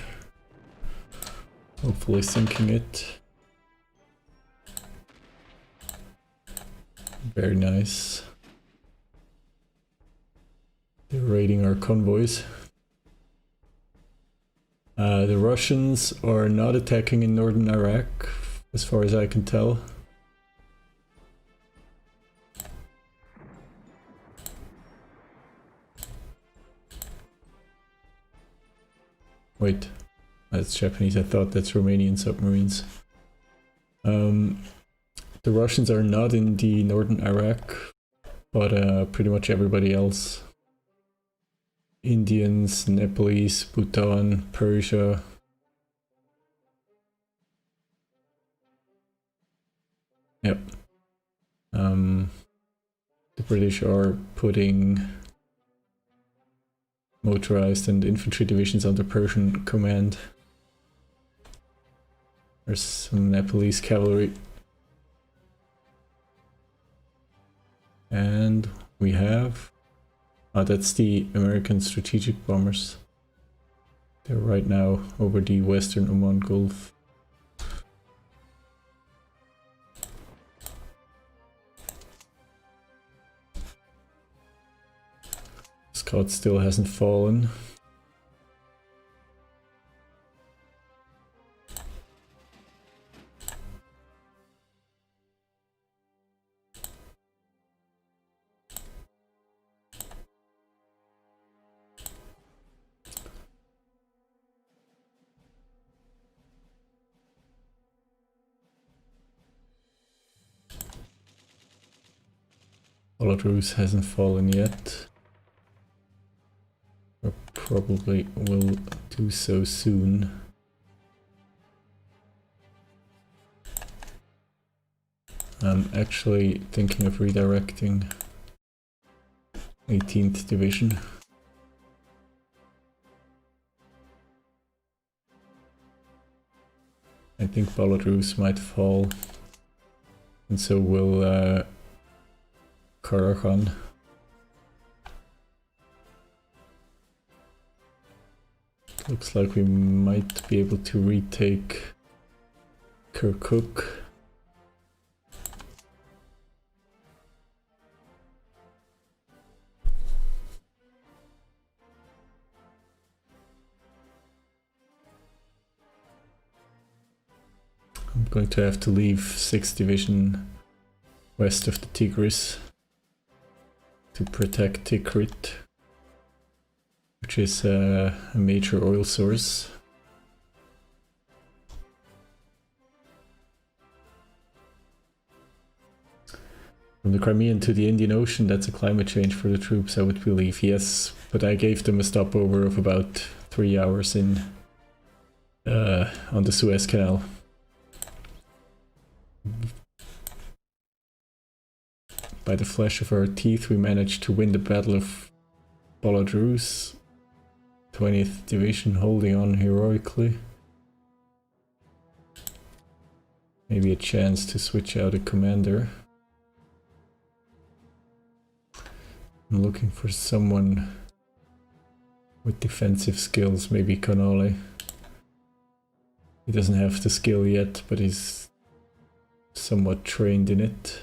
Hopefully sinking it. Very nice. They're raiding our convoys. The Russians are not attacking in northern Iraq, as far as I can tell. Wait, that's Japanese. I thought that's Romanian submarines. The Russians are not in the northern Iraq, but pretty much everybody else. Indians, Nepalese, Bhutan, Persia. Yep. The British are putting motorized and infantry divisions under Persian command. There's some Nepalese cavalry. And we have... Oh, that's the American strategic bombers. They're right now over the western Oman Gulf. Scout still hasn't fallen. Belarus hasn't fallen yet. Or probably will do so soon. I'm actually thinking of redirecting 18th Division. I think Belarus might fall, and so will Karahan. Looks like we might be able to retake Kirkuk. I'm going to have to leave 6th Division west of the Tigris to protect Tikrit, which is a major oil source. From the Crimean to the Indian Ocean, that's a climate change for the troops, I would believe. Yes, but I gave them a stopover of about 3 hours in on the Suez Canal. By the flesh of our teeth, we managed to win the Battle of Belarus. 20th Division holding on heroically. Maybe a chance to switch out a commander. I'm looking for someone with defensive skills, maybe Canale. He doesn't have the skill yet, but he's somewhat trained in it.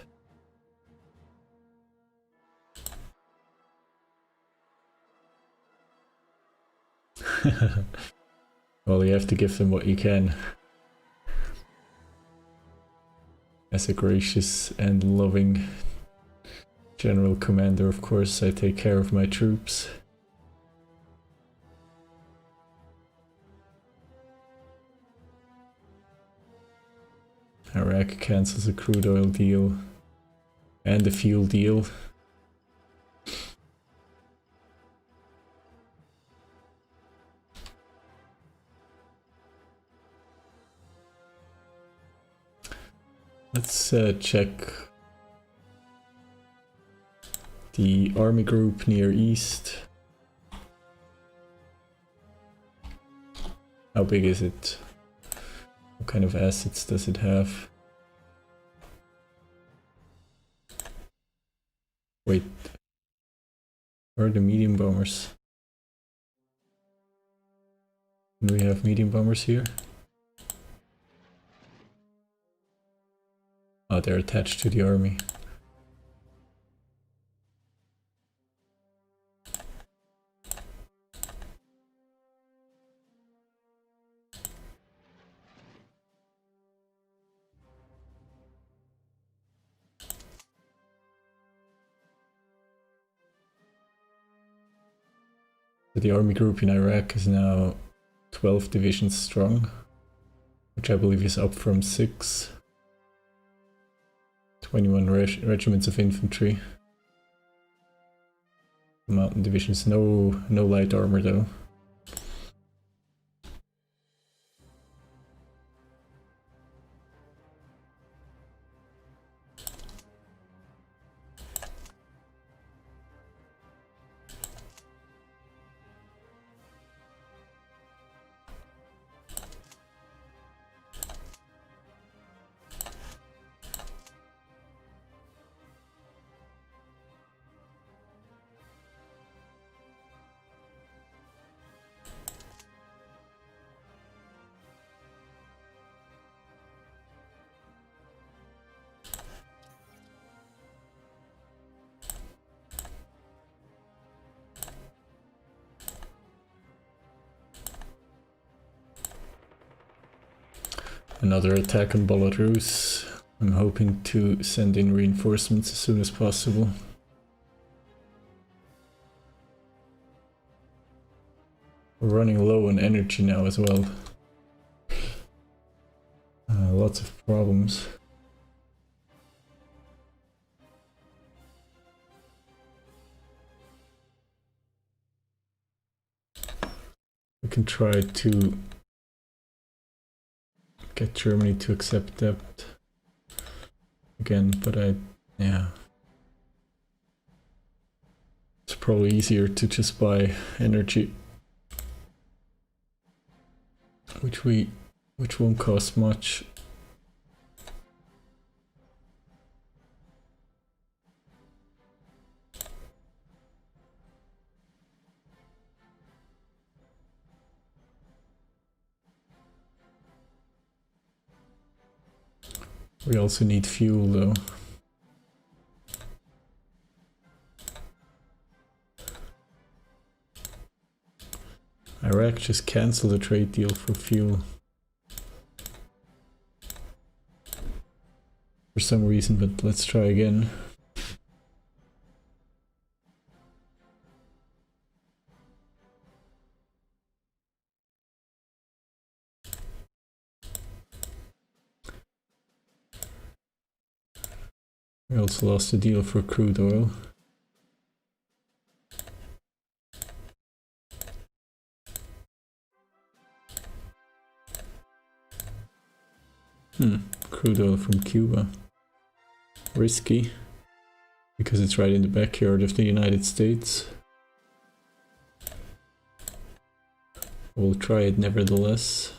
Well, you have to give them what you can. As a gracious and loving general commander, of course, I take care of my troops. Iraq cancels a crude oil deal and a fuel deal. Let's check the army group near east. How big is it? What kind of assets does it have? Wait, where are the medium bombers? Do we have medium bombers here? Oh, they're attached to the army. The army group in Iraq is now 12 divisions strong, which I believe is up from 6. 21 regiments of infantry. Mountain divisions, no light armor though. Another attack on Belarus. I'm hoping to send in reinforcements as soon as possible. We're running low on energy now as well. Lots of problems. We can try to get Germany to accept debt again, but yeah. It's probably easier to just buy energy, which won't cost much. We also need fuel though. Iraq just cancelled a trade deal for fuel. For some reason, but let's try again. We also lost a deal for crude oil. Crude oil from Cuba. Risky, because it's right in the backyard of the United States. We'll try it nevertheless.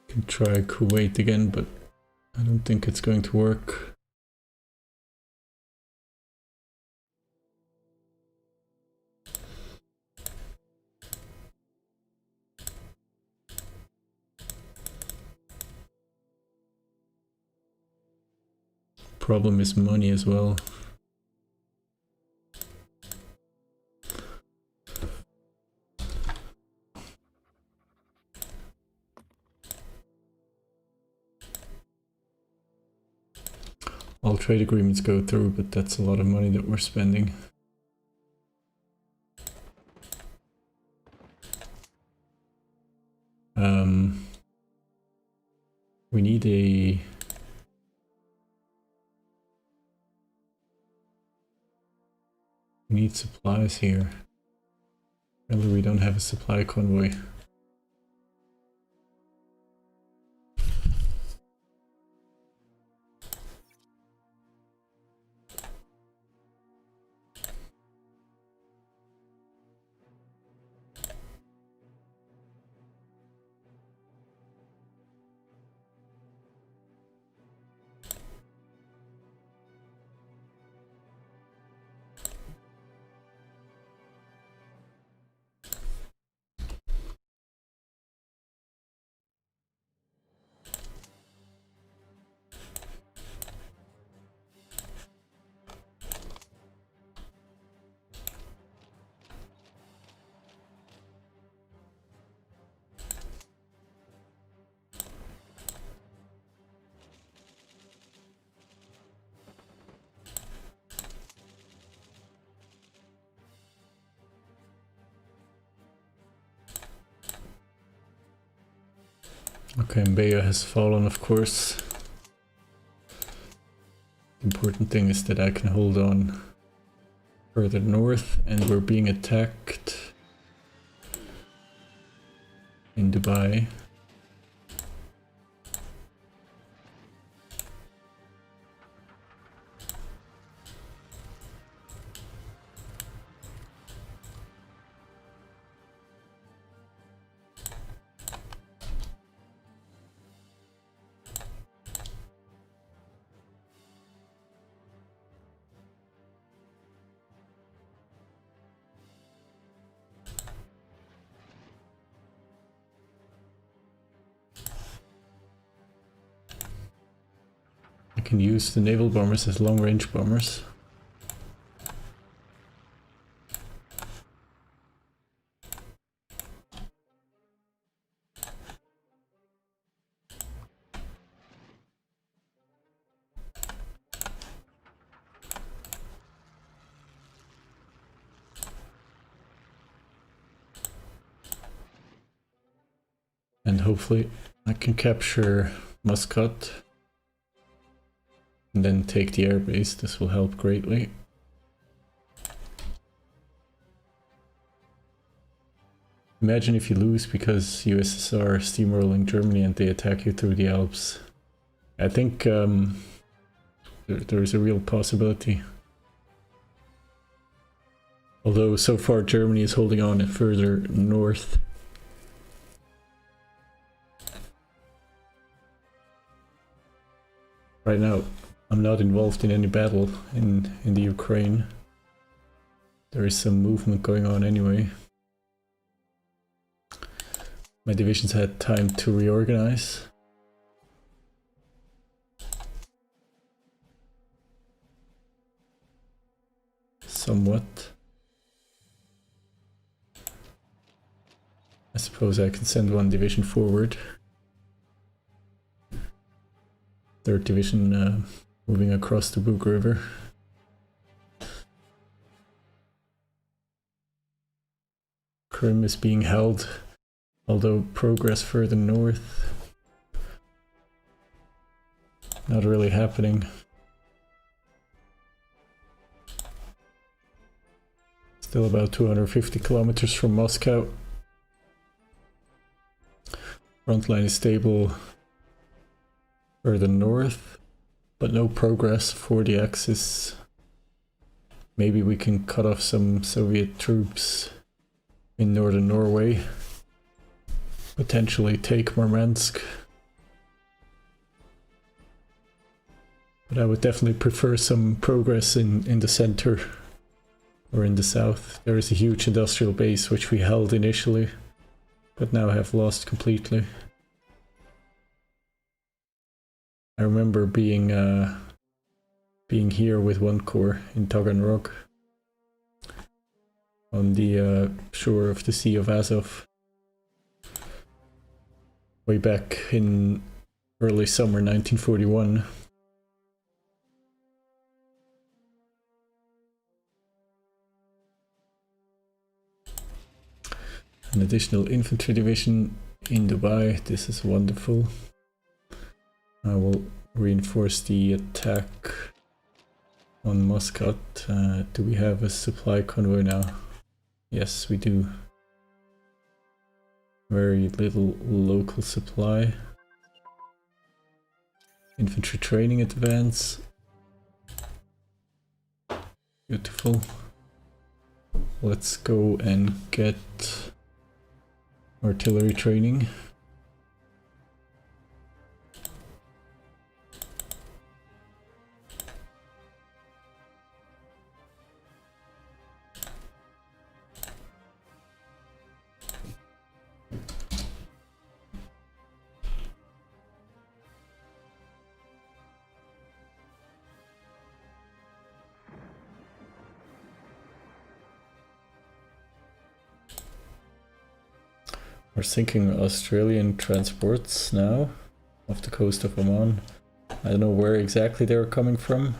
Can try Kuwait again, but I don't think it's going to work. Problem is money as well. All trade agreements go through, but that's a lot of money that we're spending. We need supplies here. Apparently we don't have a supply convoy. Okay, Mbeya has fallen, of course. The important thing is that I can hold on further north, and we're being attacked in Dubai. I can use the naval bombers as long-range bombers. And hopefully I can capture Muscat and then take the airbase. This will help greatly. Imagine if you lose because USSR is steamrolling Germany and they attack you through the Alps. I think there is a real possibility. Although so far Germany is holding on further north. Right now, I'm not involved in any battle in the Ukraine. There is some movement going on anyway. My divisions had time to reorganize. Somewhat. I suppose I can send one division forward. Third division moving across the Bug River. Crimea is being held, although progress further north not really happening. Still about 250 kilometers from Moscow. Front line is stable further north, but no progress for the Axis. Maybe we can cut off some Soviet troops in northern Norway. Potentially take Murmansk. But I would definitely prefer some progress in the center or in the south. There is a huge industrial base which we held initially, but now have lost completely. I remember being here with one corps in Taganrog on the shore of the Sea of Azov way back in early summer 1941. An additional infantry division in Dubai. This is wonderful. I will reinforce the attack on Muscat. Do we have a supply convoy now? Yes, we do. Very little local supply. Infantry training advance. Beautiful. Let's go and get artillery training. We're sinking Australian transports now off the coast of Oman. I don't know where exactly they're coming from.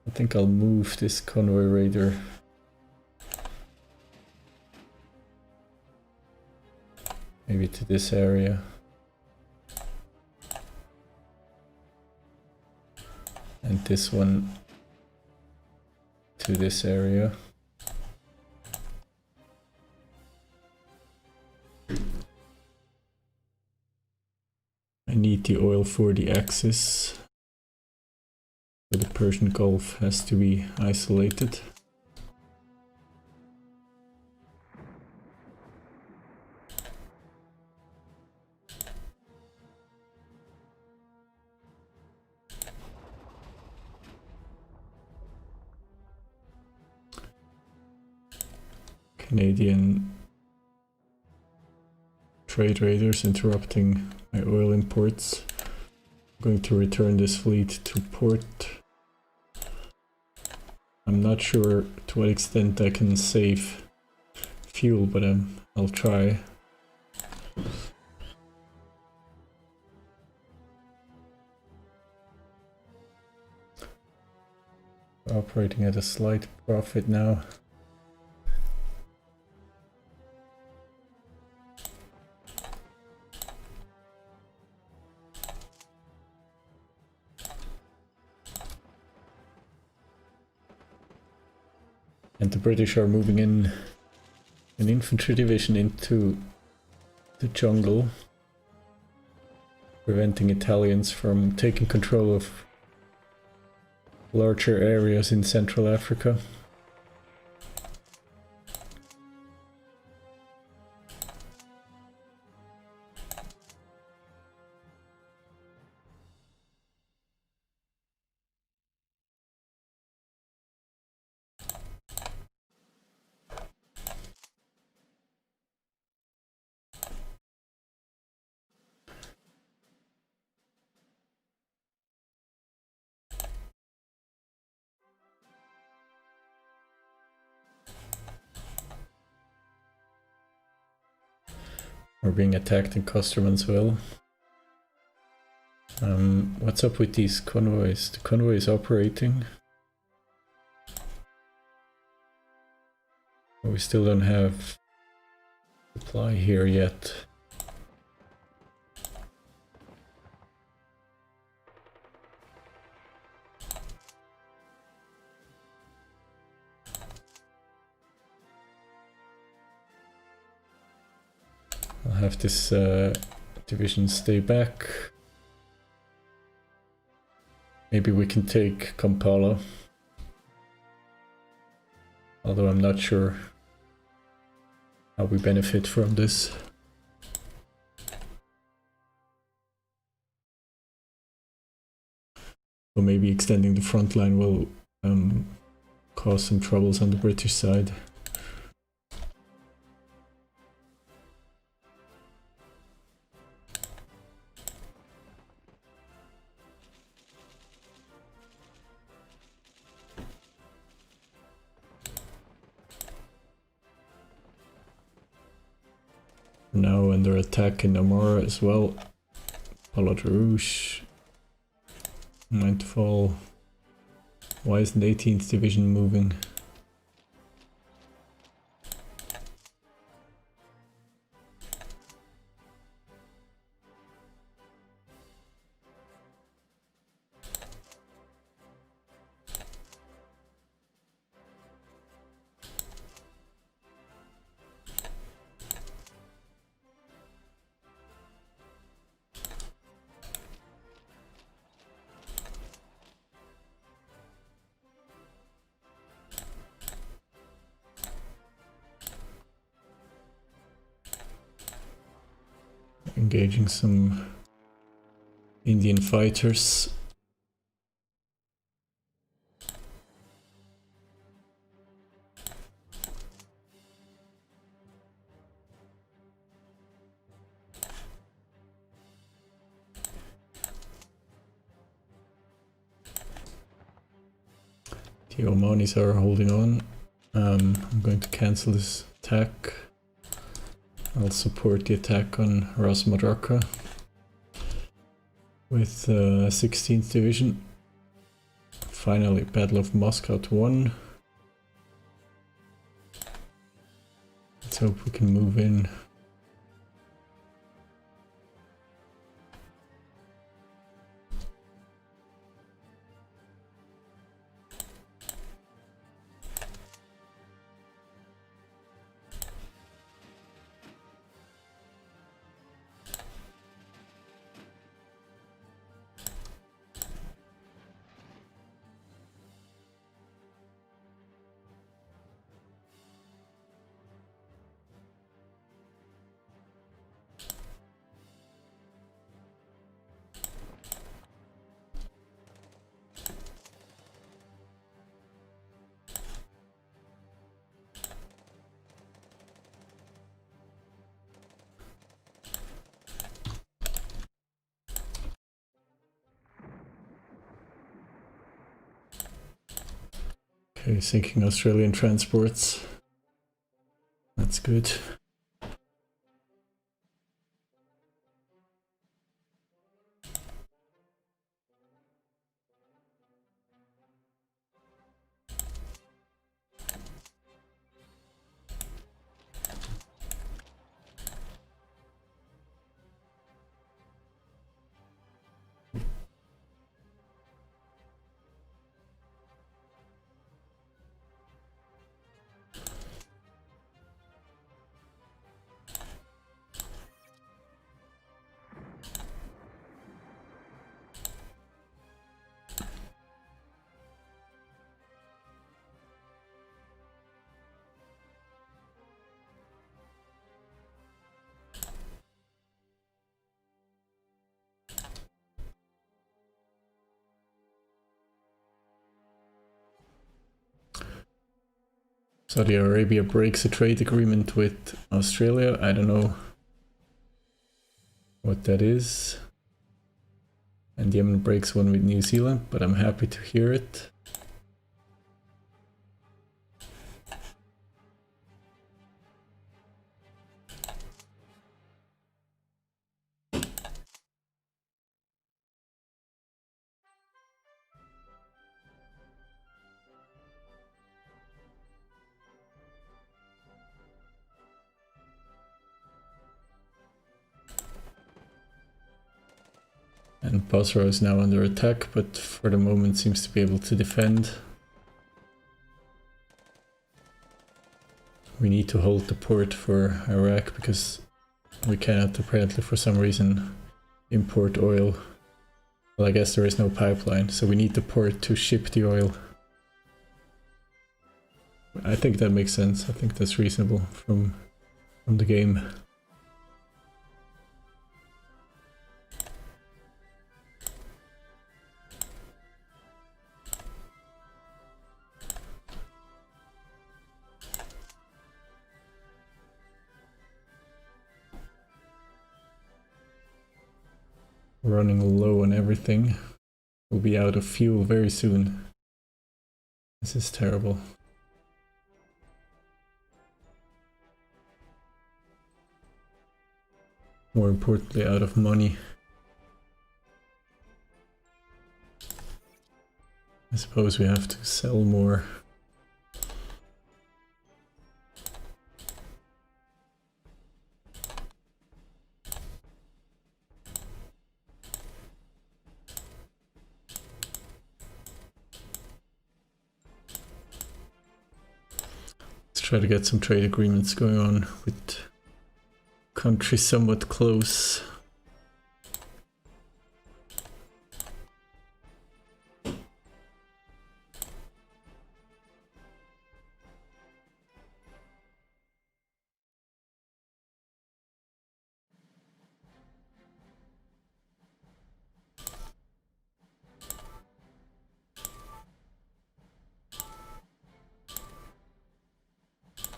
I think I'll move this convoy raider maybe to this area. And this one to this area. I need the oil for the Axis. So the Persian Gulf has to be isolated. Canadian trade raiders interrupting my oil imports. I'm going to return this fleet to port. I'm not sure to what extent I can save fuel, but I'll try. We're operating at a slight profit now. And the British are moving in an infantry division into the jungle, preventing Italians from taking control of larger areas in Central Africa. We're being attacked in Kosterman as well. What's up with these convoys? The convoy is operating. We still don't have supply here yet. I'll have this division stay back. Maybe we can take Kampala. Although I'm not sure how we benefit from this. So maybe extending the front line will cause some troubles on the British side. Now under attack in Namora as well. Palad Rouge. Nightfall. Why isn't the 18th Division moving? engaging some Indian fighters. The Omanis are holding on. I'm going to cancel this attack. I'll support the attack on Ras Madraka with 16th Division. Finally, Battle of Moscow won. Let's hope we can move in. Okay, sinking Australian transports. That's good. Saudi Arabia breaks a trade agreement with Australia. I don't know what that is. And Yemen breaks one with New Zealand, but I'm happy to hear it. And Basra is now under attack, but for the moment seems to be able to defend. We need to hold the port for Iraq because we cannot apparently for some reason import oil. Well, I guess there is no pipeline, so we need the port to ship the oil. I think that makes sense. I think that's reasonable from the game. Running low on everything. We'll be out of fuel very soon. This is terrible. More importantly, out of money. I suppose we have to sell more. Try to get some trade agreements going on with countries somewhat close.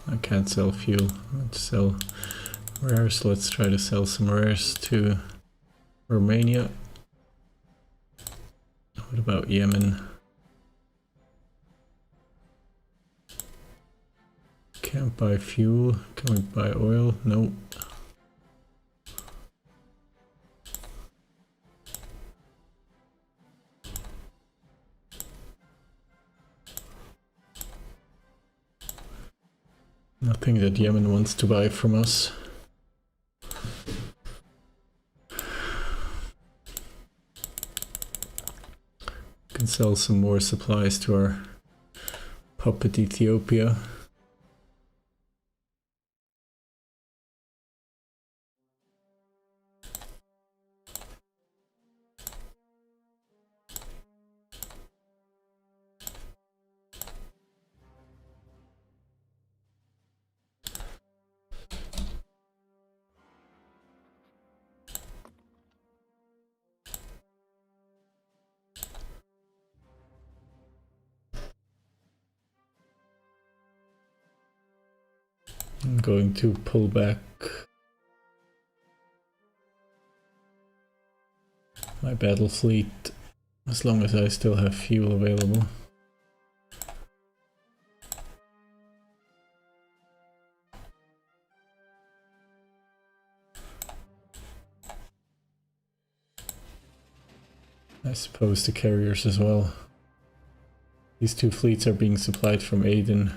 I can't sell fuel. Let's sell rares. Let's try to sell some rares to Romania. What about Yemen? Can't buy fuel. Can we buy oil? No. Nothing that Yemen wants to buy from us. Can sell some more supplies to our puppet Ethiopia. I'm going to pull back my battle fleet as long as I still have fuel available. I suppose the carriers as well. These two fleets are being supplied from Aden.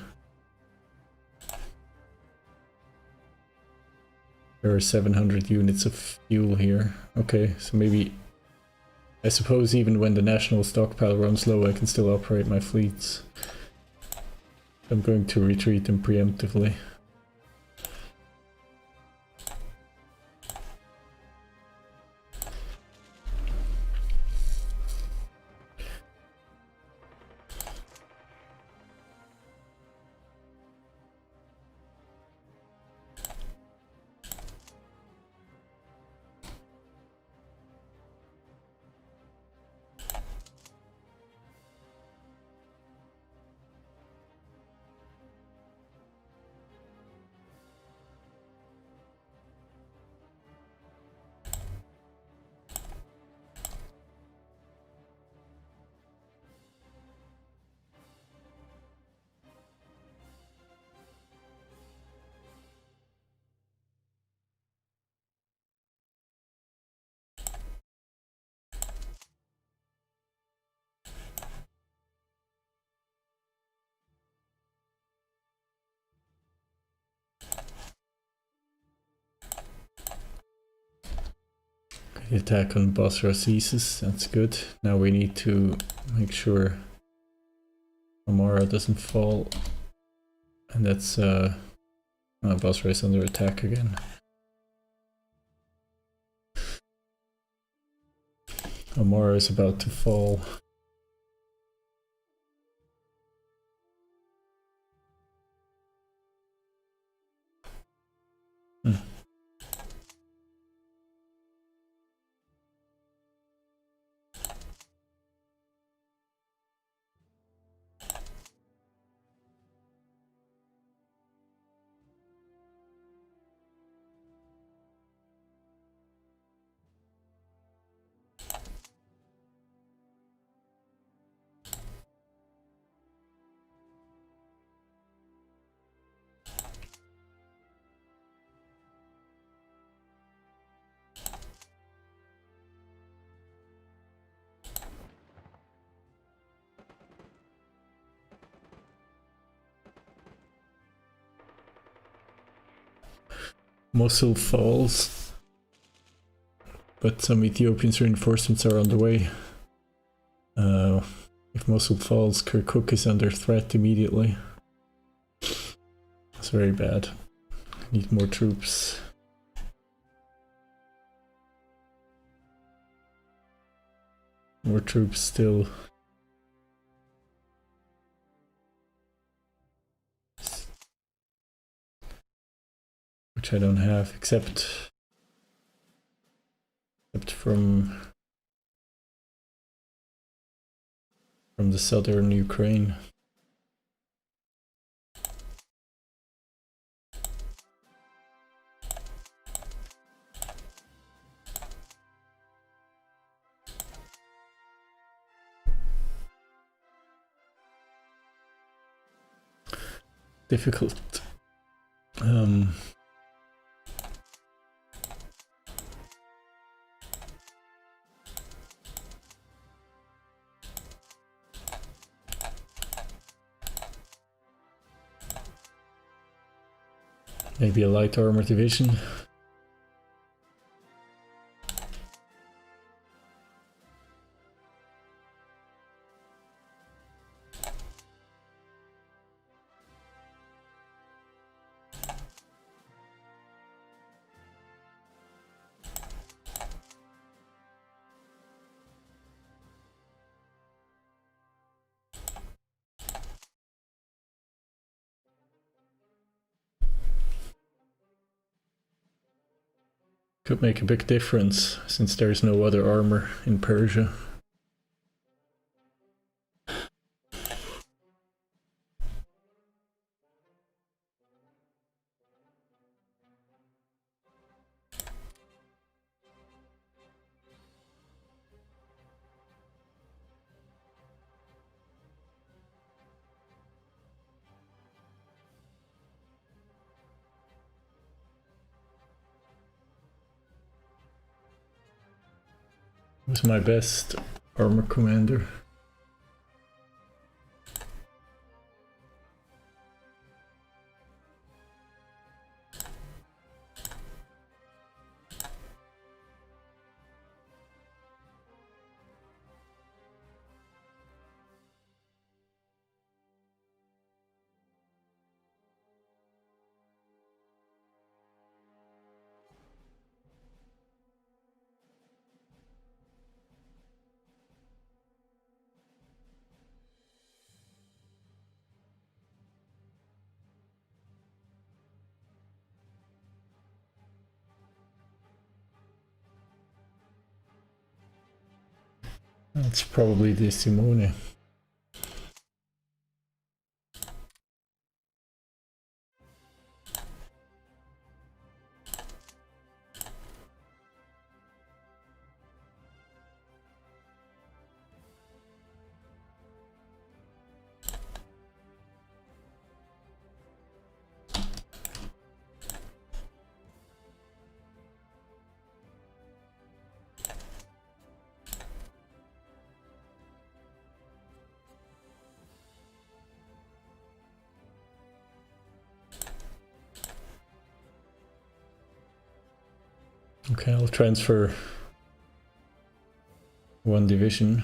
There are 700 units of fuel here. Okay, so maybe... I suppose even when the national stockpile runs low, I can still operate my fleets. I'm going to retreat them preemptively. The attack on Basra ceases, that's good. Now we need to make sure Amara doesn't fall. And that's Basra is under attack again. Amara is about to fall. Mosul falls, but some Ethiopian reinforcements are on the way. If Mosul falls, Kirkuk is under threat immediately. It's very bad. Need more troops. More troops still. Which I don't have, except from the southern Ukraine. difficult. Maybe a light armor division. Could make a big difference since there's no other armor in Persia. Who's my best armor commander? That's probably the Simone. Okay, I'll transfer one division.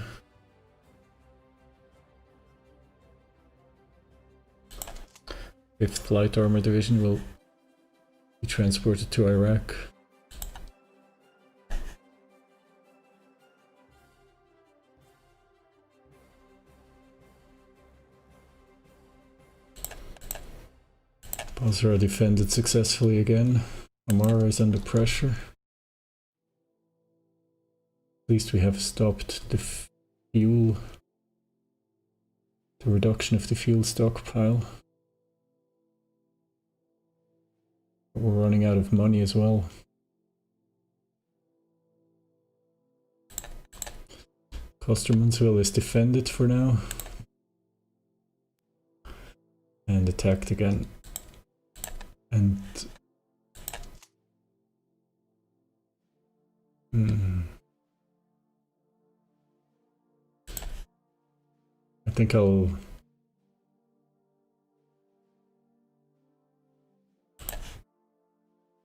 Fifth light armor division will be transported to Iraq. Basra defended successfully again. Amara is under pressure. At least we have stopped the fuel, the reduction of the fuel stockpile. But we're running out of money as well. Kostermansville is defended for now. And attacked again. And... I think I'll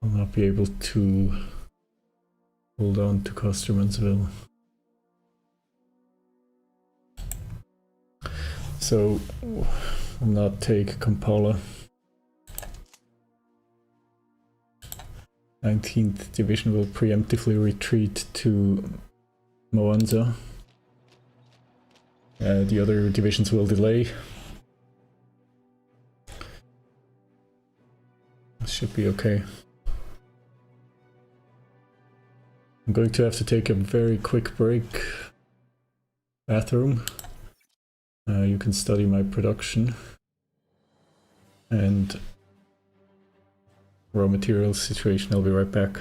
not be able to hold on to Kostermansville. So I'll not take Kampala. 19th Division will preemptively retreat to Moanza. The other divisions will delay. This should be okay. I'm going to have to take a very quick break. Bathroom. You can study my production. And raw materials situation. I'll be right back.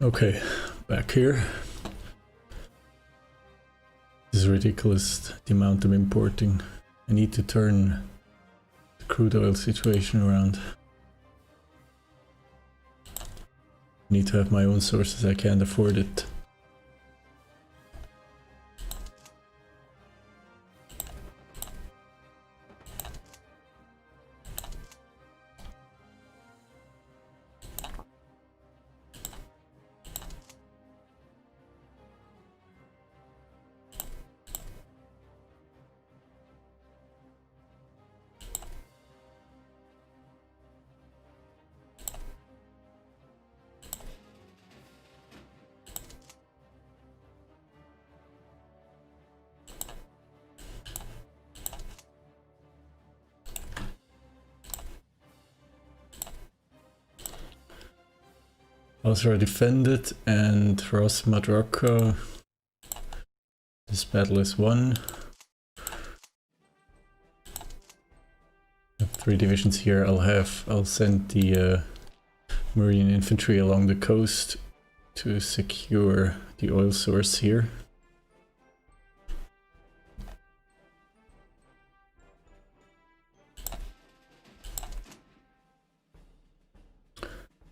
Okay, back here. This is ridiculous, the amount I'm importing. I need to turn the crude oil situation around. I need to have my own sources, I can't afford it. Basra defended, and for us Madraka, this battle is won. I have 3 divisions here. I'll send the Marine infantry along the coast to secure the oil source here.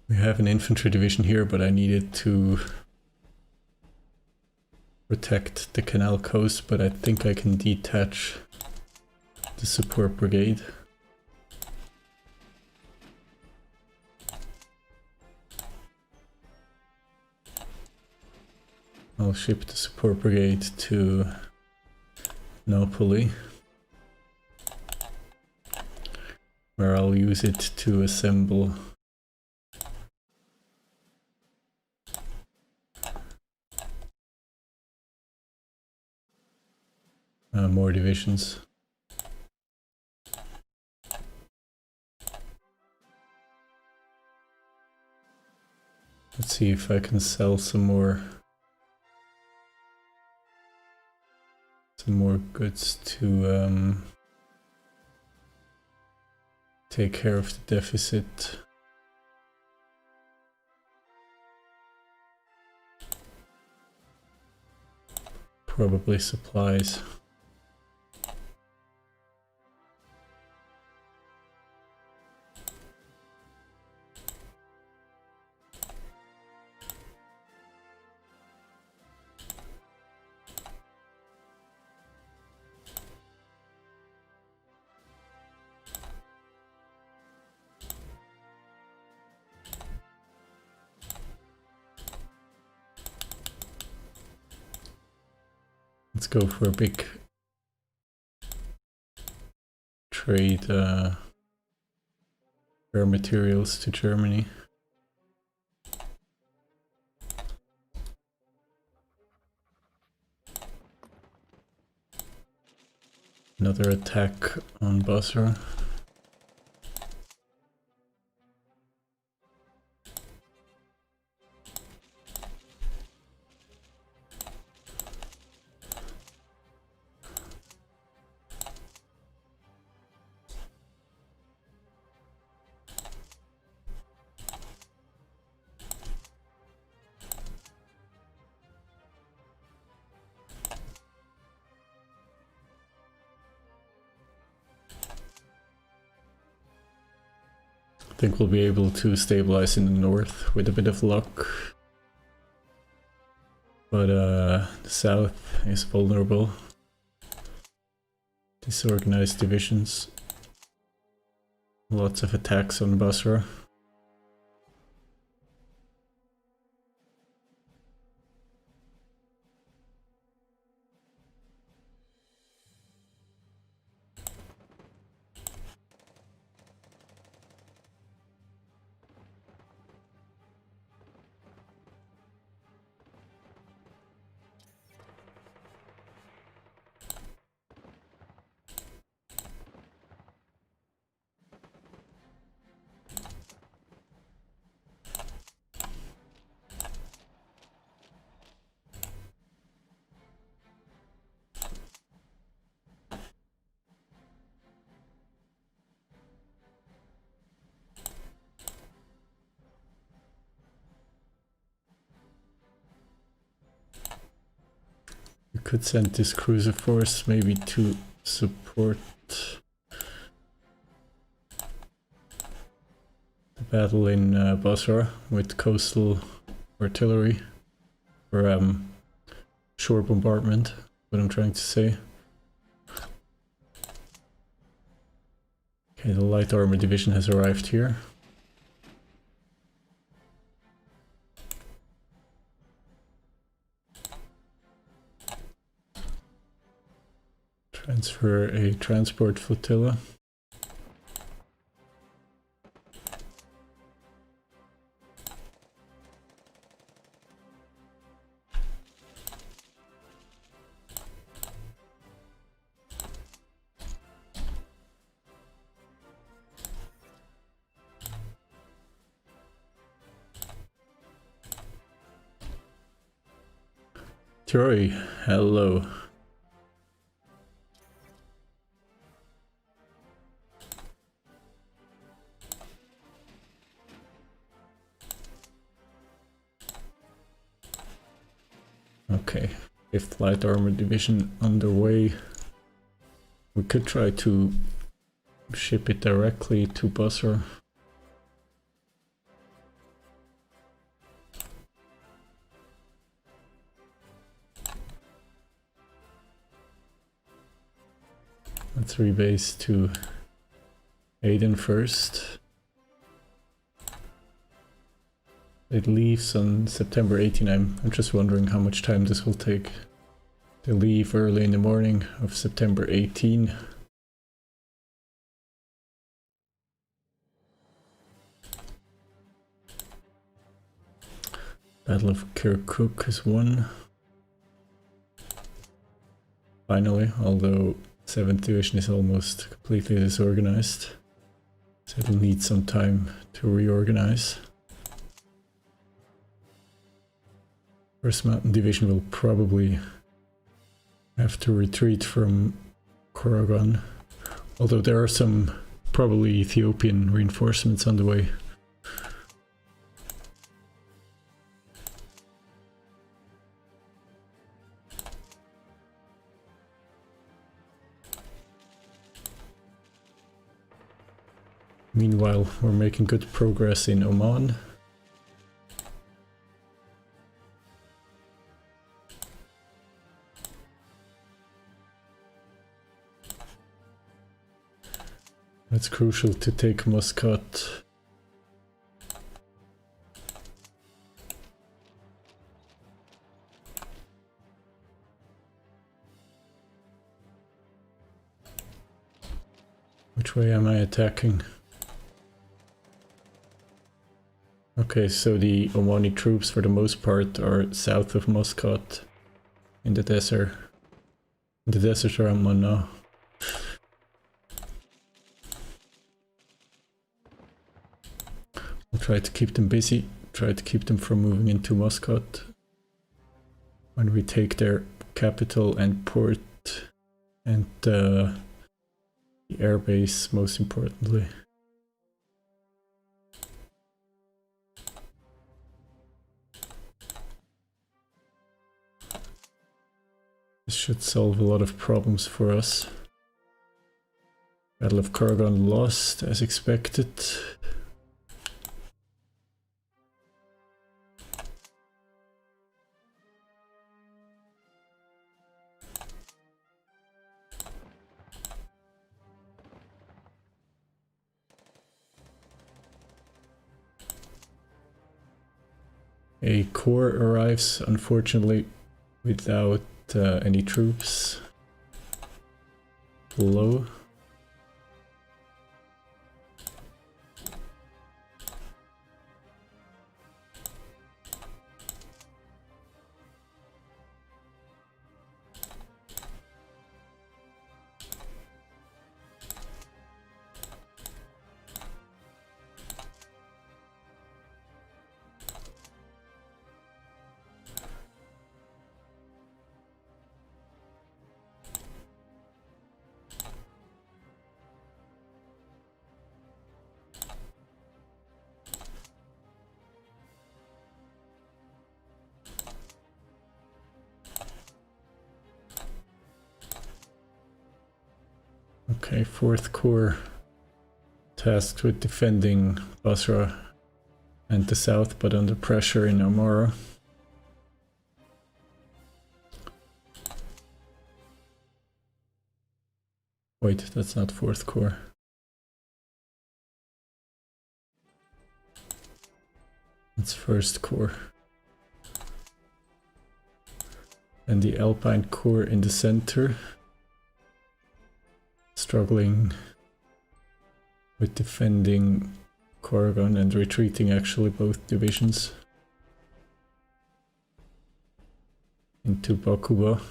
We have an infantry division here, but I needed to protect the canal coast, but I think I can detach the support brigade. I'll ship the support brigade to Napoli, where I'll use it to assemble more divisions. Let's see if I can sell some more goods to take care of the deficit. Probably supplies. Let's go for a big trade rare materials to Germany. Another attack on Basra. I think we'll be able to stabilize in the north with a bit of luck. But the south is vulnerable. Disorganized divisions. Lots of attacks on Basra. could send this cruiser force maybe to support the battle in Basra with coastal artillery or shore bombardment, what I'm trying to say. Okay, the light armor division has arrived here. Transfer a transport flotilla. Troy, hello. Okay, 5th Light Armor Division underway. We could try to ship it directly to Basra. Let's rebase to Aden first. It leaves on September 18. I'm just wondering how much time this will take. They leave early in the morning of September 18. Battle of Kirkuk is won. Finally, although 7th Division is almost completely disorganized. So it'll need some time to reorganize. 1st Mountain Division will probably have to retreat from Koragan, although there are some probably Ethiopian reinforcements on the way. Meanwhile, we're making good progress in Oman. It's crucial to take Muscat. Which way am I attacking? Okay, so the Omani troops for the most part are south of Muscat in the desert. In the desert around Mana. We'll try to keep them busy, try to keep them from moving into Muscat when we take their capital and port and the airbase, most importantly. This should solve a lot of problems for us. Battle of Karagan lost as expected. A corps arrives, unfortunately, without any troops below. Okay, 4th Corps tasked with defending Basra and the south, but under pressure in Amara. Wait, that's not 4th Corps. It's 1st Corps. And the Alpine Corps in the center, struggling with defending Koragan and retreating actually both divisions into Bakuba.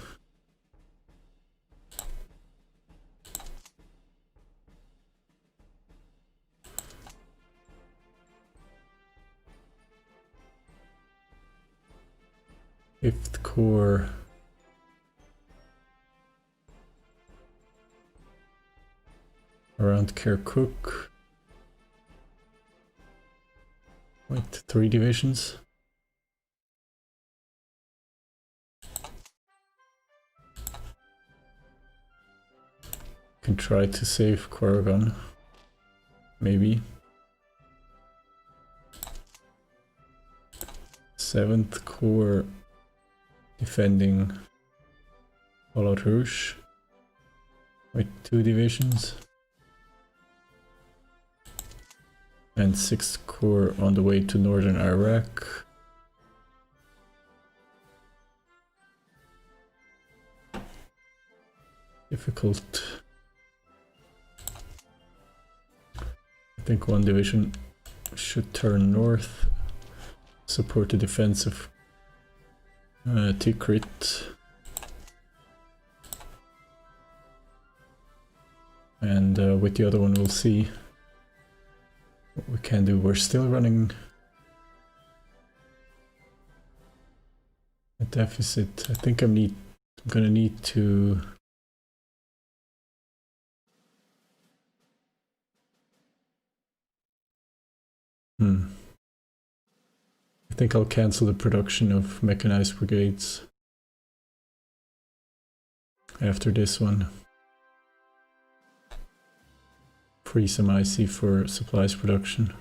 Fifth Corps around Kirkuk. Wait, 3 divisions. Can try to save Koragan, maybe. 7th Corps defending Balad Rouge with 2 divisions. And 6th Corps on the way to northern Iraq. Difficult. I think 1 division should turn north, support the defense of Tikrit. And with the other one we'll see what we can do. We're still running a deficit. I think I'm gonna need to I think I'll cancel the production of mechanized brigades after this one. Free some IC for supplies production.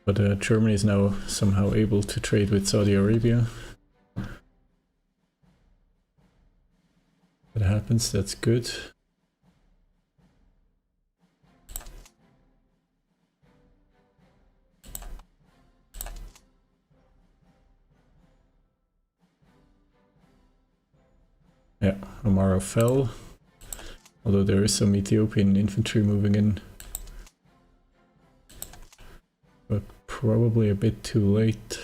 But Germany is now somehow able to trade with Saudi Arabia. That happens, that's good. Yeah, Amara fell, although there is some Ethiopian infantry moving in. But probably a bit too late.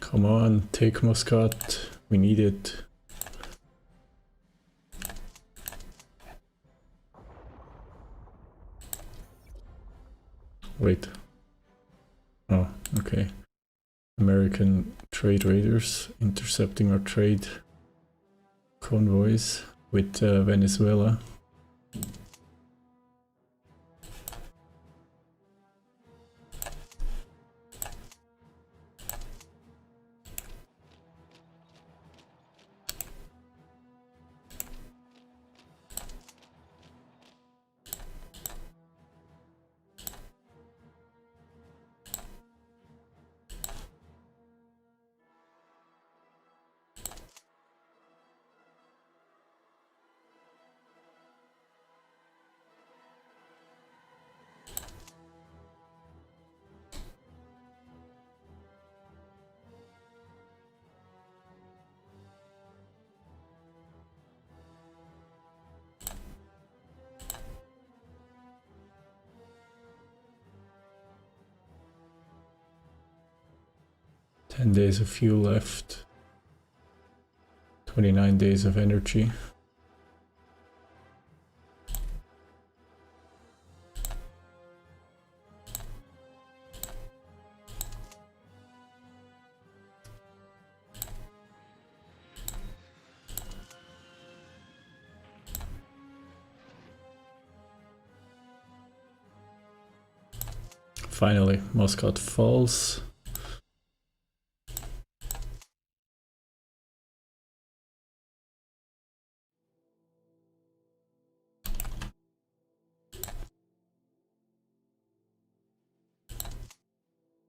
Come on, take Muscat. We need it. Wait. Oh, okay. American trade raiders intercepting our trade convoys with Venezuela. 10 days of fuel left. 29 days of energy. Finally, Muscat Falls.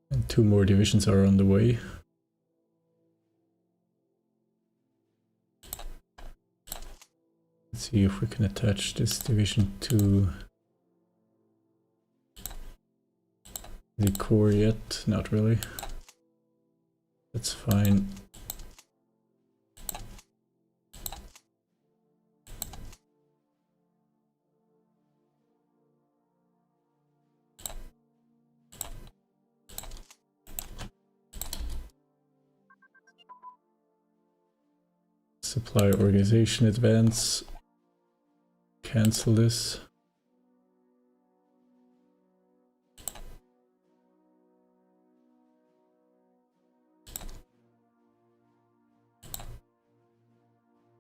And 2 more divisions are on the way. Let's see if we can attach this division to the core yet. Not really. That's fine. Supply organization advance. Cancel this.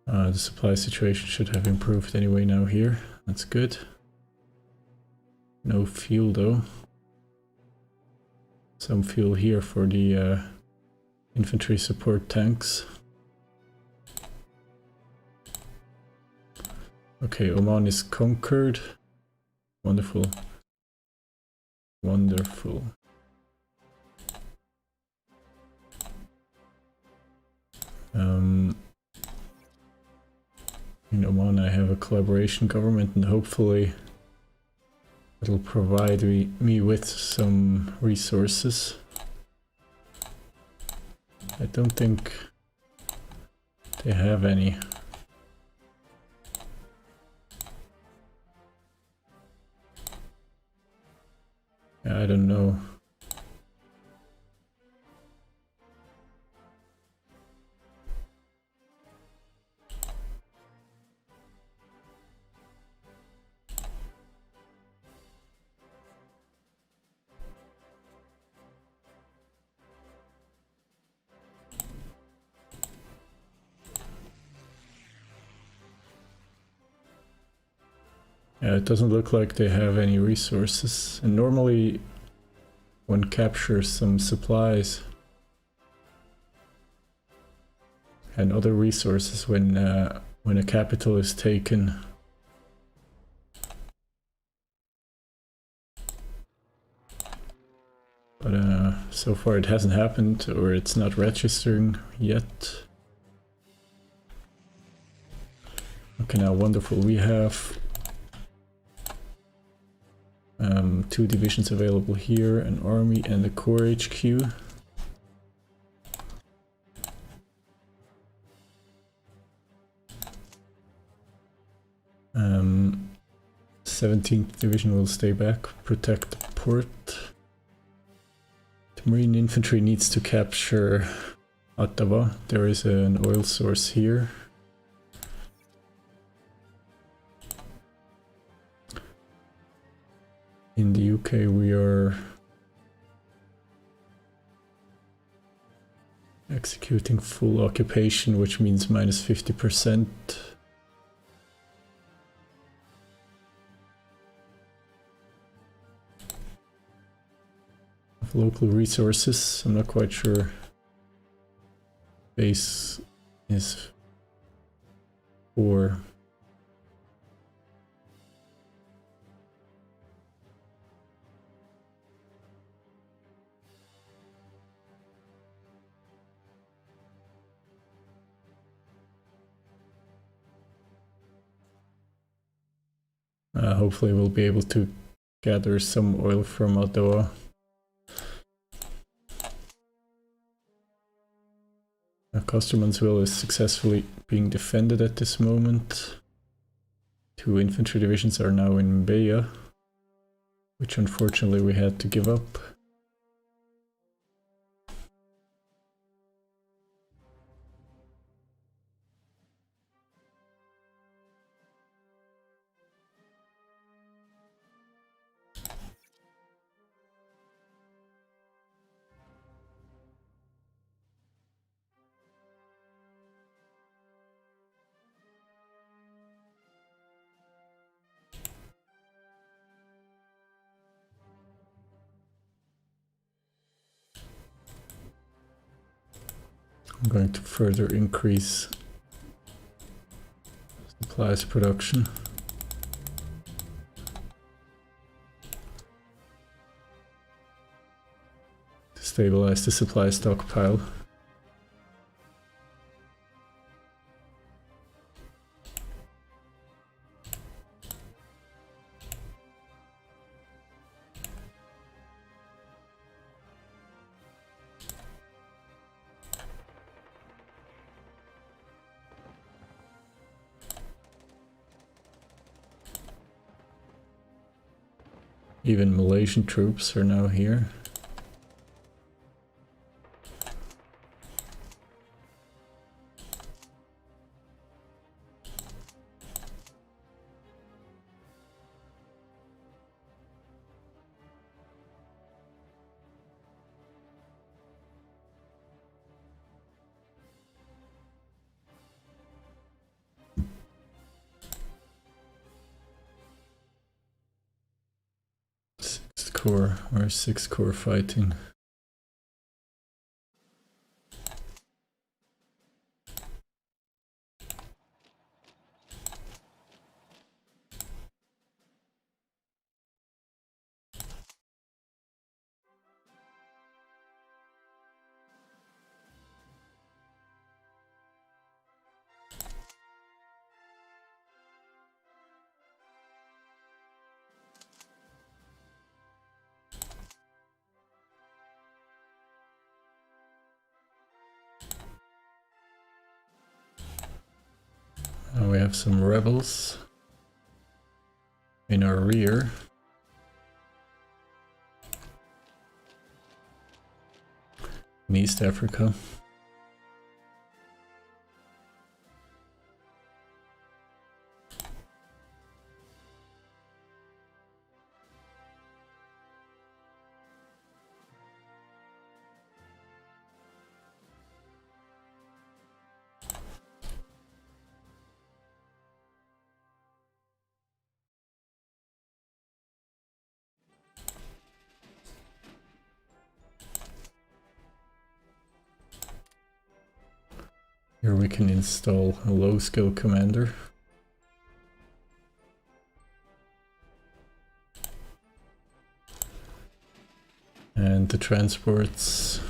The supply situation should have improved anyway now here. That's good. No fuel though. Some fuel here for the infantry support tanks. Okay, Oman is conquered. Wonderful. Wonderful. In Oman I have a collaboration government and hopefully it'll provide me with some resources. I don't think they have any. I don't know. Yeah, it doesn't look like they have any resources. And normally one captures some supplies and other resources when a capital is taken. But so far it hasn't happened, or it's not registering yet. Okay, now wonderful. We have 2 divisions available here, an army and a core HQ. 17th division will stay back, protect the port. The marine infantry needs to capture Ottawa. There is an oil source here. In the UK we are executing full occupation, which means minus 50% of local resources. I'm not quite sure base is for. Hopefully we'll be able to gather some oil from Ottawa. Kostermansville is successfully being defended at this moment. 2 infantry divisions are now in Mbeya, which unfortunately we had to give up. I'm going to further increase supplies production. To stabilize the supply stockpile. Even Malaysian troops are now here. Sixth Corps, or Sixth Corps fighting. We have some rebels in our rear. In East Africa. Here we can install a low skill commander. And the transports,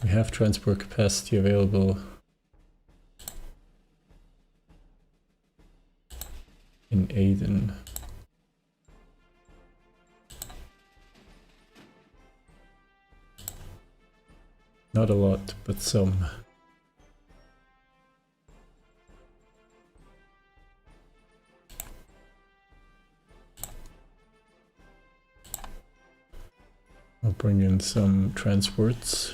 we have transport capacity available in Aden. Not a lot, but some. I'll bring in some transports.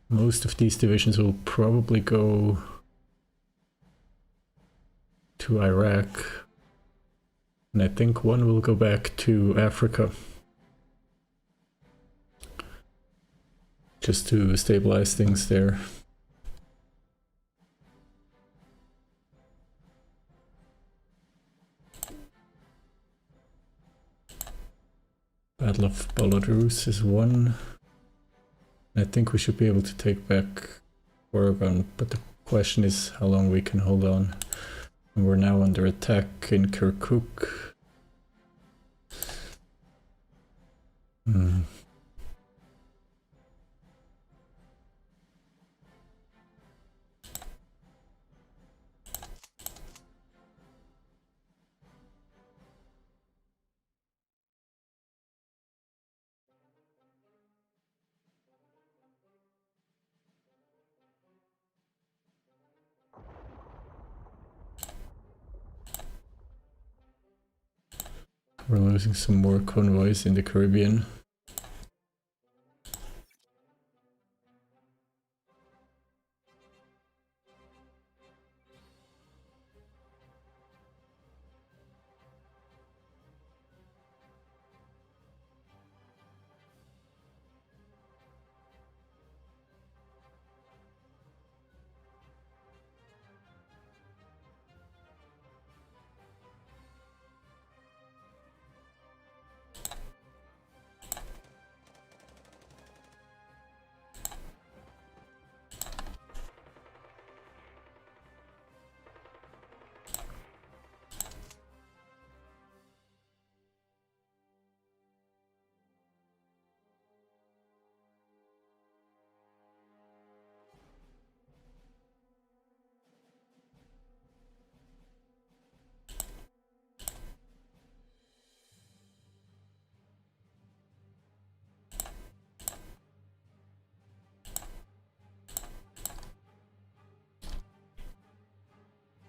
Most of these divisions will probably go to Iraq. And I think one will go back to Africa. Just to stabilize things there. Battle of Boladrus is one. I think we should be able to take back Oregon, but the question is how long we can hold on. And we're now under attack in Kirkuk. We're losing some more convoys in the Caribbean.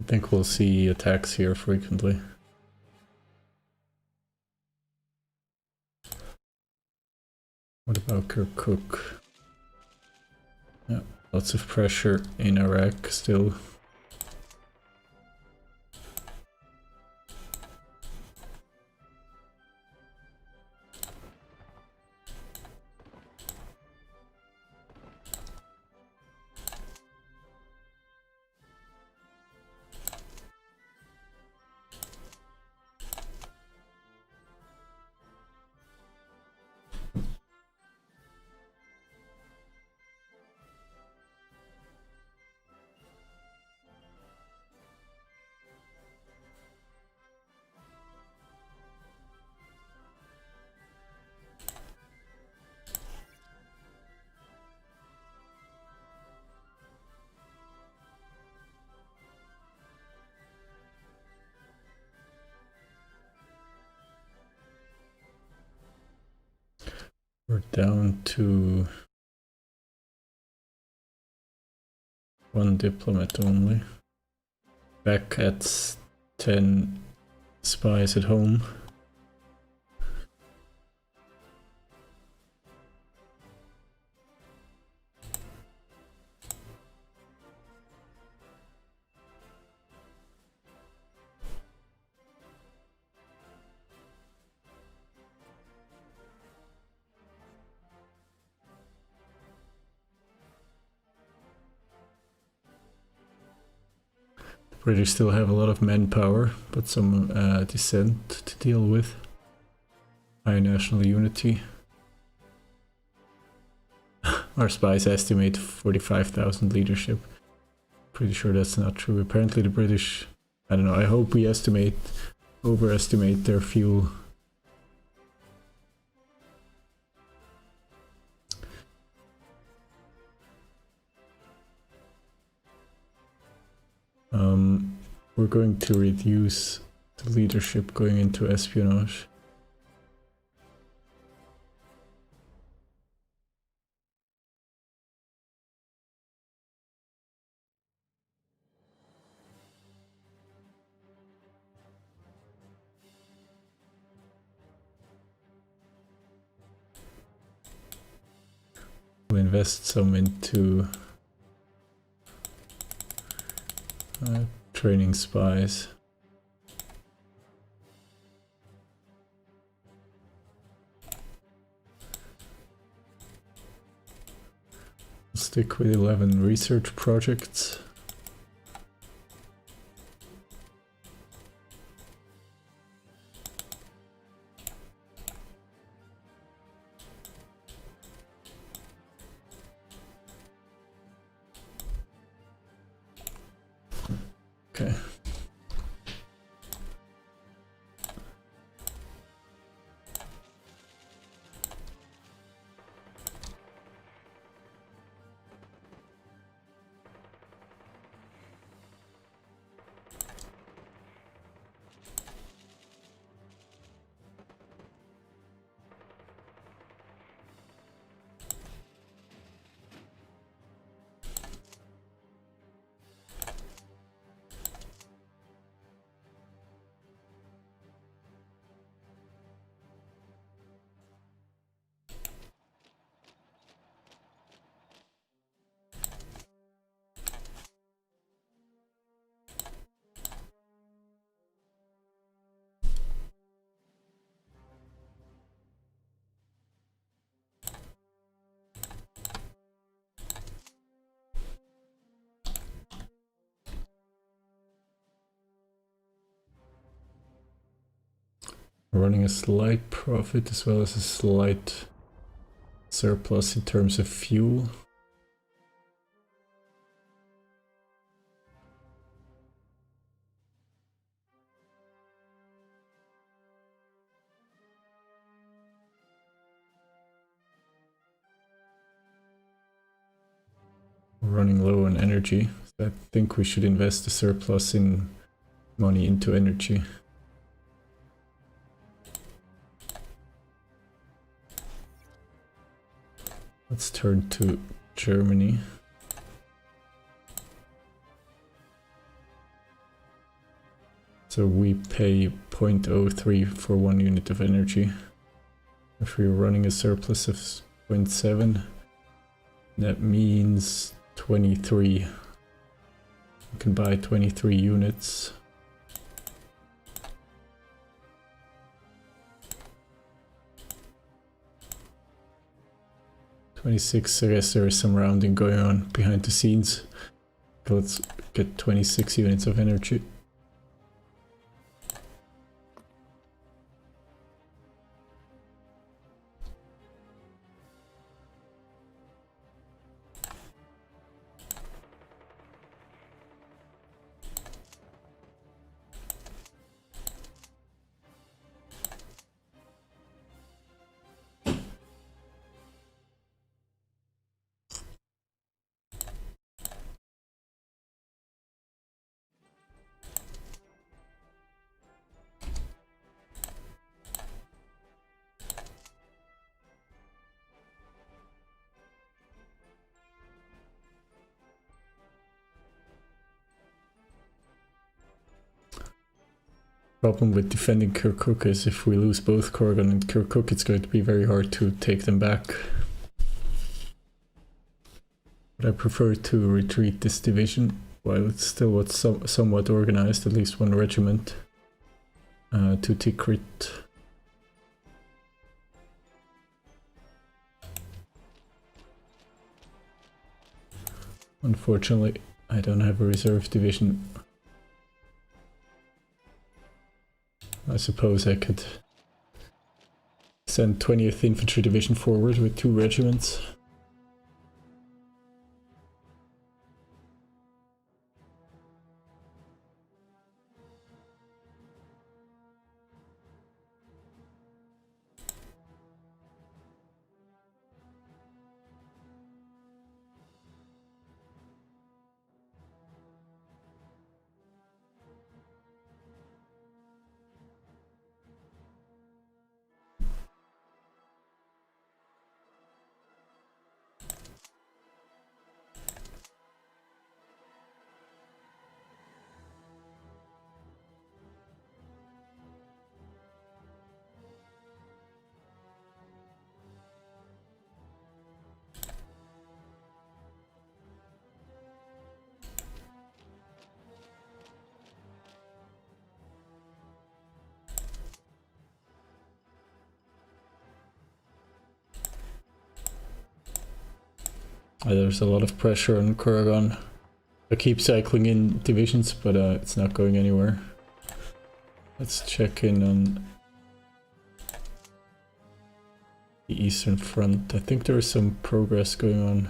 think we'll see attacks here frequently. What about Kirkuk? Yeah, lots of pressure in Iraq still. We're down to 1 diplomat only. Back at 10 spies at home. British still have a lot of manpower, but some dissent to deal with. High national unity. Our spies estimate 45,000 leadership. Pretty sure that's not true. Apparently the British, I don't know, I hope we overestimate their fuel. We're going to reduce the leadership going into espionage. We'll invest some into training spies. Stick with 11 research projects. Okay. Running a slight profit as well as a slight surplus in terms of fuel. We're running low on energy, so I think we should invest the surplus in money into energy. Let's turn to Germany. So we pay 0.03 for 1 unit of energy. If we're running a surplus of 0.7, that means 23. We can buy 23 units. I guess there is some rounding going on behind the scenes. Let's get 26 units of energy. Problem with defending Kirkuk is if we lose both Korgon and Kirkuk, it's going to be very hard to take them back. But I prefer to retreat this division while it's still somewhat organized, at least one regiment, to Tikrit. Unfortunately, I don't have a reserve division. I suppose I could send 20th Infantry Division forward with 2 regiments. There's a lot of pressure on Kurgan. I keep cycling in divisions, but it's not going anywhere. Let's check in on the Eastern Front. I think there is some progress going on.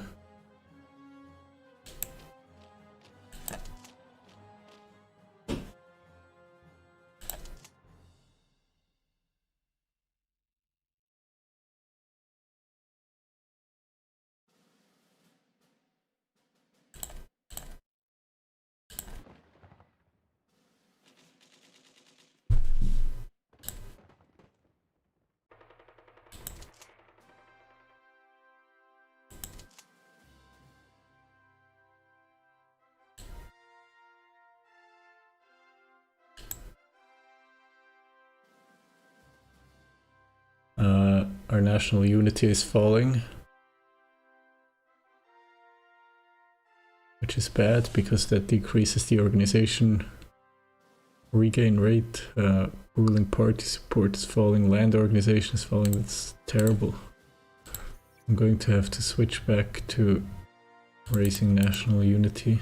Our national unity is falling, which is bad because that decreases the organization regain rate. Ruling party support is falling, land organization is falling. That's terrible. I'm going to have to switch back to raising national unity.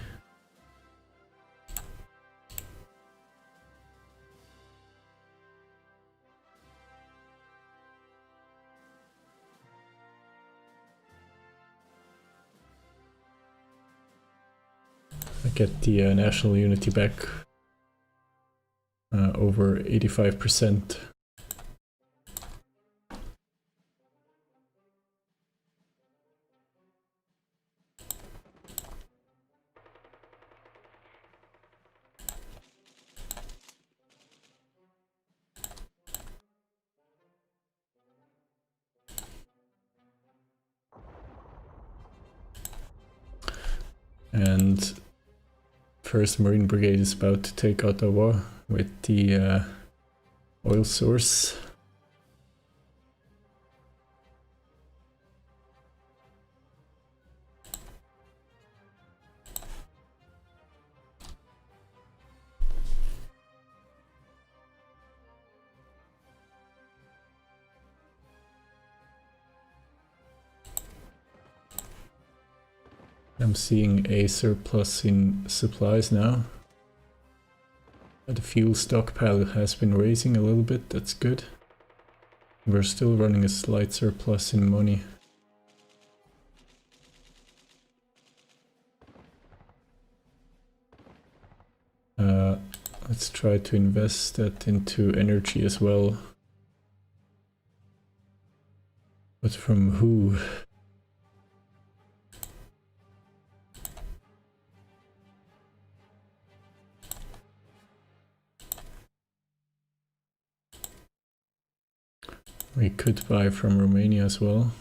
Get the national unity back over 85%. And 1st Marine Brigade is about to take Ottawa. with the oil source. I'm seeing a surplus in supplies now. The fuel stockpile has been raising a little bit, that's good. We're still running a slight surplus in money. Let's try to invest that into energy as well. But from who? We could buy from Romania as well.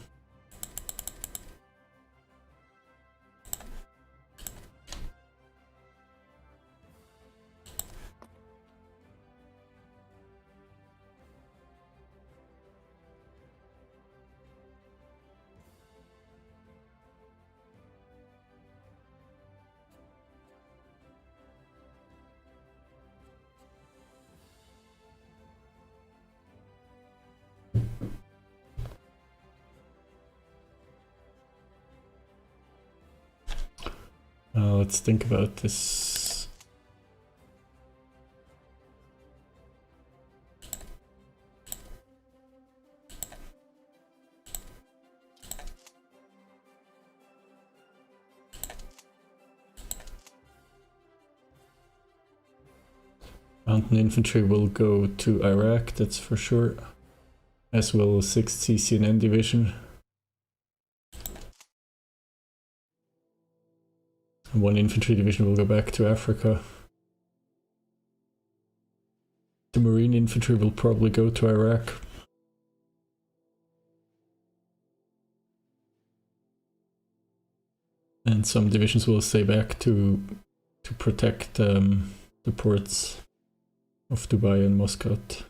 Let's think about this. Mountain infantry will go to Iraq, that's for sure. As well as 6th CCNN division. And 1 infantry division will go back to Africa. The marine infantry will probably go to Iraq. And some divisions will stay back to protect the ports of Dubai and Muscat.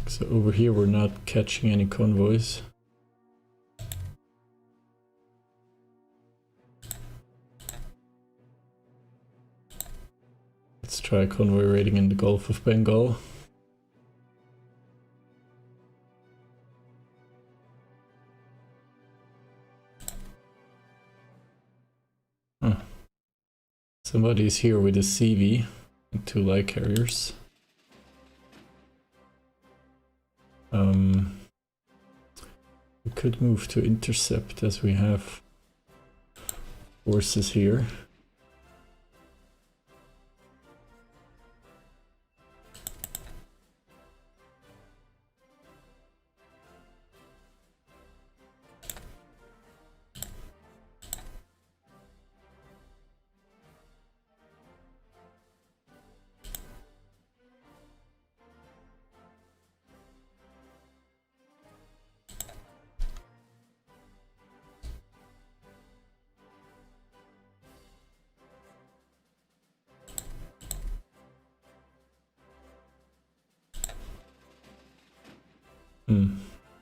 So over here we're not catching any convoys. Let's try convoy raiding in the Gulf of Bengal. Huh. Somebody's here with a CV and 2 light carriers. We could move to intercept as we have forces here.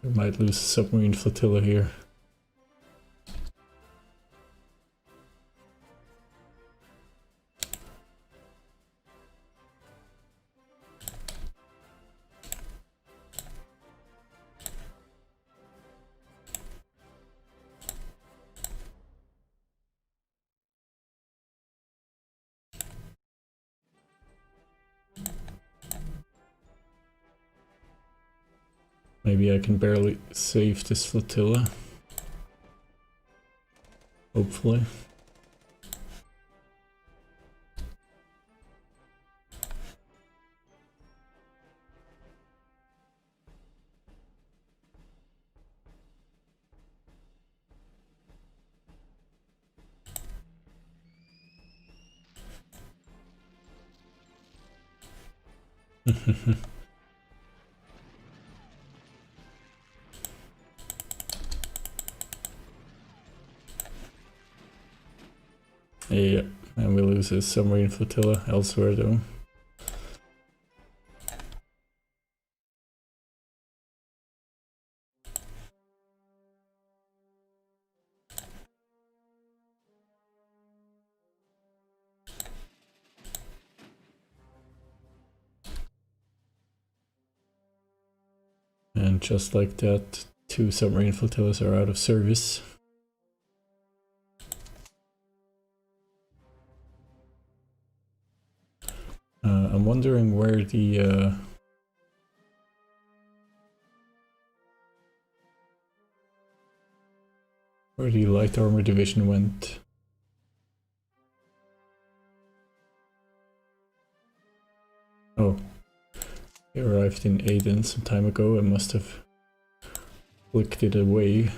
We might lose a submarine flotilla here. Maybe I can barely save this flotilla. Hopefully. Yeah, and we lose a submarine flotilla elsewhere though. And just like that, 2 submarine flotillas are out of service. I'm wondering where the light armor division went. Oh, they arrived in Aden some time ago and must have flicked it away.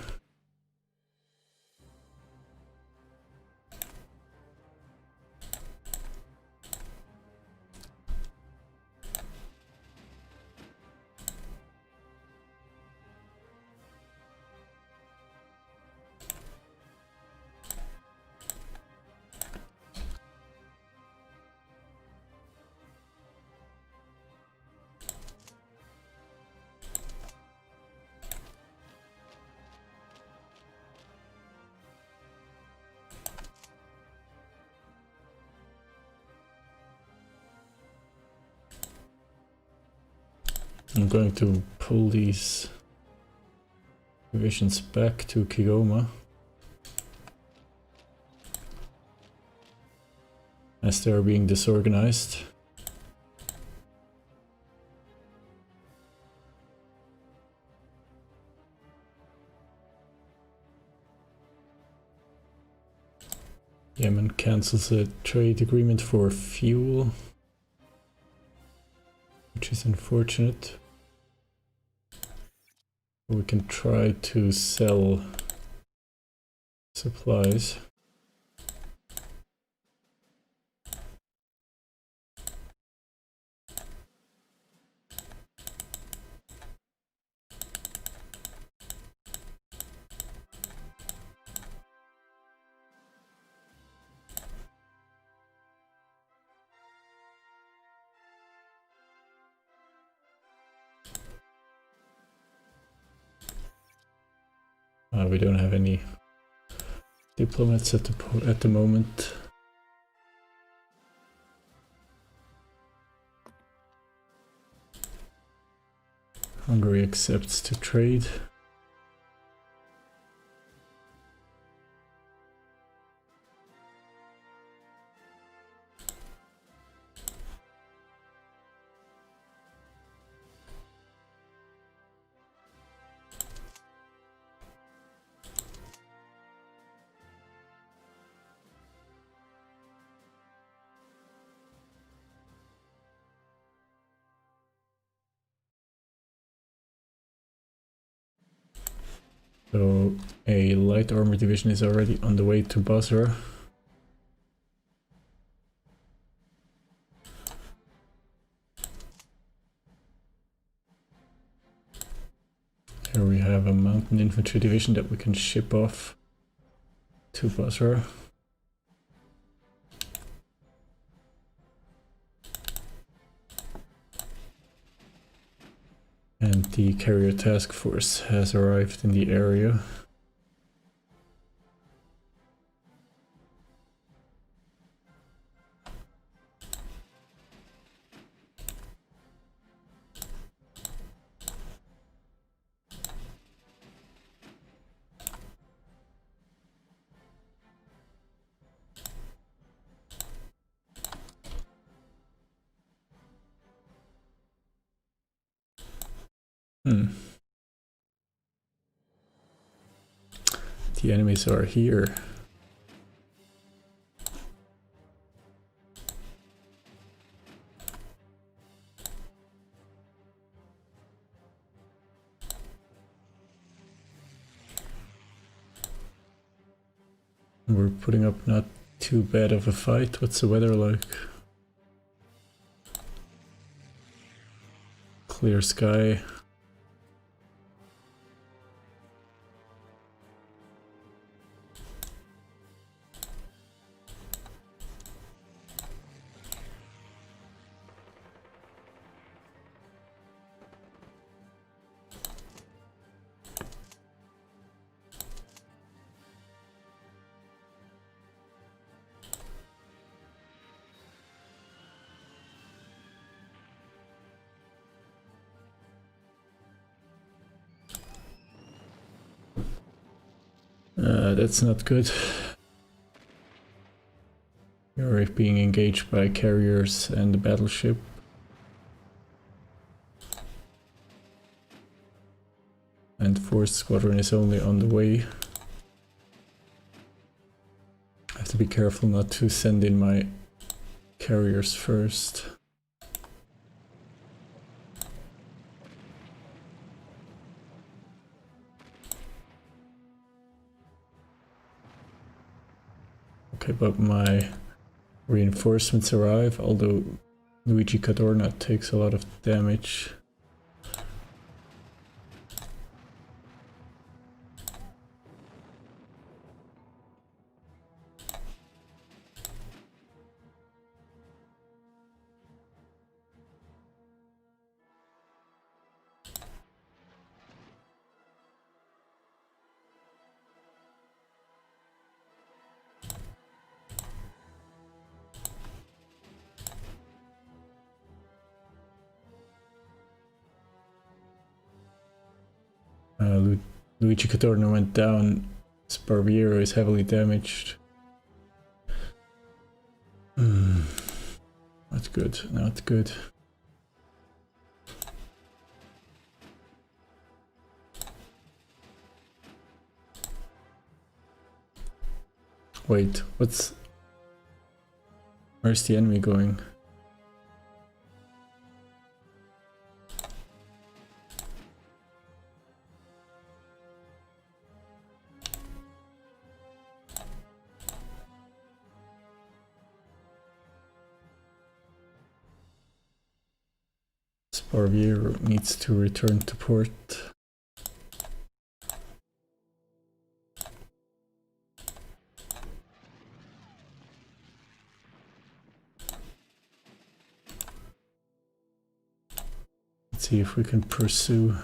I'm going to pull these divisions back to Kigoma, as they are being disorganized. Yemen cancels a trade agreement for fuel, which is unfortunate. We can try to sell supplies. We don't have any diplomats at the moment. Hungary accepts to trade. So a light armor division is already on the way to Basra. Here we have a mountain infantry division that we can ship off to Basra. And the carrier task force has arrived in the area. The enemies are here. We're putting up not too bad of a fight. What's the weather like? clear sky. That's not good. You're being engaged by carriers and the battleship. And 4th Squadron is only on the way. I have to be careful not to send in my carriers first. Okay, but my reinforcements arrive, although Luigi Cadorna takes a lot of damage. Luigi Cadorna went down. Sparviero is heavily damaged. Not good, not good. Wait, where's the enemy going? Sparviero needs to return to port. Let's see if we can pursue.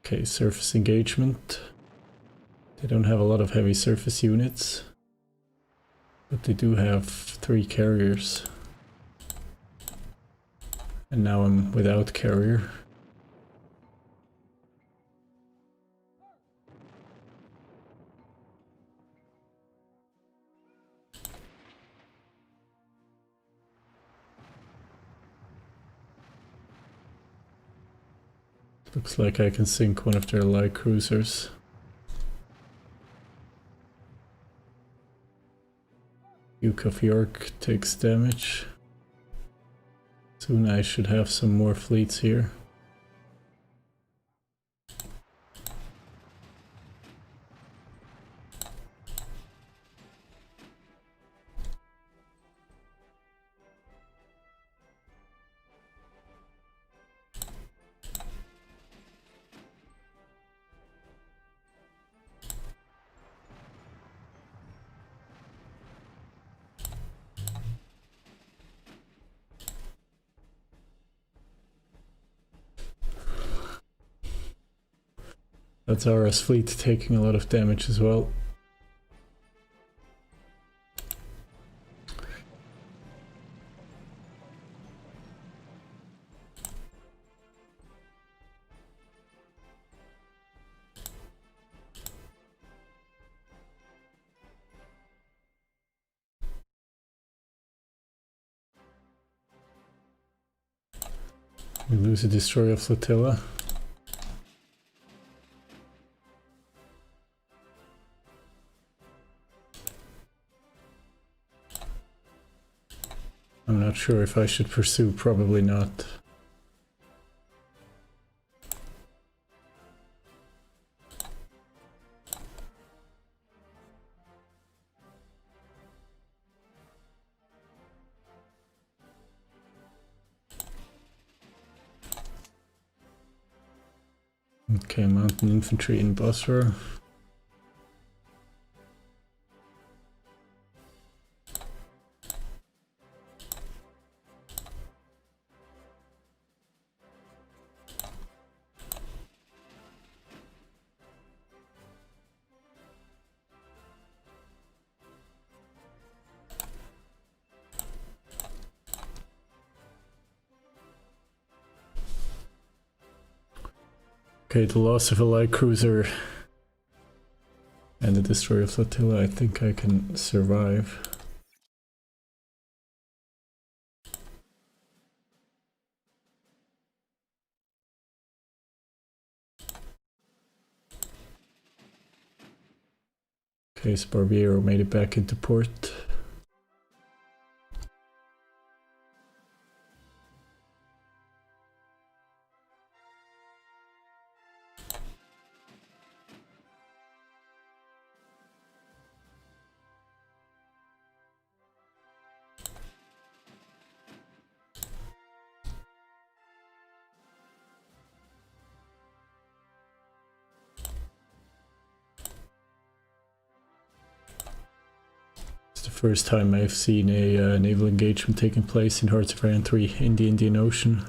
Okay, surface engagement. They don't have a lot of heavy surface units, but they do have 3 carriers. And now I'm without carrier. Looks like I can sink one of their light cruisers. Duke of York takes damage. Soon I should have some more fleets here. That's RS fleet taking a lot of damage as well. We lose a destroyer flotilla. I'm not sure if I should pursue, probably not. Okay, mountain infantry in Basra. Okay, the loss of a light cruiser and the destroyer flotilla, I think I can survive. Okay, Sparviero made it back into port. First time I've seen a naval engagement taking place in Hearts of Iron 3 in the Indian Ocean.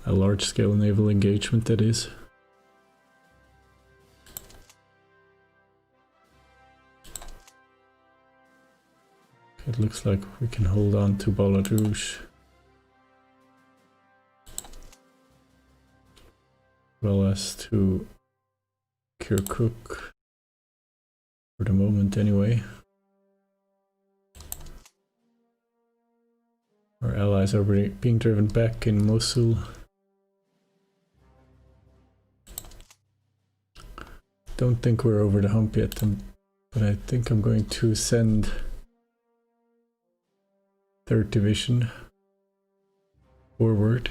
A large-scale naval engagement, that is. It looks like we can hold on to Balad Rouge. As well as to Kirkuk. For the moment, anyway. Our allies are being driven back in Mosul. Don't think we're over the hump yet, but I think I'm going to send 3rd Division forward.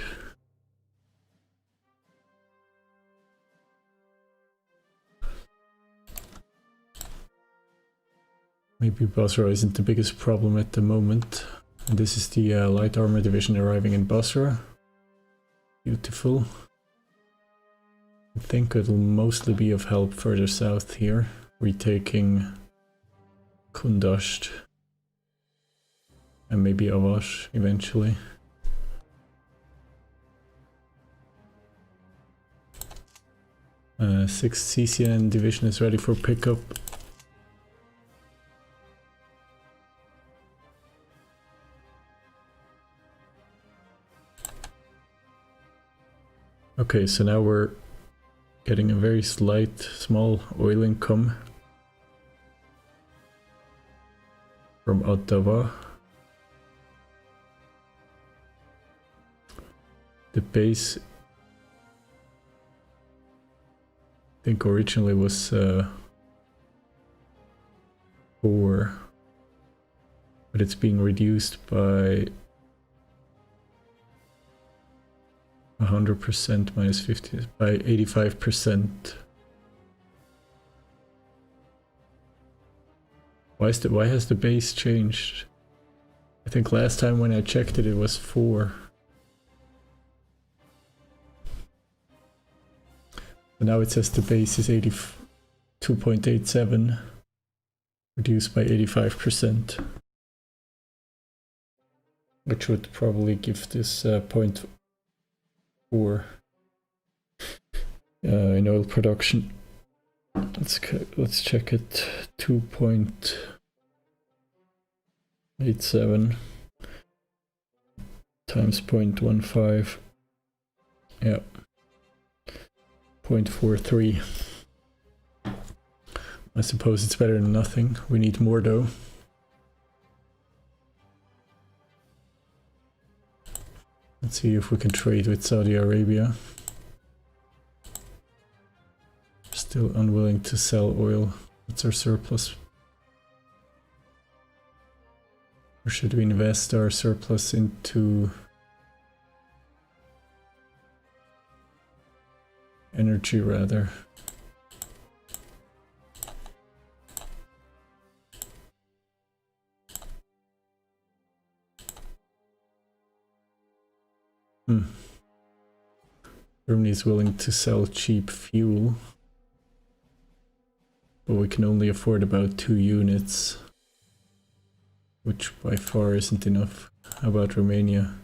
Maybe Basra isn't the biggest problem at the moment. And this is the light armor division arriving in Basra. Beautiful. I think it'll mostly be of help further south here, retaking Kundasht and maybe Avash eventually. Sixth CCN division is ready for pickup. Okay, so now we're getting a very small oil income from Ottawa. The base, I think originally was 4, but it's being reduced by 100% minus 50 by 85%. Why has the base changed? I think last time when I checked it, it was 4. But now it says the base is 82.87, reduced by 85%, which would probably give this 0.4 in oil production. Let's check it. 2.87 times 0.15. Yeah. 0.43. I suppose it's better than nothing. We need more though. Let's see if we can trade with Saudi Arabia. Still unwilling to sell oil. That's our surplus. Or should we invest our surplus into energy rather? Germany is willing to sell cheap fuel, but we can only afford about 2 units, which by far isn't enough. How about Romania?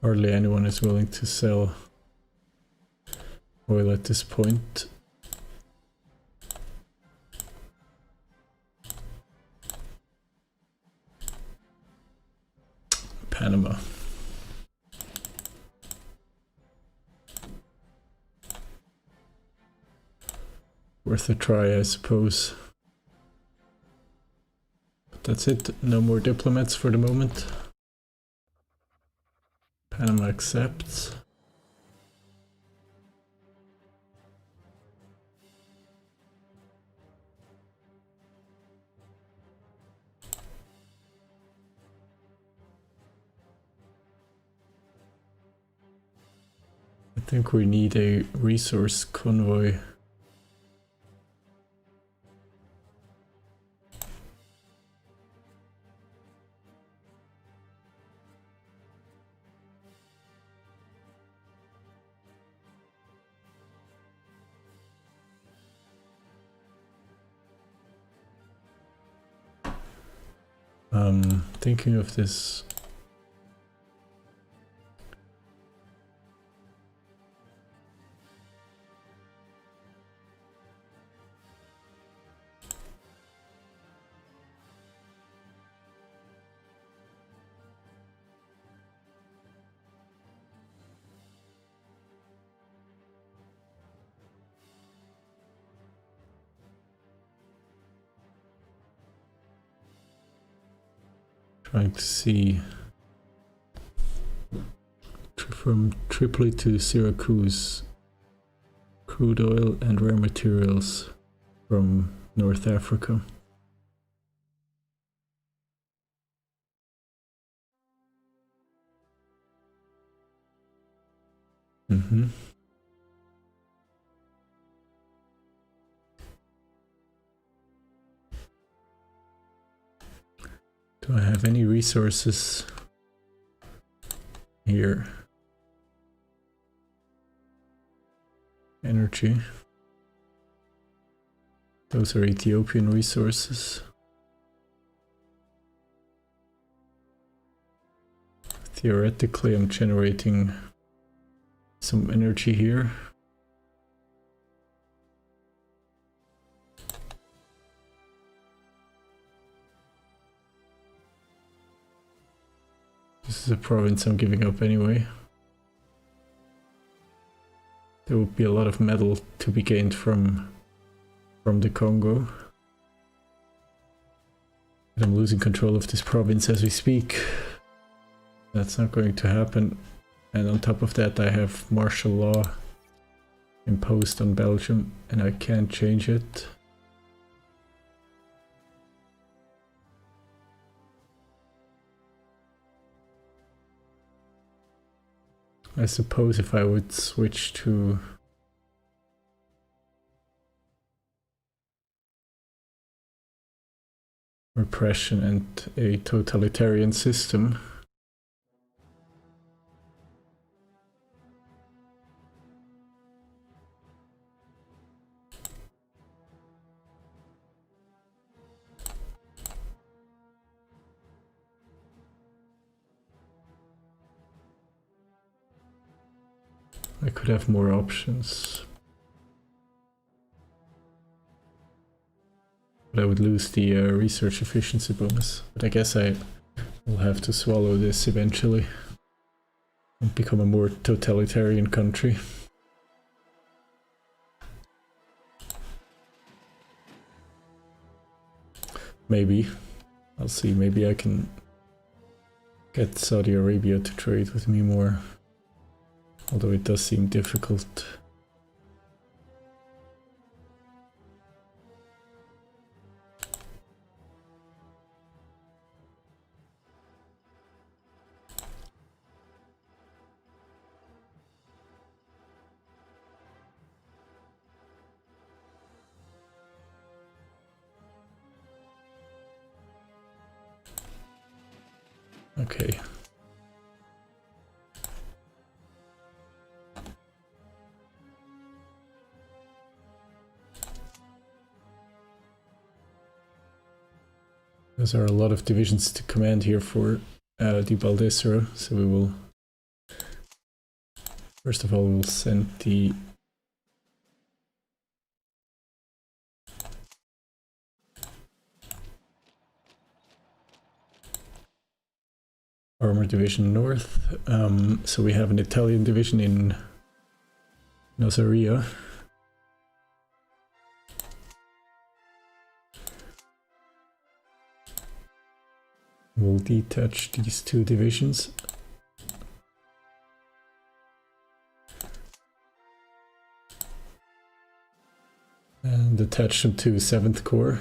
Hardly anyone is willing to sell oil at this point. Panama. Worth a try, I suppose. But that's it. No more diplomats for the moment. Panama accepts. I think we need a resource convoy. Thinking of this. Trying to see from Tripoli to Syracuse, crude oil and rare materials from North Africa. Do I have any resources here? Energy. Those are Ethiopian resources. Theoretically, I'm generating some energy here. This is a province I'm giving up anyway. There would be a lot of metal to be gained from the Congo. But I'm losing control of this province as we speak. That's not going to happen. And on top of that, I have martial law imposed on Belgium and I can't change it. I suppose if I would switch to repression and a totalitarian system, I could have more options. But I would lose the research efficiency bonus. But I guess I will have to swallow this eventually and become a more totalitarian country. Maybe. I'll see. Maybe I can get Saudi Arabia to trade with me more. Although it does seem difficult. Okay. Those are a lot of divisions to command here for the Baldesra, so we will first of all we'll send the armor division north. So we have an Italian division in Nazaria. We'll detach these two divisions. And attach them to 7th Corps.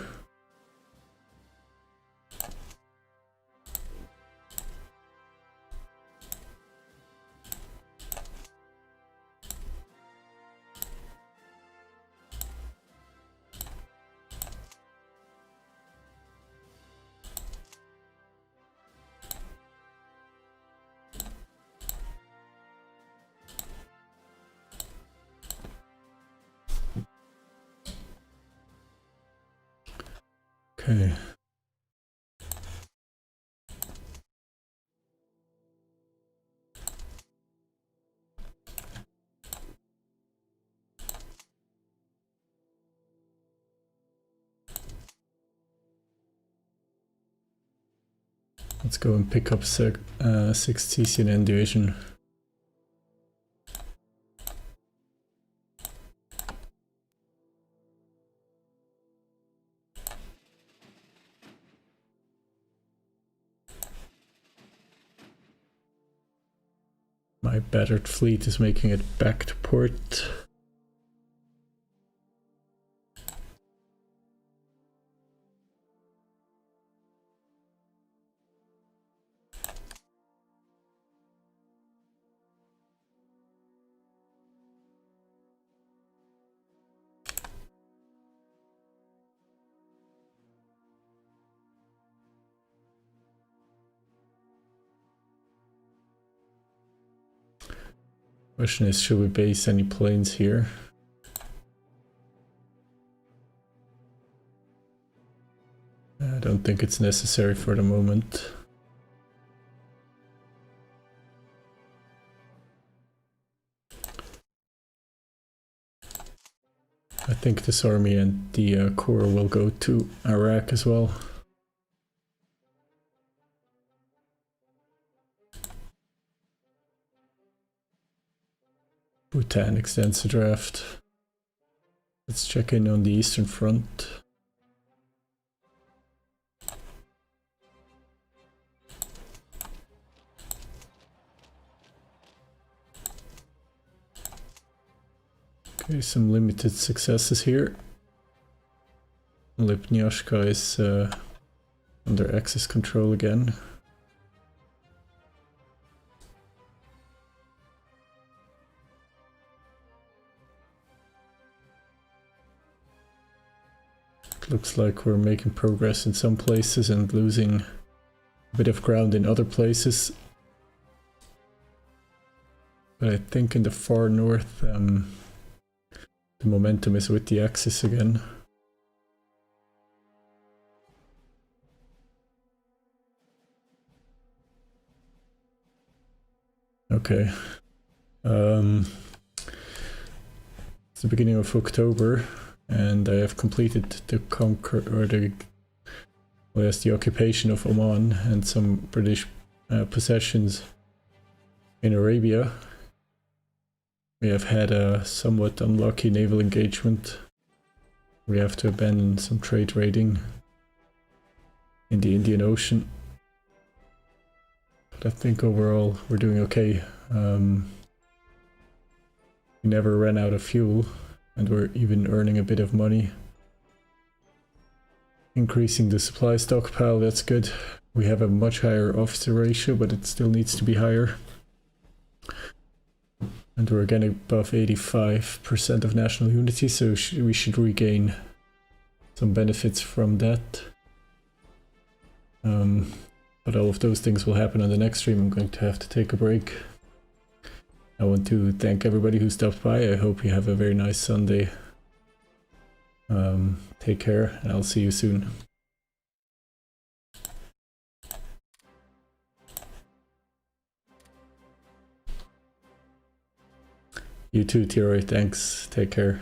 Okay. Let's go and pick up 6th CCNN division. My battered fleet is making it back to port. Question is, should we base any planes here? I don't think it's necessary for the moment. I think this army and the Corps will go to Iraq as well. Bhutan extends the draft. Let's check in on the Eastern Front. Okay, some limited successes here. Lipnyashka is under Axis control again. Looks like we're making progress in some places and losing a bit of ground in other places. But I think in the far north, the momentum is with the Axis again. Okay. the beginning of October, and I have completed the the occupation of Oman and some British possessions in Arabia. We have had a somewhat unlucky naval engagement. We have to abandon some trade raiding in the Indian Ocean. But I think overall we're doing okay. We never ran out of fuel, and we're even earning a bit of money. Increasing the supply stockpile, that's good. We have a much higher officer ratio, but it still needs to be higher. And we're again above 85% of national unity, so we should regain some benefits from that. But all of those things will happen on the next stream. I'm going to have to take a break. I want to thank everybody who stopped by. I hope you have a very nice Sunday. Take care, and I'll see you soon. You too, Tiroy. Thanks. Take care.